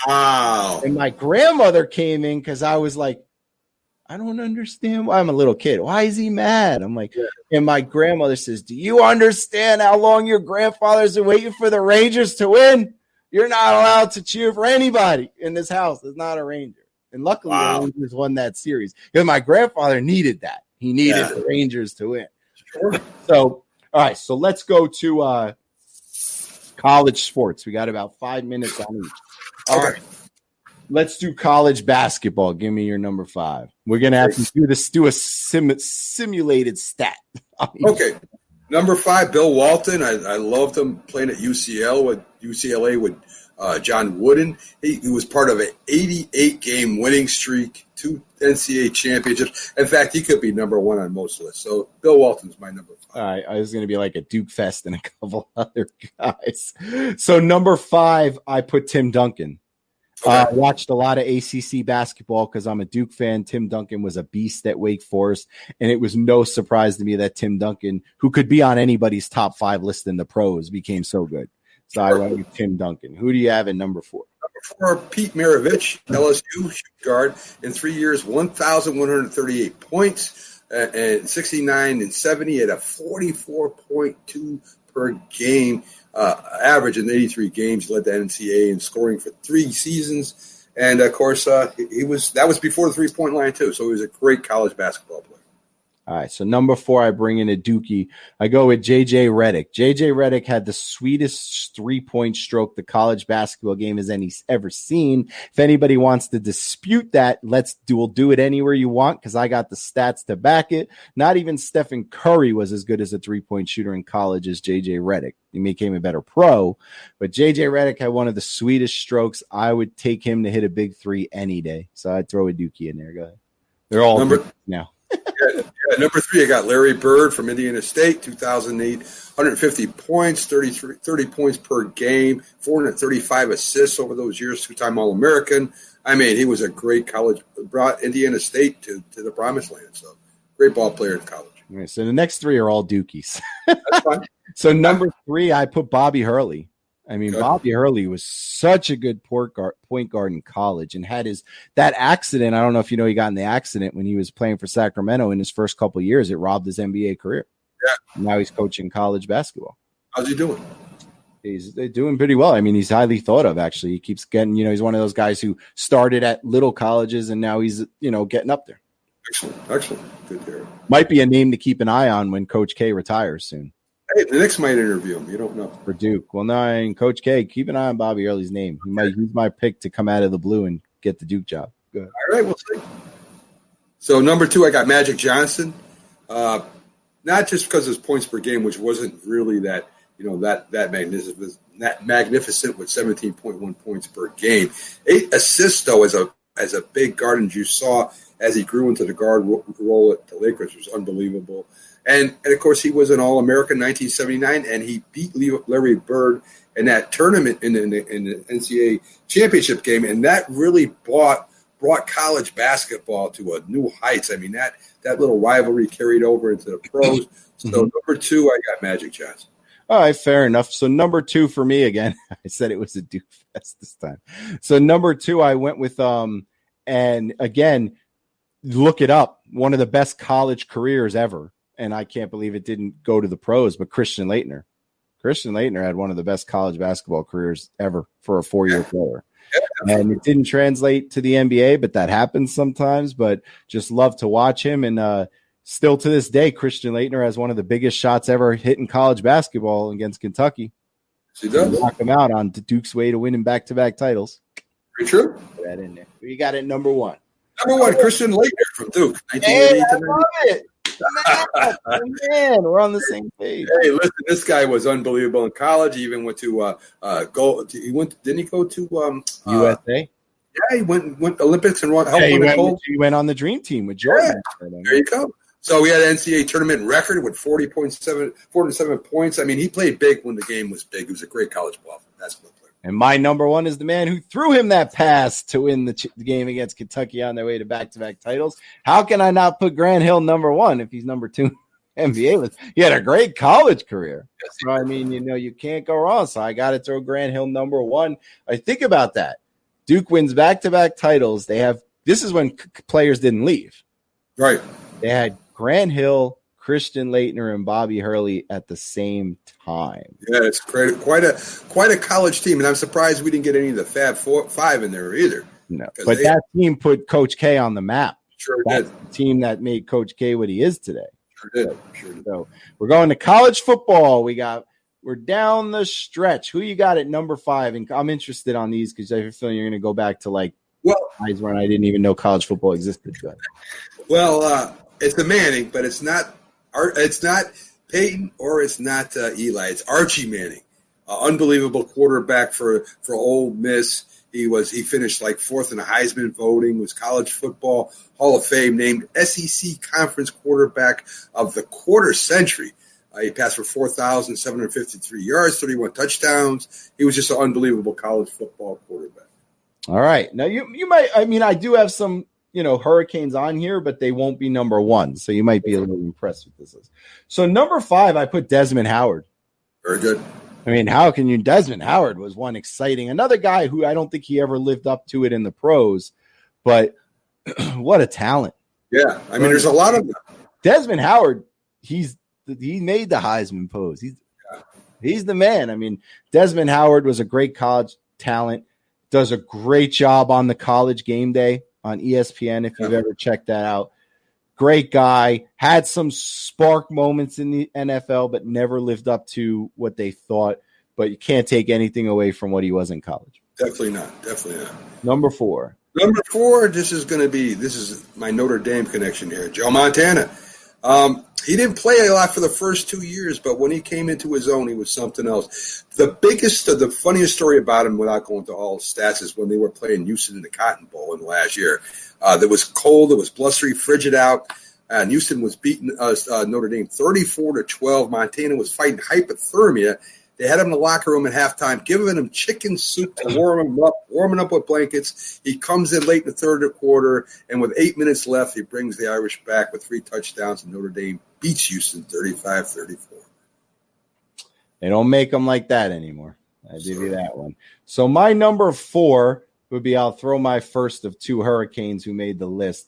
Wow. And my grandmother came in because I was like, I don't understand why. I'm a little kid. Why is he mad? I'm like, and my grandmother says, do you understand how long your grandfathers are waiting for the Rangers to win? You're not allowed to cheer for anybody in this house. It's not a Ranger. And luckily the Rangers won that series. Because my grandfather needed that. He needed the Rangers to win. Sure. So, all right. So let's go to college sports. We got about 5 minutes on each. All right. Let's do college basketball. Give me your number 5. We're going to have to do a simulated stat. Okay. Number 5, Bill Walton. I loved him playing at UCLA with John Wooden. He was part of an 88-game winning streak, 2 NCAA championships. In fact, he could be number 1 on most lists. So Bill Walton's my number 5. All right. I was going to be like a Duke Fest and a couple other guys. So number 5, I put Tim Duncan. Watched a lot of ACC basketball because I'm a Duke fan. Tim Duncan was a beast at Wake Forest, and it was no surprise to me that Tim Duncan, who could be on anybody's top 5 list in the pros, became so good. So I went with Tim Duncan. Who do you have at number 4? Number 4, Pete Maravich, LSU shoot guard. In 3 years, 1,138 points and 69 and 70 at a 44.2 per game average in 83 games. Led the NCAA in scoring for 3 seasons, and of course, that was before the 3-point line too. So he was a great college basketball player. All right, so number 4, I bring in a Dookie. I go with J.J. Redick. J.J. Redick had the sweetest 3-point stroke the college basketball game has ever seen. If anybody wants to dispute that, we'll do it anywhere you want because I got the stats to back it. Not even Stephen Curry was as good as a 3-point shooter in college as J.J. Redick. He became a better pro, but J.J. Redick had one of the sweetest strokes. I would take him to hit a big 3 any day, so I'd throw a Dookie in there. Go ahead. They're all now. Number 3, I got Larry Bird from Indiana State, 2008, 150 points, 30 points per game, 435 assists over those years, 2-time All-American. I mean, he was a great college, brought Indiana State to the promised land. So, great ball player in college. Right, so the next 3 are all Dookies. That's fine. So number 3, I put Bobby Hurley. I mean, Bobby Hurley was such a good point guard in college and had that accident. I don't know if you know, he got in the accident when he was playing for Sacramento in his first couple of years. It robbed his NBA career. Yeah. Now he's coaching college basketball. How's he doing? He's doing pretty well. I mean, he's highly thought of, actually. He keeps getting, he's one of those guys who started at little colleges and now he's, getting up there. Excellent. Good to hear. Might be a name to keep an eye on when Coach K retires soon. Hey, the Knicks might interview him. You don't know. For Duke. Well, no, Coach K, keep an eye on Bobby Hurley's name. He's my pick to come out of the blue and get the Duke job. Good. All right, we'll see. So number 2, I got Magic Johnson. Not just because of his points per game, which wasn't really that magnificent with 17.1 points per game. 8 assists though as a big guard, and you saw as he grew into the guard role at the Lakers was unbelievable. And of course, he was an All-American in 1979, and he beat Larry Bird in that tournament in the NCAA championship game, and that really brought college basketball to a new heights. I mean, that little rivalry carried over into the pros. So number 2, I got Magic Johnson. All right, fair enough. So number 2 for me again. I said it was a Duke Fest this time. So number 2, I went with and again, look it up. One of the best college careers ever. And I can't believe it didn't go to the pros, but Christian Laettner. Christian Laettner had one of the best college basketball careers ever for a 4-year player. And it didn't translate to the NBA, but that happens sometimes. But just love to watch him. And still to this day, Christian Laettner has one of the biggest shots ever hit in college basketball against Kentucky. He does. Knock him out on Duke's way to winning back-to-back titles. Very true. Put that in there. You got it, number 1. Number 1, Christian Laettner from Duke. 1988 to 90. Love it. Man, we're on the same page. Hey, listen, this guy was unbelievable in college. He even went to didn't he go to USA? Yeah, he went Olympics and he went on the dream team with Jordan. Yeah, there you go. So we had an NCAA tournament record with 407 points. I mean, he played big when the game was big. He was a great college basketball player. And my number 1 is the man who threw him that pass to win the game against Kentucky on their way to back-to-back titles. How can I not put Grant Hill number 1 if he's number 2 NBA list? He had a great college career. So, I mean, you can't go wrong. So I got to throw Grant Hill number 1. I think about that. Duke wins back-to-back titles. This is when players didn't leave. Right. They had Grant Hill, Christian Laettner, and Bobby Hurley at the same time. Yeah, it's quite a college team, and I'm surprised we didn't get any of the Fab 5 in there either. No, but that team put Coach K on the map. Sure That's did. the team that made Coach K what he is today. Sure did. So we're going to college football. We're down the stretch. Who you got at number 5? And I'm interested on these because I have a feeling you're going to go back to guys when I didn't even know college football existed. Well, it's the Manning, but it's not Peyton or it's not Eli. It's Archie Manning, unbelievable quarterback for Ole Miss. He finished like 4th in the Heisman voting. Was college football Hall of Fame, named SEC Conference Quarterback of the quarter century. He passed for 4,753 yards, 31 touchdowns. He was just an unbelievable college football quarterback. All right. Now you might, I mean, I do have some, Hurricanes on here, but they won't be number one. So you might be a little impressed with this list. So number 5, I put Desmond Howard. Very good. I mean, how can you? Desmond Howard was one exciting, another guy who I don't think he ever lived up to it in the pros, but what a talent. Yeah. I mean, there's a lot of them. Desmond Howard, he made the Heisman pose. He's the man. I mean, Desmond Howard was a great college talent, does a great job on the College Game Day on ESPN, if you've ever checked that out. Great guy, had some spark moments in the NFL, but never lived up to what they thought. But you can't take anything away from what he was in college. Definitely not. Definitely not. Number 4. Number 4, this is my Notre Dame connection here. Joe Montana. He didn't play a lot for the first 2 years, but when he came into his own, he was something else. The funniest story about him, without going to all stats, is when they were playing Houston in the Cotton Bowl in the last year. There was cold, it was blustery, frigid out, and Houston was beating Notre Dame 34-12. Montana was fighting hypothermia. They had him in the locker room at halftime, giving him chicken soup to warming up with blankets. He comes in late in the third quarter, and with 8 minutes left, he brings the Irish back with 3 touchdowns, and Notre Dame beats Houston 35-34. They don't make them like that anymore. I give you that one. So my number 4 would be, I'll throw my first of 2 Hurricanes who made the list.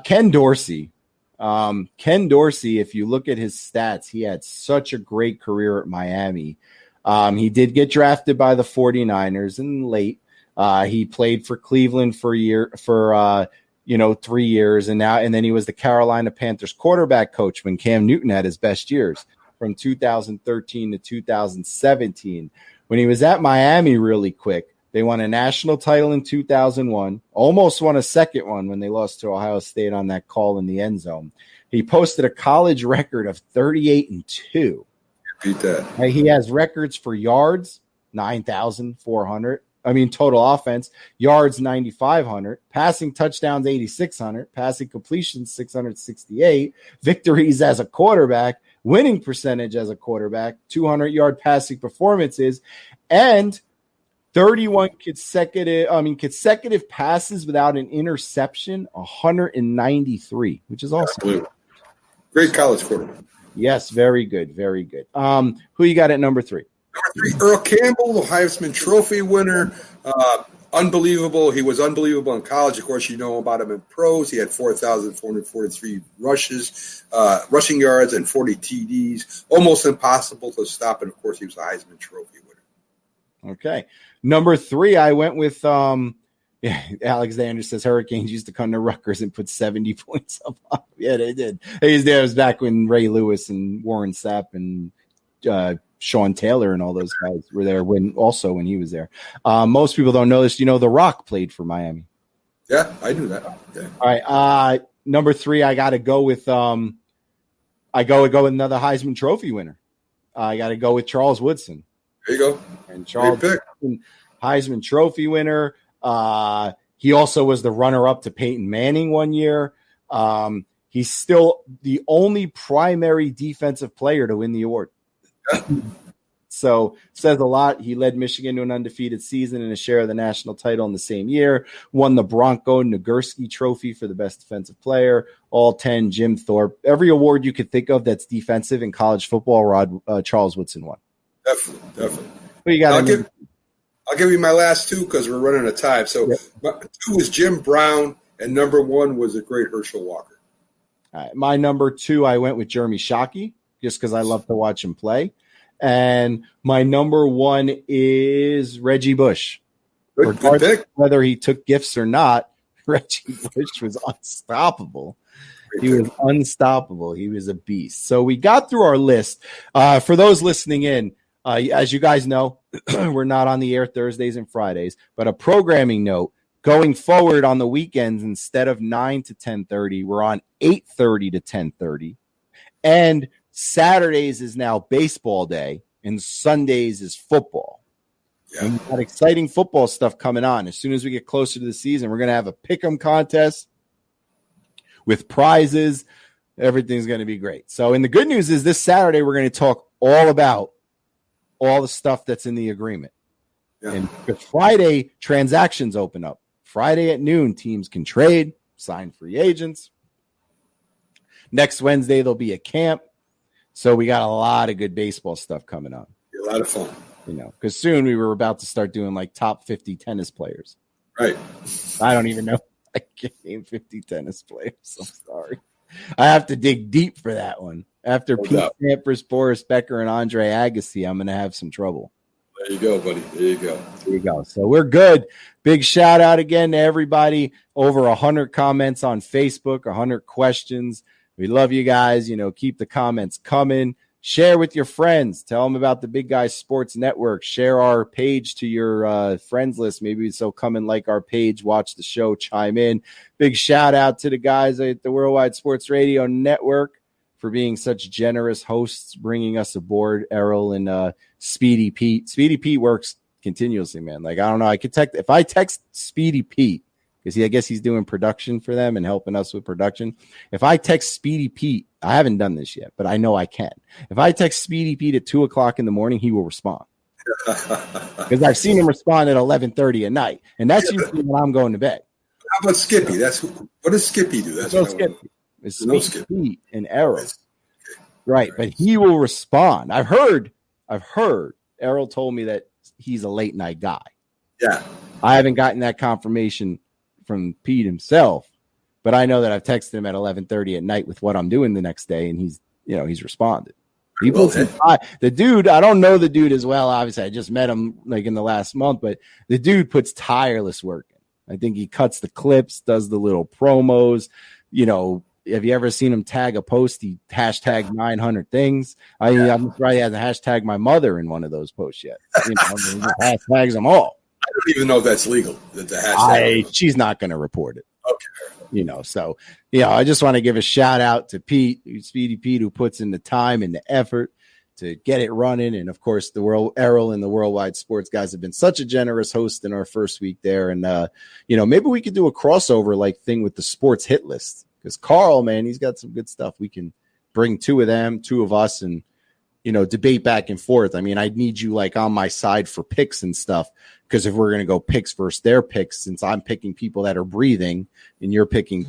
Ken Dorsey. Ken Dorsey, if you look at his stats, he had such a great career at Miami. He did get drafted by the 49ers in late. He played for Cleveland for 3 years, and then he was the Carolina Panthers quarterback coach when Cam Newton had his best years from 2013 to 2017. When he was at Miami really quick, they won a national title in 2001, almost won a second one when they lost to Ohio State on that call in the end zone. He posted a college record of 38-2. Beat that. He has records for yards, 9,400. Total offense, yards, 9,500. Passing touchdowns, 8,600. Passing completions, 668. Victories as a quarterback. Winning percentage as a quarterback. 200-yard passing performances. And 31 consecutive passes without an interception, 193, which is awesome. Great college quarterback. Yes, very good, very good. Who you got at number 3? Number 3, Earl Campbell, the Heisman Trophy winner. Unbelievable. He was unbelievable in college. Of course, you know about him in pros. He had 4,443 rushing yards and 40 TDs. Almost impossible to stop. And, of course, he was a Heisman Trophy winner. Okay. Number 3, I went with Alexander says Hurricanes used to come to Rutgers and put 70 points up. Yeah, they did. It was back when Ray Lewis and Warren Sapp and Sean Taylor and all those guys were there when he was there. Most people don't know this. The Rock played for Miami. Yeah, I knew that. Yeah. All right. Number 3, I got to go with another Heisman Trophy winner. I got to go with Charles Woodson. There you go. And Charles Woodson, Heisman Trophy winner. He also was the runner-up to Peyton Manning one year. He's still the only primary defensive player to win the award. So says a lot. He led Michigan to an undefeated season and a share of the national title in the same year. Won the Bronco Nagurski Trophy for the best defensive player. All 10, Jim Thorpe. Every award you could think of that's defensive in college football, Charles Woodson won. Definitely. What you got? I'll give you my last 2 because we're running out of time. So 2 was Jim Brown, and number 1 was the great Herschel Walker. All right, my number 2, I went with Jeremy Shockey just because I love to watch him play. And my number 1 is Reggie Bush. Good pick. Whether he took gifts or not, Reggie Bush was unstoppable. He was unstoppable. He was a beast. So we got through our list. For those listening in, as you guys know, we're not on the air Thursdays and Fridays, but a programming note, going forward on the weekends, instead of 9 to 10:30, we're on 8:30 to 10:30. And Saturdays is now baseball day, and Sundays is football. Yeah. And we've got exciting football stuff coming on. As soon as we get closer to the season, we're going to have a pick'em contest with prizes. Everything's going to be great. So, and the good news is this Saturday, we're going to talk all about all the stuff that's in the agreement. Yeah. And because Friday transactions open up. Friday at noon, teams can trade, sign free agents. Next Wednesday, there'll be a camp. So we got a lot of good baseball stuff coming up. A lot of fun. You know, because soon we were about to start doing like top 50 tennis players. Right. I don't even know. I can't name 50 tennis players. I'm sorry. I have to dig deep for that one. After Pete Sampras, Boris Becker, and Andre Agassi, I'm going to have some trouble. There you go, buddy. There you go. There you go. So we're good. Big shout out again to everybody. Over 100 comments on Facebook, 100 questions. We love you guys. You know, keep the comments coming. Share with your friends. Tell them about the Big Guy Sports Network. Share our page to your friends list. Maybe so come and like our page, watch the show, chime in. Big shout out to the guys at the Worldwide Sports Radio Network for being such generous hosts, bringing us aboard, Errol and Speedy Pete. Speedy Pete works continuously, man. Like, I don't know. I could text, if I text Speedy Pete, because I guess he's doing production for them and helping us with production. If I text Speedy Pete, I haven't done this yet, but I know I can. If I text Speedy Pete at 2:00 in the morning, he will respond. Because I've seen him respond at 11:30 at night, and that's usually when I'm going to bed. How about Skippy? What does Skippy do? That's Skippy. It's Speedy Pete and Errol. Right, but he will respond. I've heard Errol told me that he's a late night guy. Yeah. I haven't gotten that confirmation from Pete himself, but I know that I've texted him at 11:30 at night with what I'm doing the next day, and he's responded. The dude, I don't know the dude as well. Obviously, I just met him like in the last month, but the dude puts tireless work in. I think he cuts the clips, does the little promos. You know, have you ever seen him tag a post? He hashtag 900 things. I'm surprised he hasn't hashtagged my mother in one of those posts yet. You know, he hashtags them all. I don't even know if that's legal. The hashtag. She's not going to report it. Okay. You know, so, I just want to give a shout out to Pete, Speedy Pete, who puts in the time and the effort to get it running. And of course, Errol and the Worldwide Sports guys have been such a generous host in our first week there. And, maybe we could do a crossover like thing with the sports hit list, because Carl, man, he's got some good stuff. We can bring two of us and, debate back and forth. I mean, I need you like on my side for picks and stuff, because if we're going to go picks versus their picks, since I'm picking people that are breathing and you're picking,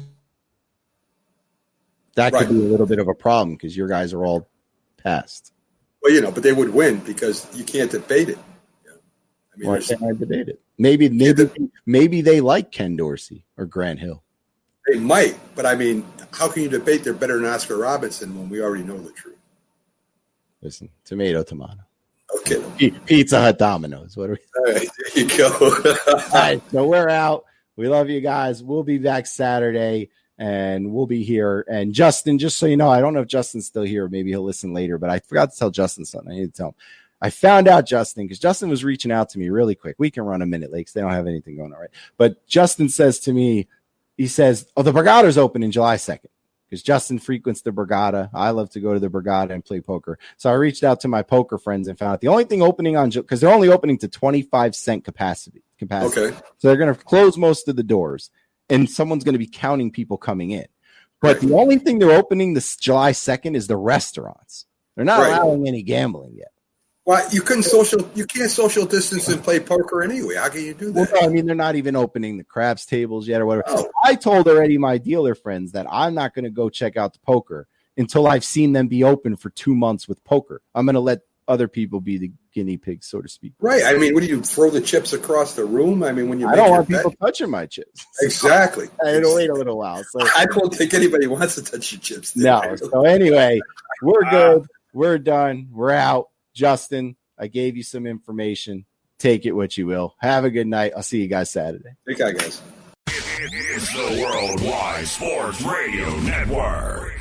that could be a little bit of a problem because your guys are all past. Well, but they would win because you can't debate it. I mean, why can't I debate it? Maybe they like Ken Dorsey or Grant Hill. They might, but I mean, how can you debate they're better than Oscar Robertson when we already know the truth? Listen, tomato. Okay. Pizza Hut Domino's. What are we? All right, there you go. All right, so we're out. We love you guys. We'll be back Saturday, and we'll be here. And Justin, just so you know, I don't know if Justin's still here. Maybe he'll listen later, but I forgot to tell Justin something. I need to tell him. I found out Justin, because Justin was reaching out to me really quick. We can run a minute late because they don't have anything going on, right? But Justin says to me, he says, the Borgata's open in July 2nd. Because Justin frequents the Borgata. I love to go to the Borgata and play poker. So I reached out to my poker friends and found out the only thing opening because they're only opening to 25% capacity. Okay. So they're going to close most of the doors, and someone's going to be counting people coming in. But the only thing they're opening this July 2nd is the restaurants. They're not allowing any gambling yet. Well, you can't social distance and play poker anyway. How can you do that? Well, no, I mean, they're not even opening the craps tables yet or whatever. Oh. I told already my dealer friends that I'm not going to go check out the poker until I've seen them be open for 2 months with poker. I'm going to let other people be the guinea pigs, so to speak. Right. I mean, what do you throw the chips across the room? I mean, when I don't want people touching my chips. Exactly. It'll wait a little while. So I don't think anybody wants to touch your chips. No. So anyway, we're good. We're done. We're out. Justin, I gave you some information. Take it what you will. Have a good night. I'll see you guys Saturday. Good guy, guys. It's the Worldwide Sports Radio Network.